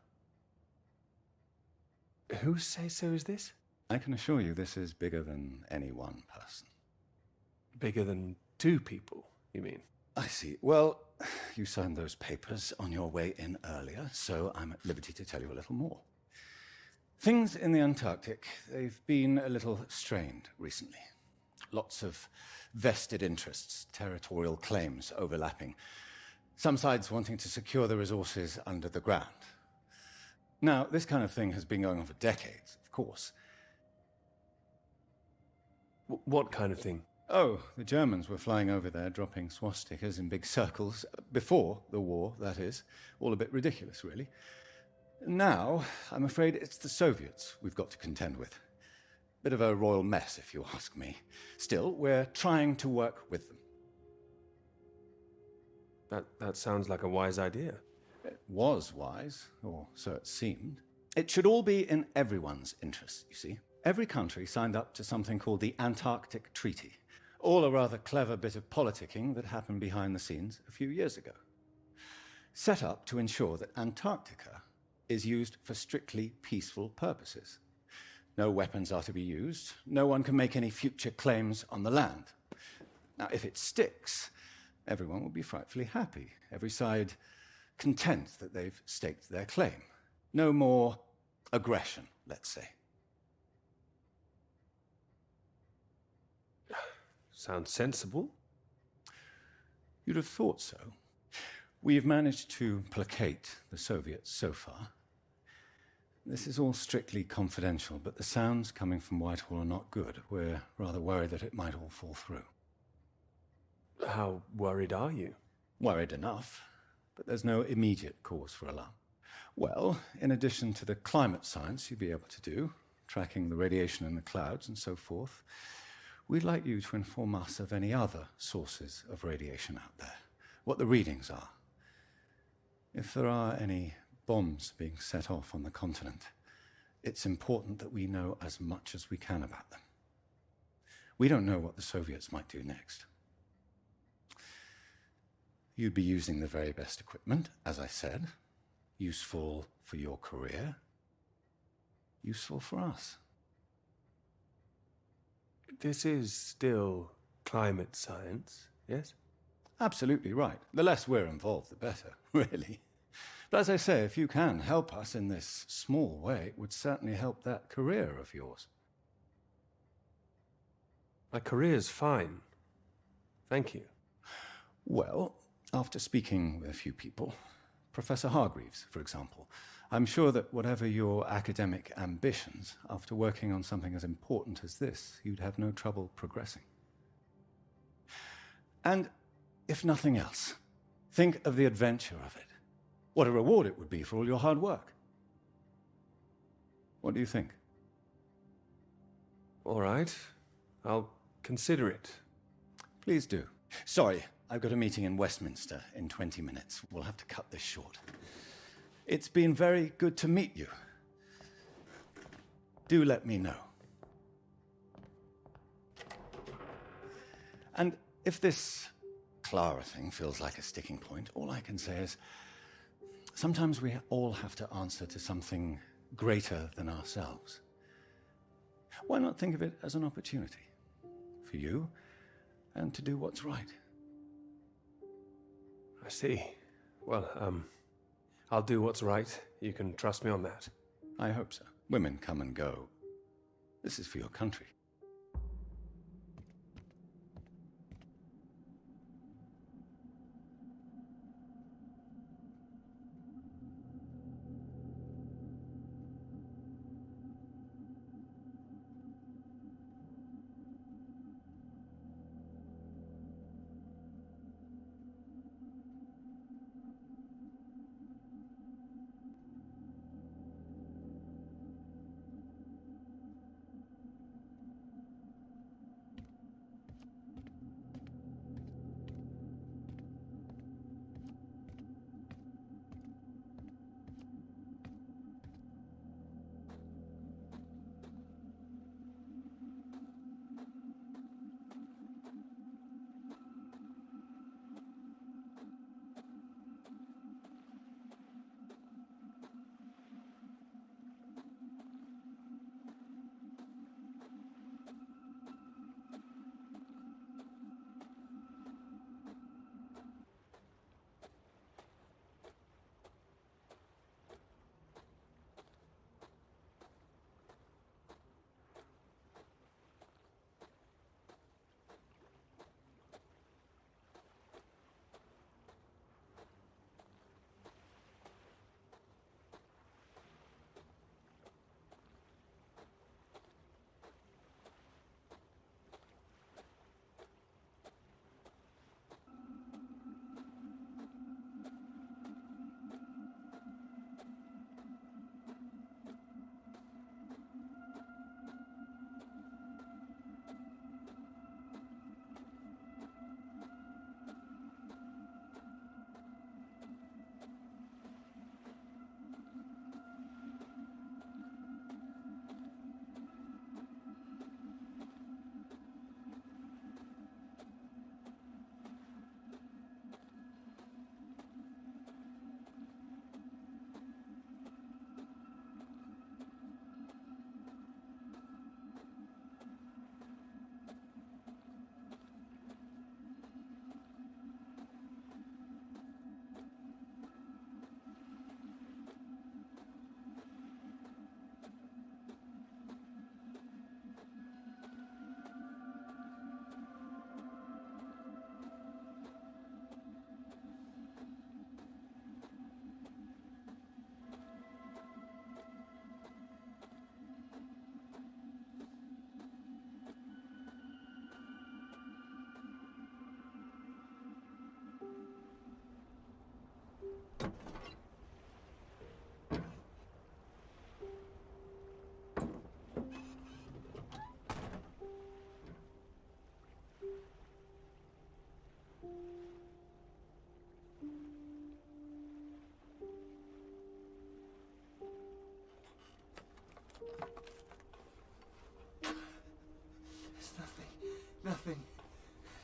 Whose say-so is this? I can assure you this is bigger than any one person. Bigger than 2 people, you mean? I see. Well, you signed those papers on your way in earlier, so I'm at liberty to tell you a little more. Things in the Antarctic, they've been a little strained recently. Lots of vested interests, territorial claims overlapping. Some sides wanting to secure the resources under the ground. Now, this kind of thing has been going on for decades, of course. What kind of thing? Oh, the Germans were flying over there, dropping swastikas in big circles. Before the war, that is. All a bit ridiculous, really. Now, I'm afraid it's the Soviets we've got to contend with. Bit of a royal mess, if you ask me. Still, we're trying to work with them. That sounds like a wise idea. It was wise, or so it seemed. It should all be in everyone's interest, you see. Every country signed up to something called the Antarctic Treaty. All a rather clever bit of politicking that happened behind the scenes a few years ago. Set up to ensure that Antarctica is used for strictly peaceful purposes. No weapons are to be used. No one can make any future claims on the land. Now, if it sticks, everyone will be frightfully happy. Every side content that they've staked their claim. No more aggression, let's say. Sounds sensible. You'd have thought so. We've managed to placate the Soviets so far. This is all strictly confidential, but the sounds coming from Whitehall are not good. We're rather worried that it might all fall through. How worried are you? Worried enough, but there's no immediate cause for alarm. Well, in addition to the climate science you'd be able to do, tracking the radiation in the clouds and so forth, we'd like you to inform us of any other sources of radiation out there, what the readings are. If there are any bombs being set off on the continent, it's important that we know as much as we can about them. We don't know what the Soviets might do next. You'd be using the very best equipment, as I said. Useful for your career. Useful for us. This is still climate science, yes? Absolutely right. The less we're involved, the better, really. But as I say, if you can help us in this small way, it would certainly help that career of yours. My career's fine. Thank you. Well, after speaking with a few people, Professor Hargreaves, for example, I'm sure that whatever your academic ambitions, after working on something as important as this, you'd have no trouble progressing. And if nothing else, think of the adventure of it. What a reward it would be for all your hard work. What do you think? All right. I'll consider it. Please do. Sorry, I've got a meeting in Westminster in 20 minutes. We'll have to cut this short. It's been very good to meet you. Do let me know. And if this Clara thing feels like a sticking point, all I can say is sometimes we all have to answer to something greater than ourselves. Why not think of it as an opportunity for you and to do what's right? I see. Well, I'll do what's right. You can trust me on that. I hope so. Women come and go. This is for your country.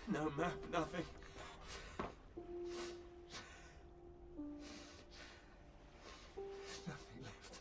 No map, nothing. Nothing left.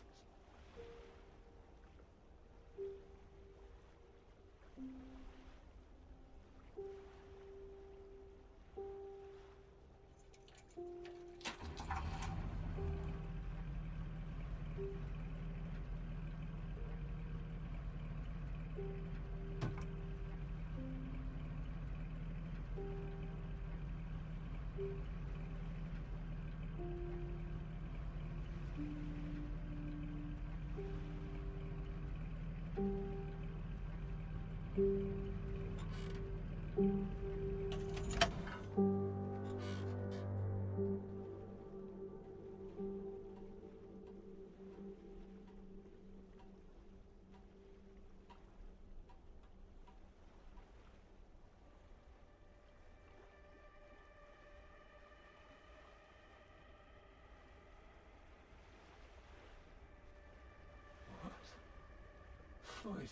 Floyd.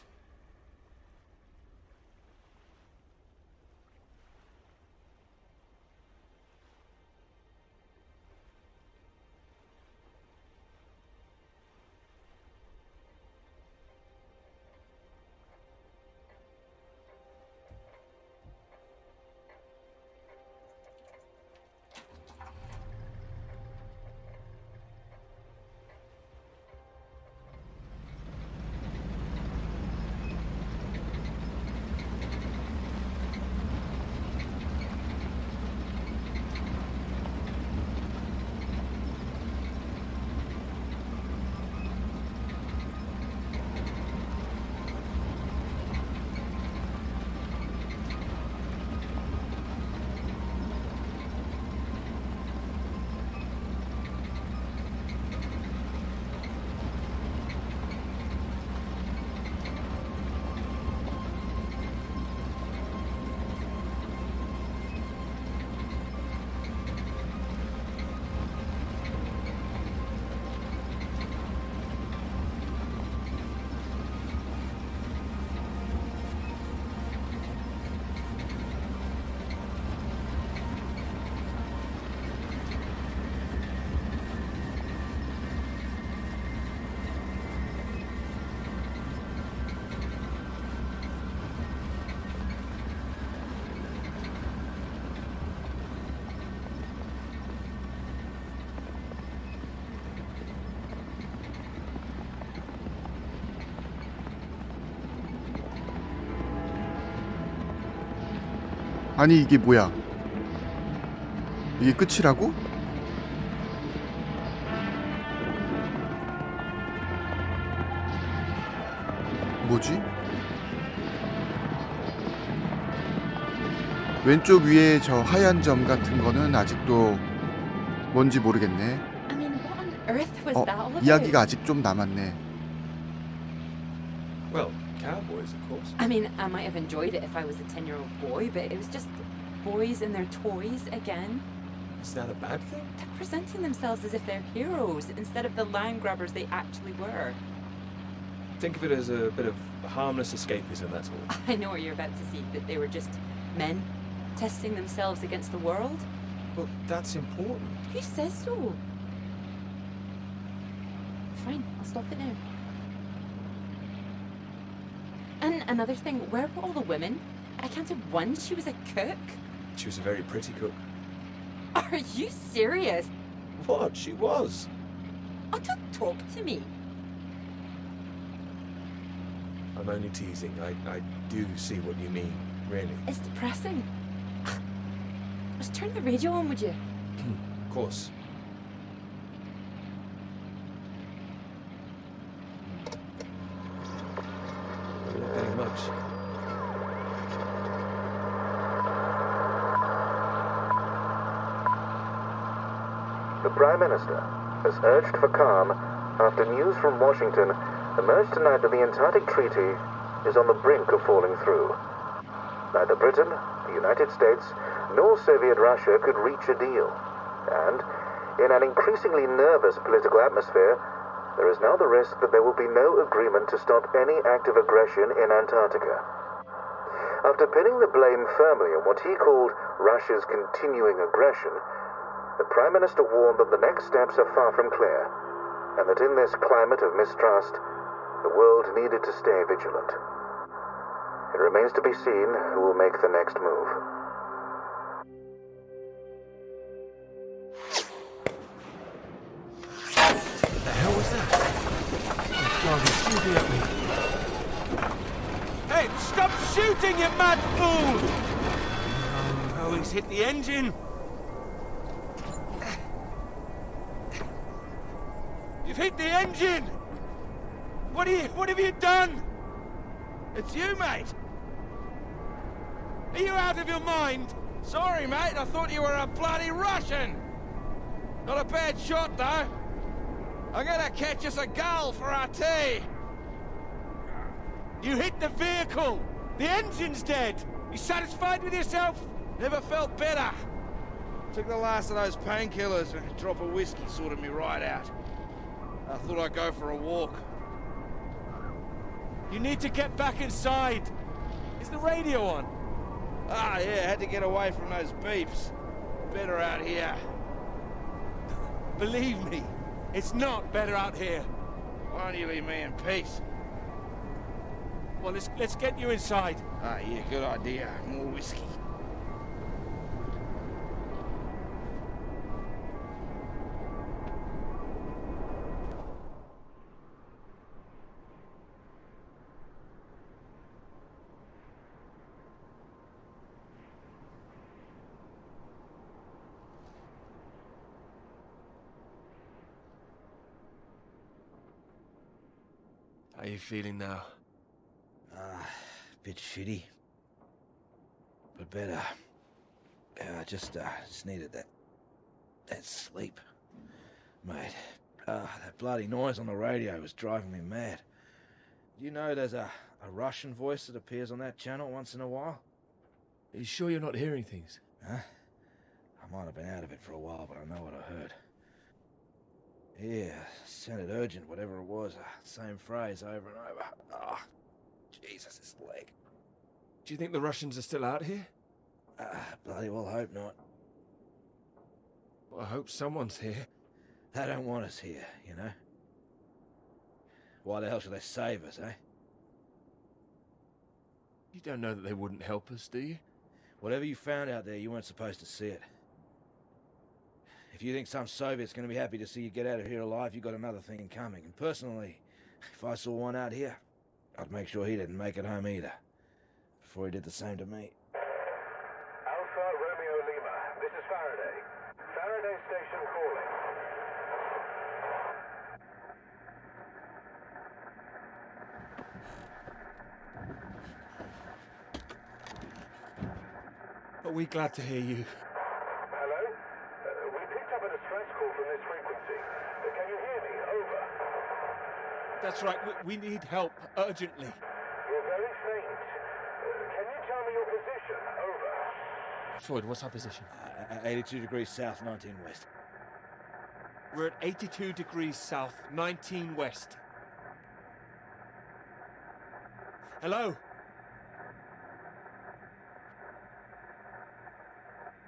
아니 이게 뭐야? 이게 끝이라고? 뭐지? 왼쪽 위에 저 하얀 점 같은 거는 아직도 뭔지 모르겠네. I mean, what on earth was that all about? 이야기가 아직 좀 남았네. Well, cowboys, of course. I mean, I might have enjoyed it if I was a 10-year-old boy, but it was just boys and their toys again. Is that a bad thing? They're presenting themselves as if they're heroes instead of the land grabbers they actually were. Think of it as a bit of harmless escapism, that's all. I know what you're about to see, that they were just men testing themselves against the world. Well, that's important. Who says so? Fine, I'll stop it now. And another thing, where were all the women? I counted one, she was a cook. She was a very pretty cook. Are you serious? What? She was. Oh, don't talk to me. I'm only teasing. I do see what you mean, really. It's depressing. Just turn the radio on, would you? Of course. I'm not getting much. The Prime Minister has urged for calm after news from Washington emerged tonight that the Antarctic Treaty is on the brink of falling through. Neither Britain, the United States, nor Soviet Russia could reach a deal. And, in an increasingly nervous political atmosphere, there is now the risk that there will be no agreement to stop any act of aggression in Antarctica. After pinning the blame firmly on what he called Russia's continuing aggression, the Prime Minister warned that the next steps are far from clear, and that in this climate of mistrust, the world needed to stay vigilant. It remains to be seen who will make the next move. What the hell was that? Oh God, he's shooting at me. Hey, stop shooting, you mad fool! Oh, he's hit the engine. You've hit the engine! What have you done? It's you, mate. Are you out of your mind? Sorry, mate. I thought you were a bloody Russian. Not a bad shot, though. I'm gonna catch us a gull for our tea. You hit the vehicle! The engine's dead! You satisfied with yourself? Never felt better. Took the last of those painkillers and a drop of whiskey sorted me right out. I thought I'd go for a walk. You need to get back inside. Is the radio on? Ah, yeah, had to get away from those beeps. Better out here. Believe me, it's not better out here. Why don't you leave me in peace? Well, let's get you inside. Ah, yeah, good idea. More whiskey. How are you feeling now? Bit shitty. But better. I just needed that sleep. Mate, that bloody noise on the radio was driving me mad. Do you know there's a Russian voice that appears on that channel once in a while? Are you sure you're not hearing things? Huh? I might have been out of it for a while, but I know what I heard. Yeah, sounded urgent, whatever it was. Same phrase over and over. Ah, Jesus, this leg. Do you think the Russians are still out here? Bloody well hope not. Well, I hope someone's here. They don't want us here, you know? Why the hell should they save us, eh? You don't know that they wouldn't help us, do you? Whatever you found out there, you weren't supposed to see it. If you think some Soviet's going to be happy to see you get out of here alive, you've got another thing coming. And personally, if I saw one out here, I'd make sure he didn't make it home either. Before he did the same to me. Alpha Romeo Lima, this is Faraday. Faraday Station calling. Are we glad to hear you? Hello? We picked up a distress call from this frequency. Can you hear me? Over. That's right, we need help, urgently. You're very faint. Can you tell me your position? Over. Floyd, what's our position? 82 degrees south, 19 west. We're at 82 degrees south, 19 west. Hello?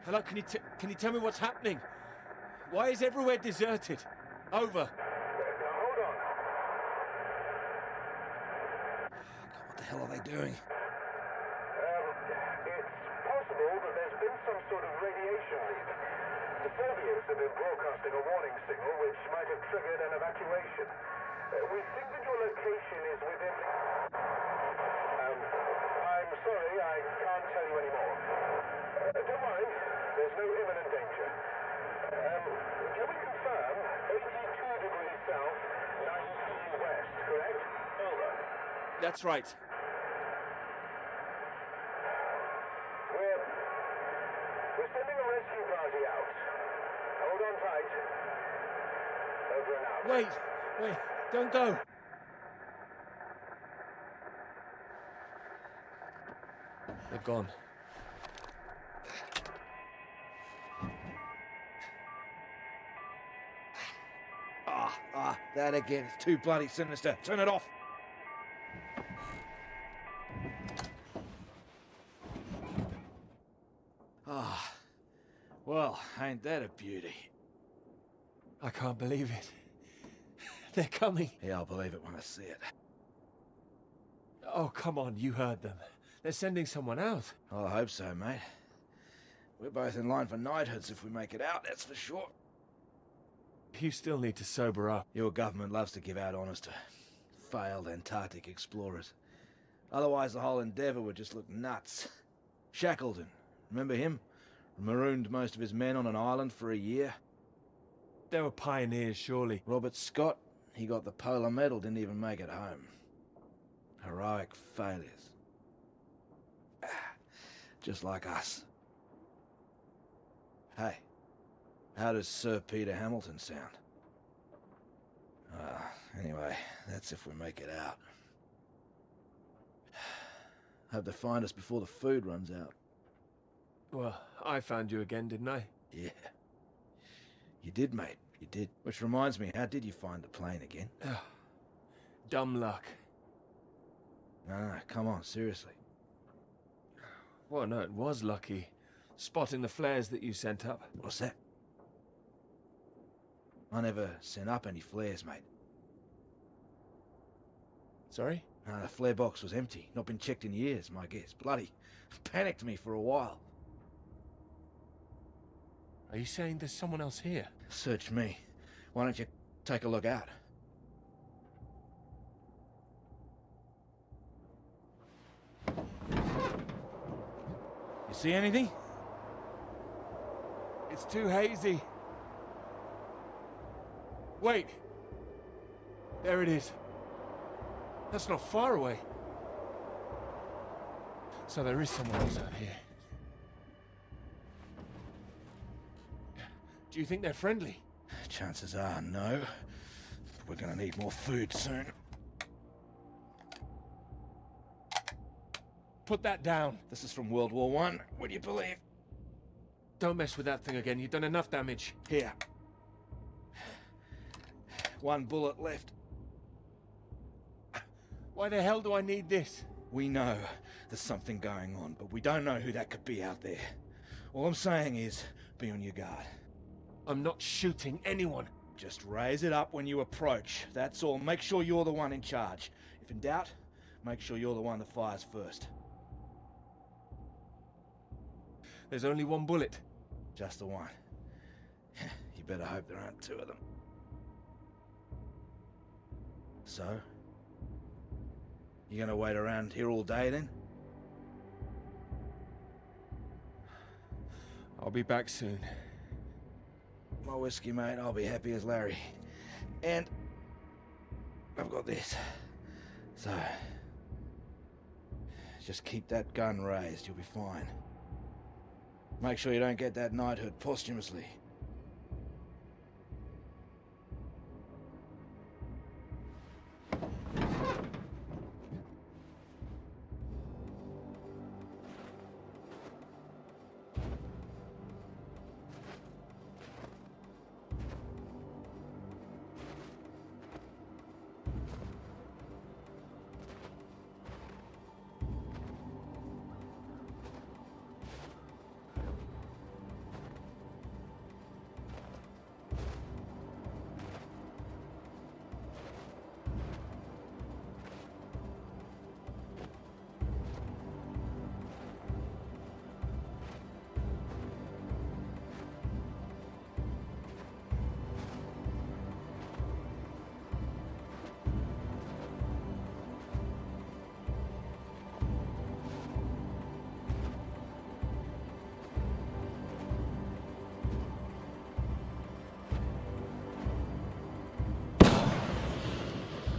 Hello, can you tell me what's happening? Why is everywhere deserted? Over. Hold on. What the hell are they doing? It's possible that there's been some sort of radiation leak. The Soviets have been broadcasting a warning signal which might have triggered an evacuation. We think that your location is within the... I'm sorry, I can't tell you anymore. Don't worry, there's no imminent danger. Can we confirm 82 degrees south, 19 west, correct? Over. That's right. We're sending a rescue party out. Hold on tight. Over and out. Wait, don't go. They're gone. That again. It's too bloody sinister. Turn it off. Well, ain't that a beauty? I can't believe it. They're coming. Yeah, I'll believe it when I see it. Oh, come on, you heard them. They're sending someone out. Well, I hope so, mate. We're both in line for knighthoods if we make it out, that's for sure. You still need to sober up. Your government loves to give out honours to failed Antarctic explorers. Otherwise, the whole endeavour would just look nuts. Shackleton, remember him? Marooned most of his men on an island for a year. They were pioneers, surely. Robert Scott, he got the Polar Medal, didn't even make it home. Heroic failures. Just like us. Hey, how does Sir Peter Hamilton sound? Anyway, that's if we make it out. Hope they find us before the food runs out. Well, I found you again, didn't I? Yeah. You did, mate. You did. Which reminds me, how did you find the plane again? Dumb luck. No, come on, seriously. Well, no, it was lucky. Spotting the flares that you sent up. What's that? I never sent up any flares, mate. Sorry? No, the flare box was empty. Not been checked in years, my guess. Bloody panicked me for a while. Are you saying there's someone else here? Search me. Why don't you take a look out? You see anything? It's too hazy. Wait. There it is. That's not far away. So there is someone else out here. Do you think they're friendly? Chances are no. But we're gonna need more food soon. Put that down. This is from World War I. Would you believe? Don't mess with that thing again. You've done enough damage. Here. One bullet left. Why the hell do I need this? We know there's something going on, but we don't know who that could be out there. All I'm saying is, be on your guard. I'm not shooting anyone. Just raise it up when you approach. That's all. Make sure you're the one in charge. If in doubt, make sure you're the one that fires first. There's only one bullet. Just the one. You better hope there aren't two of them. So? You gonna wait around here all day then? I'll be back soon. My whiskey, mate. I'll be happy as Larry. And I've got this. So, just keep that gun raised. You'll be fine. Make sure you don't get that knighthood posthumously.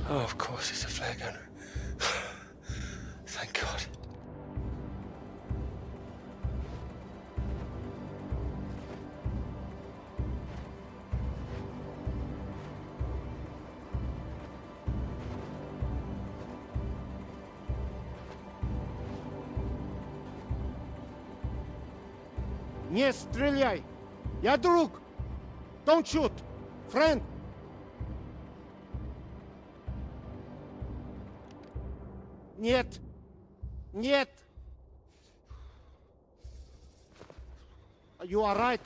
Oh, of course it's a flare gun. Thank God. Не стреляй! Я друг! Don't shoot! Friend! Нет! Нет! You are right.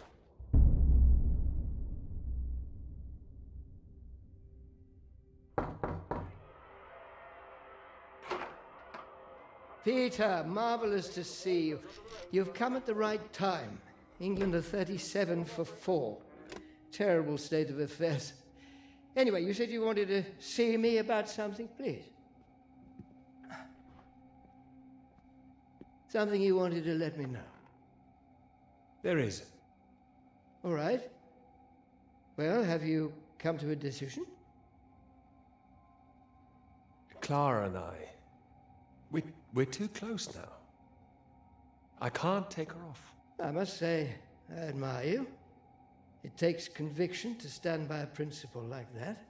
Peter, marvelous to see you. You've come at the right time. England are 37 for 4. Terrible state of affairs. Anyway, you said you wanted to see me about something, please. Something you wanted to let me know. There is. All right. Well, have you come to a decision? Clara and I, we're too close now. I can't take her off. I must say, I admire you. It takes conviction to stand by a principle like that.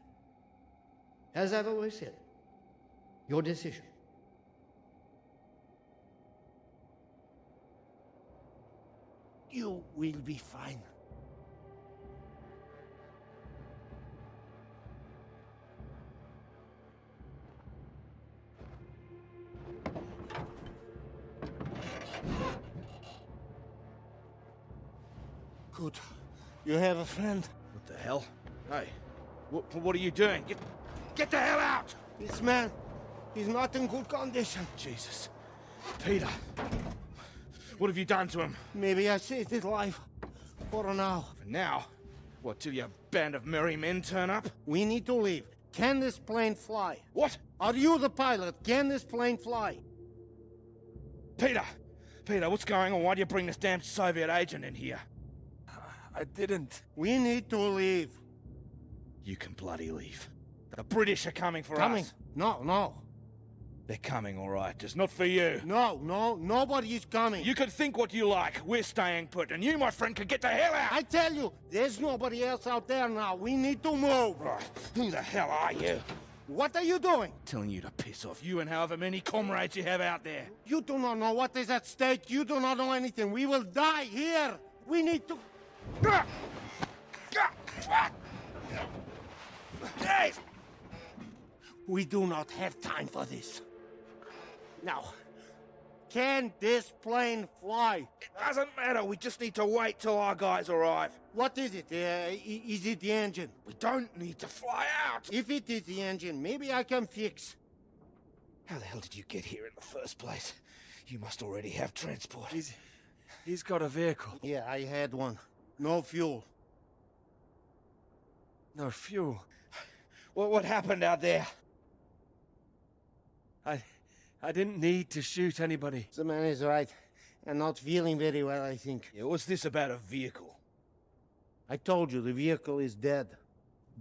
As I've always said, your decision. You will be fine. Good. You have a friend. What the hell? Hey, what are you doing? Get the hell out! This man, he's not in good condition. Jesus. Peter. What have you done to him? Maybe I saved his life. For now. For now? What, till your band of merry men turn up? We need to leave. Can this plane fly? What? Are you the pilot? Can this plane fly? Peter! Peter, what's going on? Why do you bring this damn Soviet agent in here? I didn't. We need to leave. You can bloody leave. The British are coming for Coming? us. No. They're coming, all right, just not for you. No, nobody is coming. You can think what you like. We're staying put, and you, my friend, can get the hell out. I tell you, there's nobody else out there now. We need to move. Right. Who the hell are you? What are you doing? Telling you to piss off, you and however many comrades you have out there. You do not know what is at stake. You do not know anything. We will die here. We need to... We do not have time for this. Now, can this plane fly? It doesn't matter. We just need to wait till our guys arrive. What is it? Is it the engine? We don't need to fly out. If it is the engine, maybe I can fix. How the hell did you get here in the first place? You must already have transport. He's got a vehicle. Yeah, I had one. No fuel. No fuel. What happened out there? I didn't need to shoot anybody. The man is right. And not feeling very well, I think. Yeah, what's this about a vehicle? I told you, the vehicle is dead.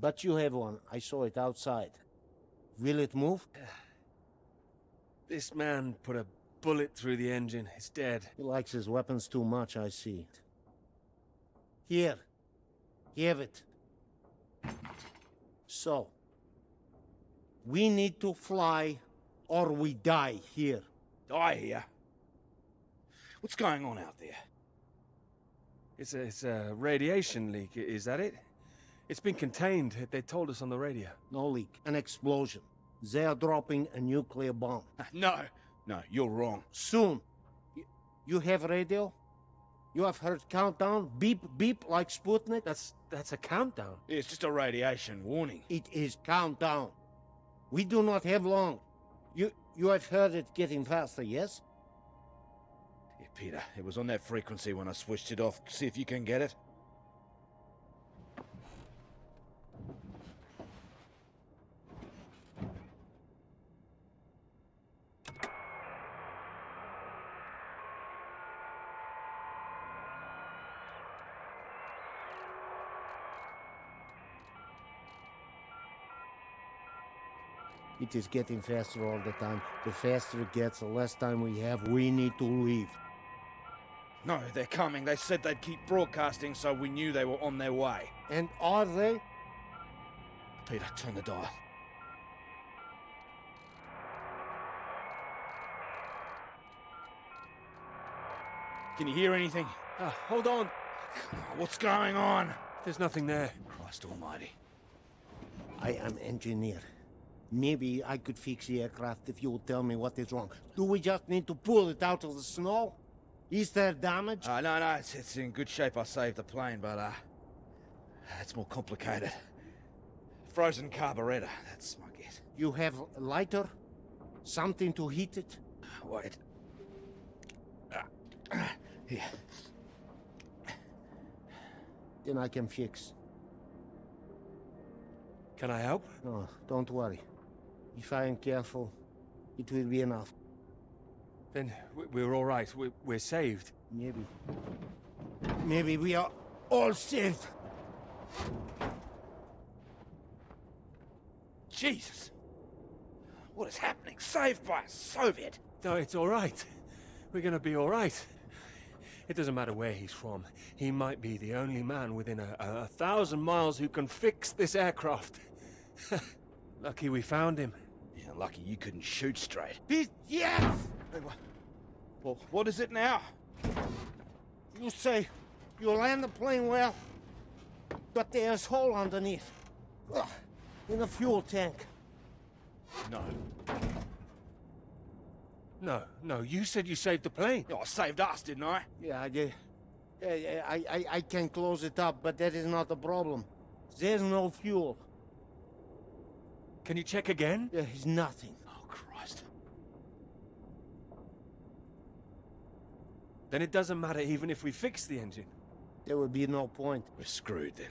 But you have one. I saw it outside. Will it move? This man put a bullet through the engine. It's dead. He likes his weapons too much, I see. Here. Have it. So, we need to fly or we die here. Die here? What's going on out there? It's a radiation leak, is that it? It's been contained, they told us on the radio. No leak, an explosion. They are dropping a nuclear bomb. No, you're wrong. Soon. You have radio? You have heard countdown? Beep, beep, like Sputnik? That's a countdown. Yeah, it's just a radiation warning. It is countdown. We do not have long. You have heard it getting faster, yes? Yeah, Peter, it was on that frequency when I switched it off. See if you can get it. It is getting faster all the time. The faster it gets, the less time we have. We need to leave. No, they're coming. They said they'd keep broadcasting, so we knew they were on their way. And are they? Peter, turn the dial. Can you hear anything? Hold on. What's going on? There's nothing there. Christ almighty. I am engineer. Maybe I could fix the aircraft if you would tell me what is wrong. Do we just need to pull it out of the snow? Is there damage? No, it's in good shape. I saved the plane, but, it's more complicated. Frozen carburetor, that's my guess. You have a lighter? Something to heat it? Wait. Here. Then I can fix. Can I help? No, don't worry. If I am careful, it will be enough. Then we're all right. We're saved. Maybe. Maybe we are all saved. Jesus! What is happening? Saved by a Soviet! No, it's all right. We're gonna be all right. It doesn't matter where he's from. He might be the only man within a 1,000 miles who can fix this aircraft. Lucky we found him. Yeah, lucky you couldn't shoot straight. Yes! Well, what is it now? You say you land the plane well, but there's a hole underneath. In the fuel tank. No. No, you said you saved the plane. Oh, I saved us, didn't I? Yeah, I did. I can close it up, but that is not the problem. There's no fuel. Can you check again? There is nothing. Oh, Christ. Then it doesn't matter even if we fix the engine. There would be no point. We're screwed then.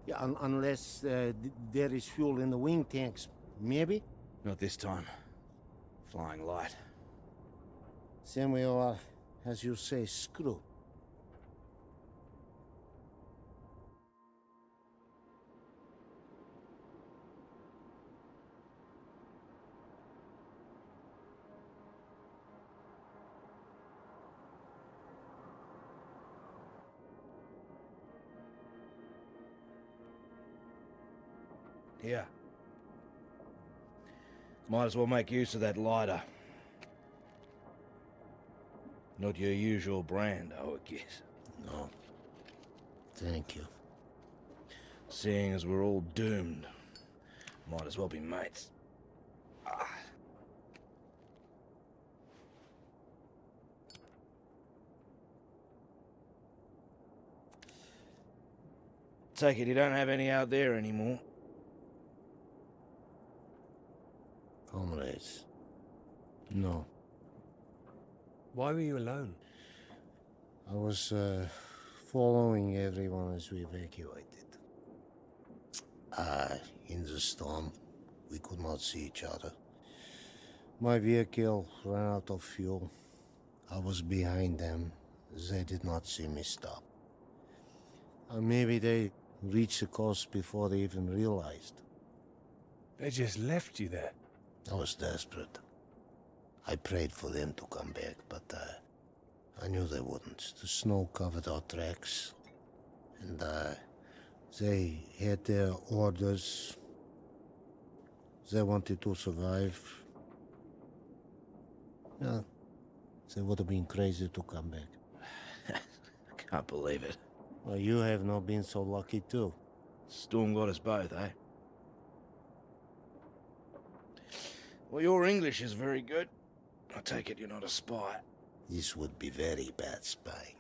Yeah, unless there is fuel in the wing tanks. Maybe? Not this time. Flying light. Then we are, as you say, screwed. Here. Might as well make use of that lighter. Not your usual brand, I would guess. No. Thank you. Seeing as we're all doomed, might as well be mates. Take it you don't have any out there anymore. Comrades. No. Why were you alone? I was following everyone as we evacuated. In the storm, we could not see each other. My vehicle ran out of fuel. I was behind them. They did not see me stop. Maybe they reached the coast before they even realized. They just left you there. I was desperate. I prayed for them to come back, but I knew they wouldn't. The snow covered our tracks, and they had their orders. They wanted to survive. Yeah, they would have been crazy to come back. I can't believe it. Well, you have not been so lucky too. Storm got us both, eh? Well, your English is very good. I take it you're not a spy. This would be very bad spying.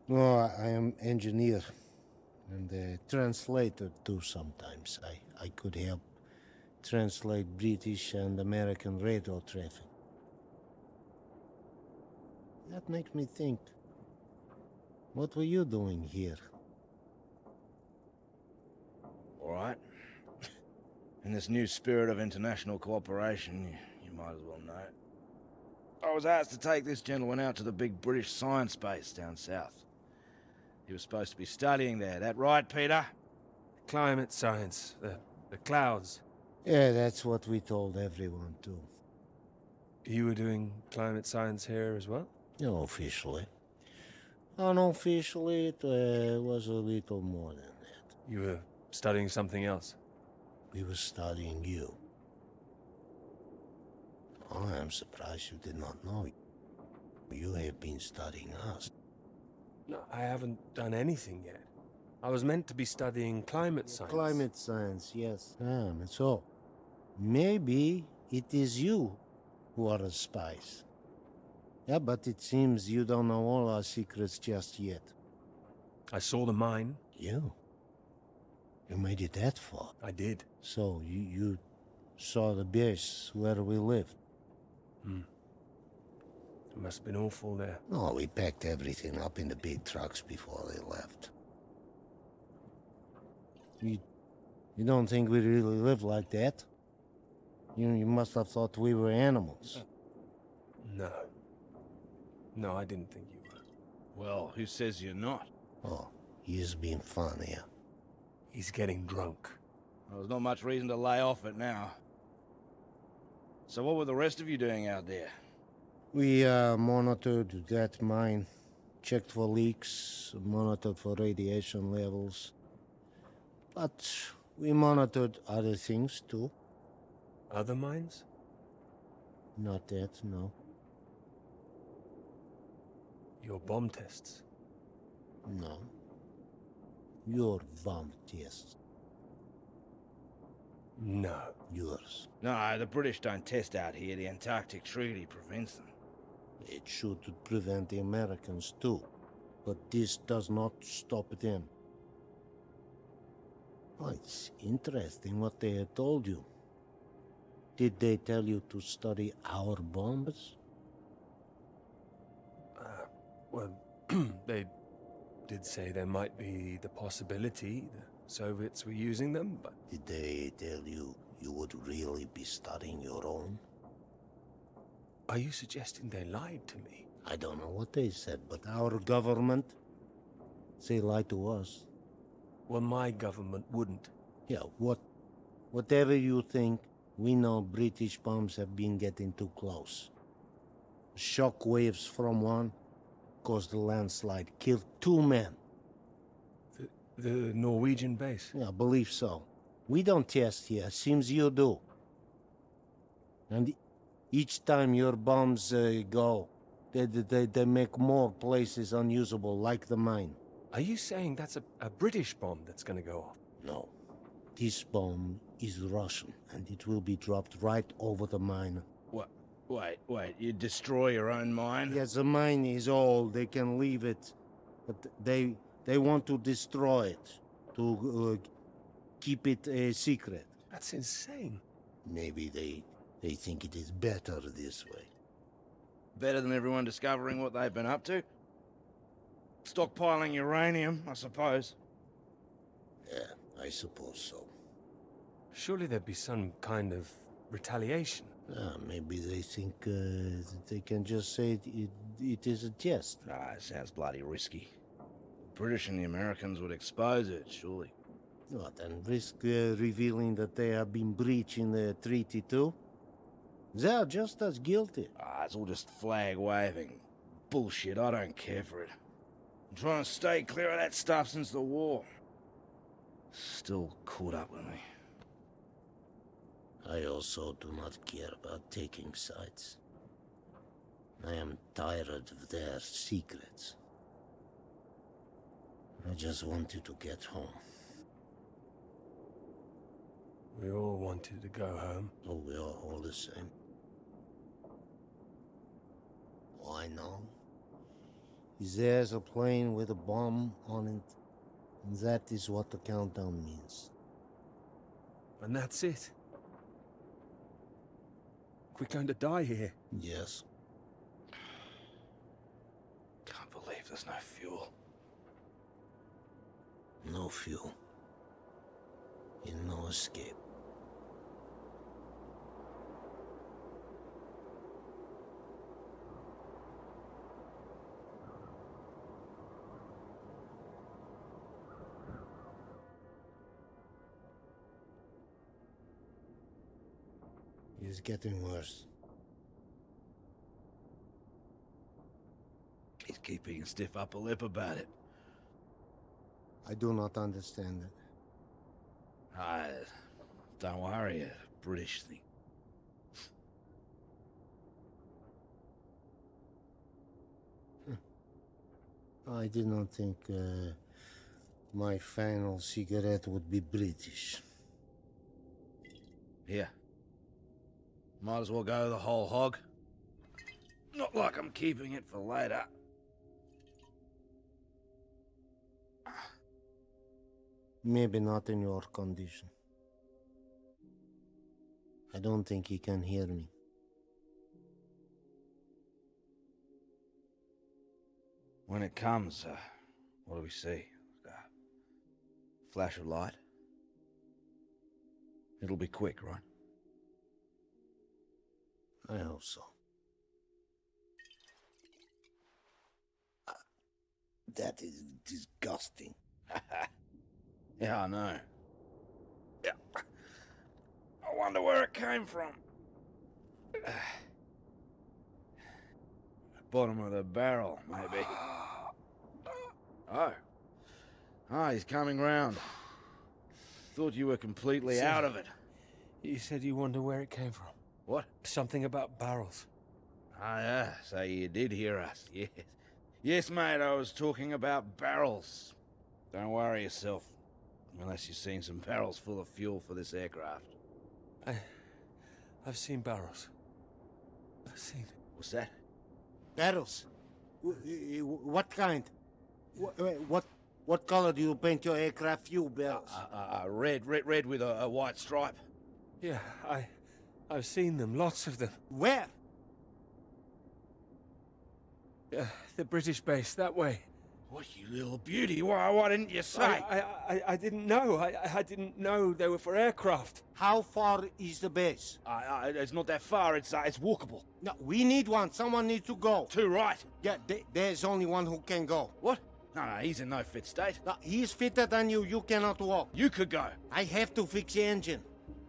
No, I am engineer and a translator too sometimes. I could help translate British and American radio traffic. That makes me think. What were you doing here? All right. In this new spirit of international cooperation, you might as well know. I was asked to take this gentleman out to the big British science base down south. He was supposed to be studying there. That right, Peter? Climate science, the clouds. Yeah, that's what we told everyone too. You were doing climate science here as well? No, officially. Unofficially, it was a little more than that. You were studying something else? We were studying you. I am surprised you did not know. You have been studying us. No, I haven't done anything yet. I was meant to be studying climate science. Climate science, yes. So, maybe it is you who are the spies. Yeah, but it seems you don't know all our secrets just yet. I saw the mine. You? You made it that far? I did. So, you saw the base where we lived? It must have been awful there. No, we packed everything up in the big trucks before they left. You don't think we really live like that? You must have thought we were animals. No. No, I didn't think you were. Well, who says you're not? Oh, he's being fun here. He's getting drunk. Well, there's not much reason to lay off it now. So what were the rest of you doing out there? We monitored that mine, checked for leaks, monitored for radiation levels. But we monitored other things too. Other mines? Not that, no. Your bomb tests? No. Your bomb tests. No. Yours. No, the British don't test out here. The Antarctic Treaty prevents them. It should prevent the Americans too. But this does not stop them. Oh, it's interesting what they had told you. Did they tell you to study our bombs? Well, they did say there might be the possibility the Soviets were using them, but... Did they tell you you would really be studying your own? Are you suggesting they lied to me? I don't know what they said, but our government, they lied to us. Well, my government wouldn't. Yeah, whatever you think, we know British bombs have been getting too close. Shock waves from one caused a landslide, killed 2 men. The Norwegian base? Yeah, I believe so. We don't test here, seems you do. And each time your bombs go, they make more places unusable, like the mine. Are you saying that's a British bomb that's gonna go off? No. This bomb is Russian, and it will be dropped right over the mine. What? Wait, you destroy your own mine? Yes, the mine is old, they can leave it. But they want to destroy it, to keep it a secret. That's insane. Maybe they think it is better this way. Better than everyone discovering what they've been up to? Stockpiling uranium, I suppose. Yeah, I suppose so. Surely there'd be some kind of retaliation. Maybe they think they can just say it is a jest. It sounds bloody risky. The British and the Americans would expose it, surely. What, and risk revealing that they have been breaching the treaty too? They are just as guilty. It's all just flag-waving. Bullshit, I don't care for it. I'm trying to stay clear of that stuff since the war. Still caught up with me. I also do not care about taking sides. I am tired of their secrets. I just wanted to get home. We all wanted to go home. Oh, we are all the same. Oh, I know. There's a plane with a bomb on it, and that is what the countdown means. And that's it? We're going to die here? Yes. Can't believe there's no fuel. No fuel. And no escape. It's getting worse. He's keeping a stiff upper lip about it. I do not understand it. Don't worry, a British thing. I did not think my final cigarette would be British. Here. Might as well go the whole hog. Not like I'm keeping it for later. Maybe not in your condition. I don't think he can hear me. When it comes, what do we see? Flash of light? It'll be quick, right? I hope so. That is disgusting. Yeah, I know. Yeah. I wonder where it came from. Bottom of the barrel, maybe. Oh. Ah, he's coming round. Thought you were completely out of it. You said you wonder where it came from. What? Something about barrels. Ah, yeah, so you did hear us, yes. Yes, mate, I was talking about barrels. Don't worry yourself. Unless you've seen some barrels full of fuel for this aircraft. I've seen barrels. I've seen... What's that? Barrels? What kind? What color do you paint your aircraft fuel barrels? Red with a white stripe. Yeah, I've seen them, lots of them. Where? The British base, that way. What, you little beauty? Why didn't you say? I didn't know. I didn't know they were for aircraft. How far is the base? It's not that far. It's walkable. No, we need one. Someone needs to go. Two, right? Yeah, there's only one who can go. What? No, he's in no fit state. No, he's fitter than you. You cannot walk. You could go. I have to fix the engine.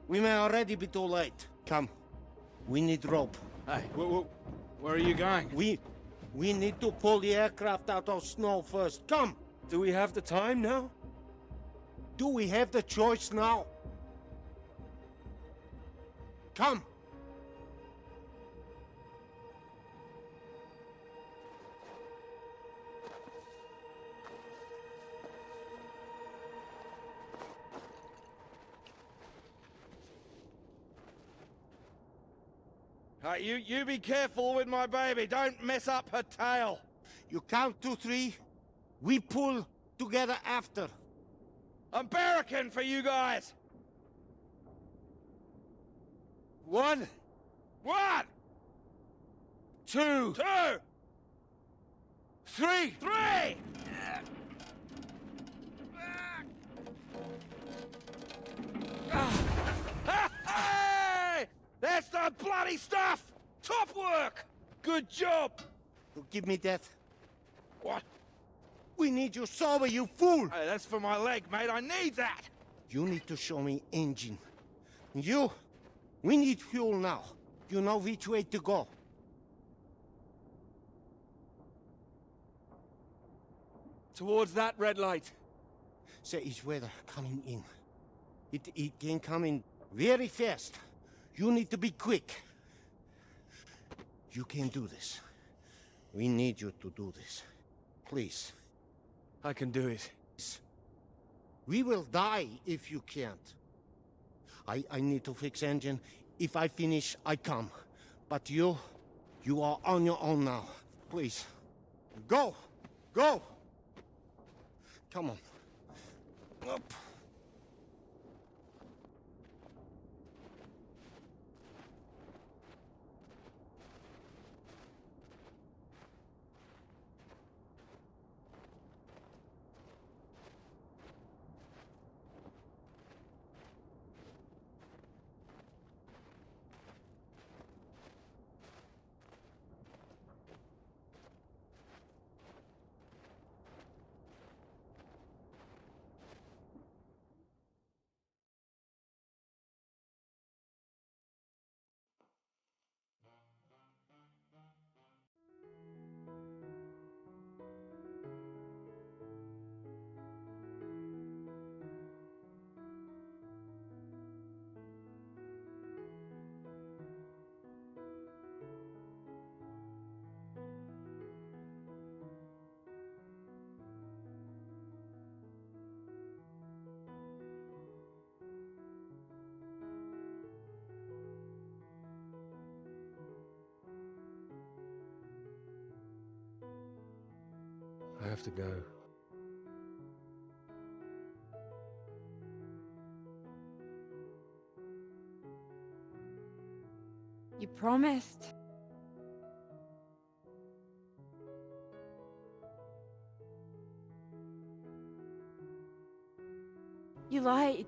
We may already be too late. Come. We need rope. Hey, where are you going? We need to pull the aircraft out of snow first. Come! Do we have the time now? Do we have the choice now? Come! You be careful with my baby. Don't mess up her tail. You count to 3. We pull together after. I'm barricading for you guys. 1. 2. 3. 3. Hey! That's the bloody stuff! Top work! Good job! You give me that. What? We need you sober, you fool! Hey, that's for my leg, mate. I need that! You need to show me engine. We need fuel now. You know which way to go. Towards that red light. Say, it's weather coming in. It can come in very fast. You need to be quick. You can do this. We need you to do this. Please. I can do it. We will die if you can't. I need to fix engine. If I finish, I come. But you are on your own now. Please. Go! Go! Come on. Up. I have to go. You promised. You lied.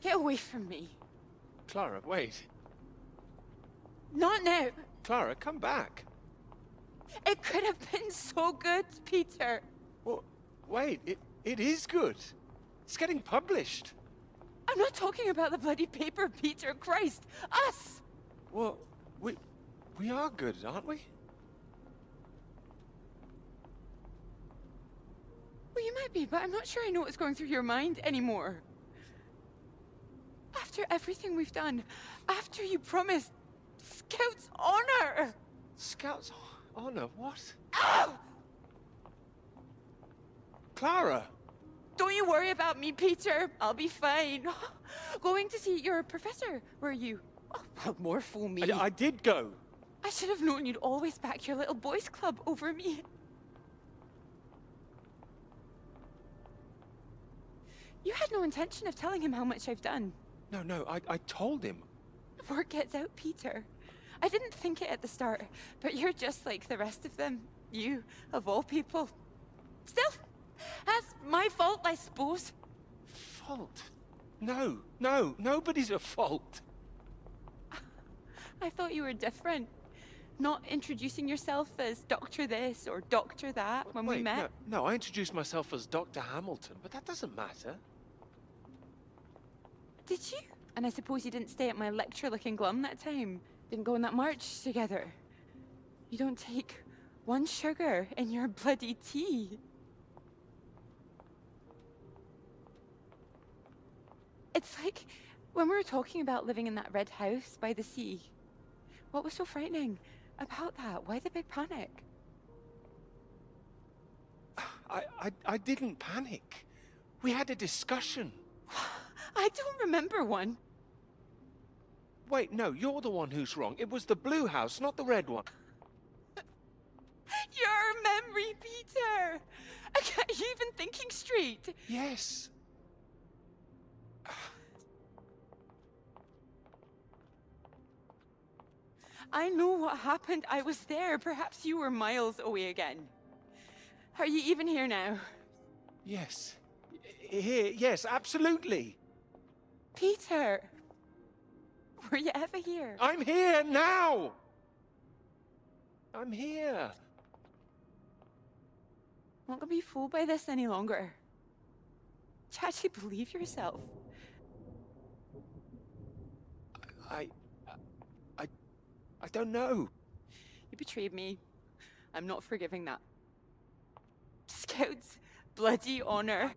Get away from me. Clara, wait. Not now. Clara, come back. It could have been so good, Peter. Well, wait, it is good. It's getting published. I'm not talking about the bloody paper, Peter. Christ. Us! Well, we are good, aren't we? Well, you might be, but I'm not sure I know what's going through your mind anymore. After everything we've done, after you promised Scout's honor! Scout's honor? What? Ow! Clara! Don't you worry about me, Peter. I'll be fine. Going to see your professor, were you? Oh, well, more fool me. I did go. I should have known you'd always back your little boys club over me. You had no intention of telling him how much I've done. No, I told him. Word gets out, Peter. I didn't think it at the start, but you're just like the rest of them. You, of all people. Still, that's my fault, I suppose. Fault? No, nobody's at fault. I thought you were different. Not introducing yourself as Doctor this or Doctor that when we met. No, I introduced myself as Dr. Hamilton, but that doesn't matter. Did you? And I suppose you didn't stay at my lecture looking glum that time. Didn't go on that march together. You don't take one sugar in your bloody tea. It's like when we were talking about living in that red house by the sea. What was so frightening about that? Why the big panic? I didn't panic. We had a discussion. I don't remember one. Wait, no, you're the one who's wrong. It was the blue house, not the red one. Your memory, Peter! Are you even thinking straight? Yes. I know what happened. I was there. Perhaps you were miles away again. Are you even here now? Yes. Here, yes, absolutely. Peter! Were you ever here? I'm here now! I'm here. I'm not gonna be fooled by this any longer. Do you actually believe yourself? I don't know. You betrayed me. I'm not forgiving that. Scout's bloody honor.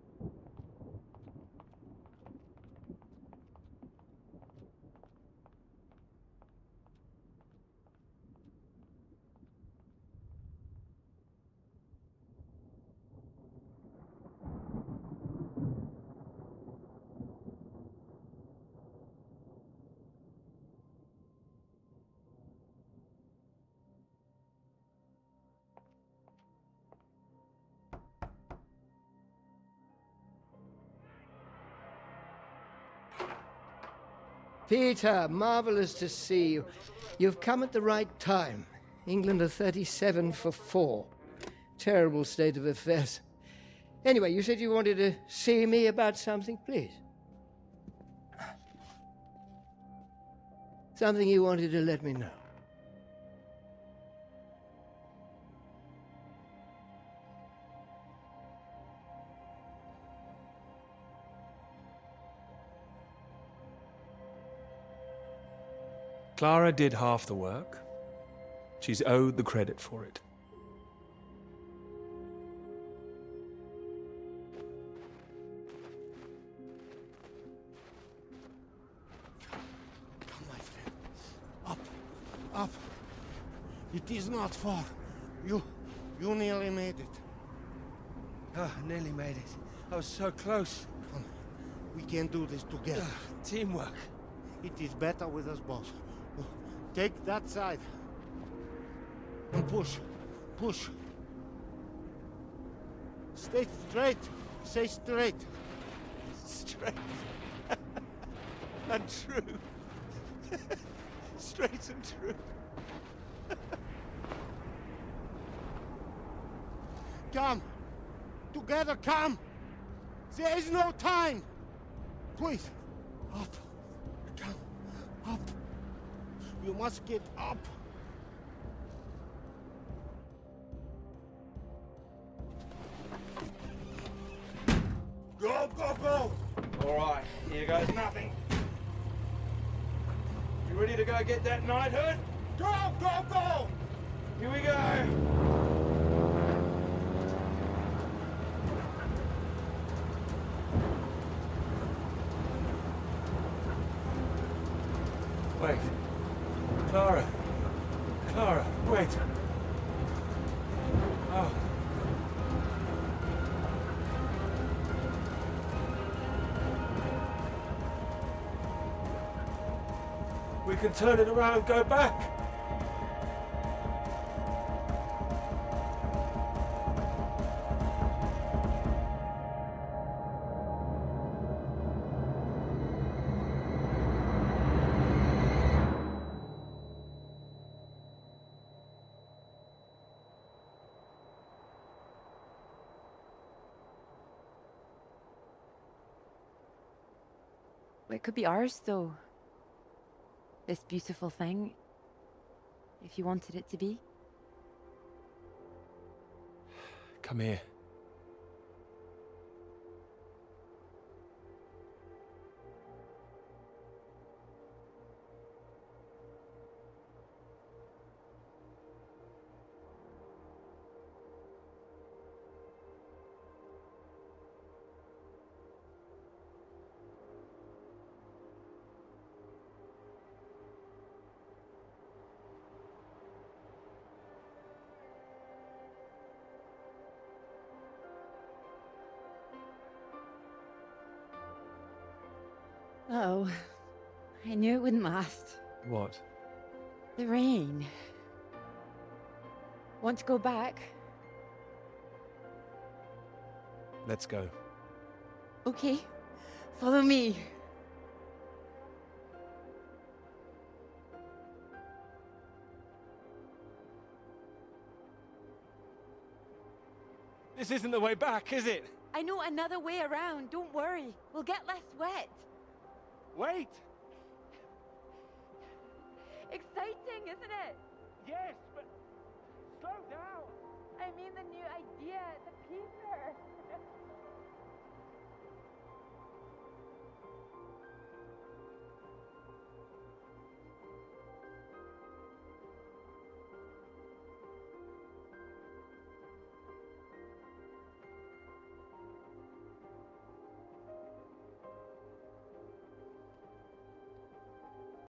Peter, marvellous to see you. You've come at the right time. England are 37 for 4. Terrible state of affairs. Anyway, you said you wanted to see me about something, please. Something you wanted to let me know. Clara did half the work. She's owed the credit for it. Come, my friend. Up, up. It is not far. You nearly made it. Ah, nearly made it. I was so close. Come, we can do this together. Teamwork. It is better with us both. Take that side. And push. Push. Stay straight. Stay straight. Straight. and true. Straight and true. Come. Together, come. There is no time. Please. Up. Come. Up. You must get up. Go, go, go! All right, here goes nothing. You ready to go get that knighthood? Go, go, go! Here we go. Wait. Clara. Clara, wait. Oh. We can turn it around and go back. It could be ours, though. This beautiful thing, if you wanted it to be. Come here. Oh, I knew it wouldn't last. What? The rain. Want to go back? Let's go. Okay, follow me. This isn't the way back, is it? I know another way around. Don't worry. We'll get less wet. Wait! Exciting, isn't it? Yes, but slow down. I mean the new idea, the paper.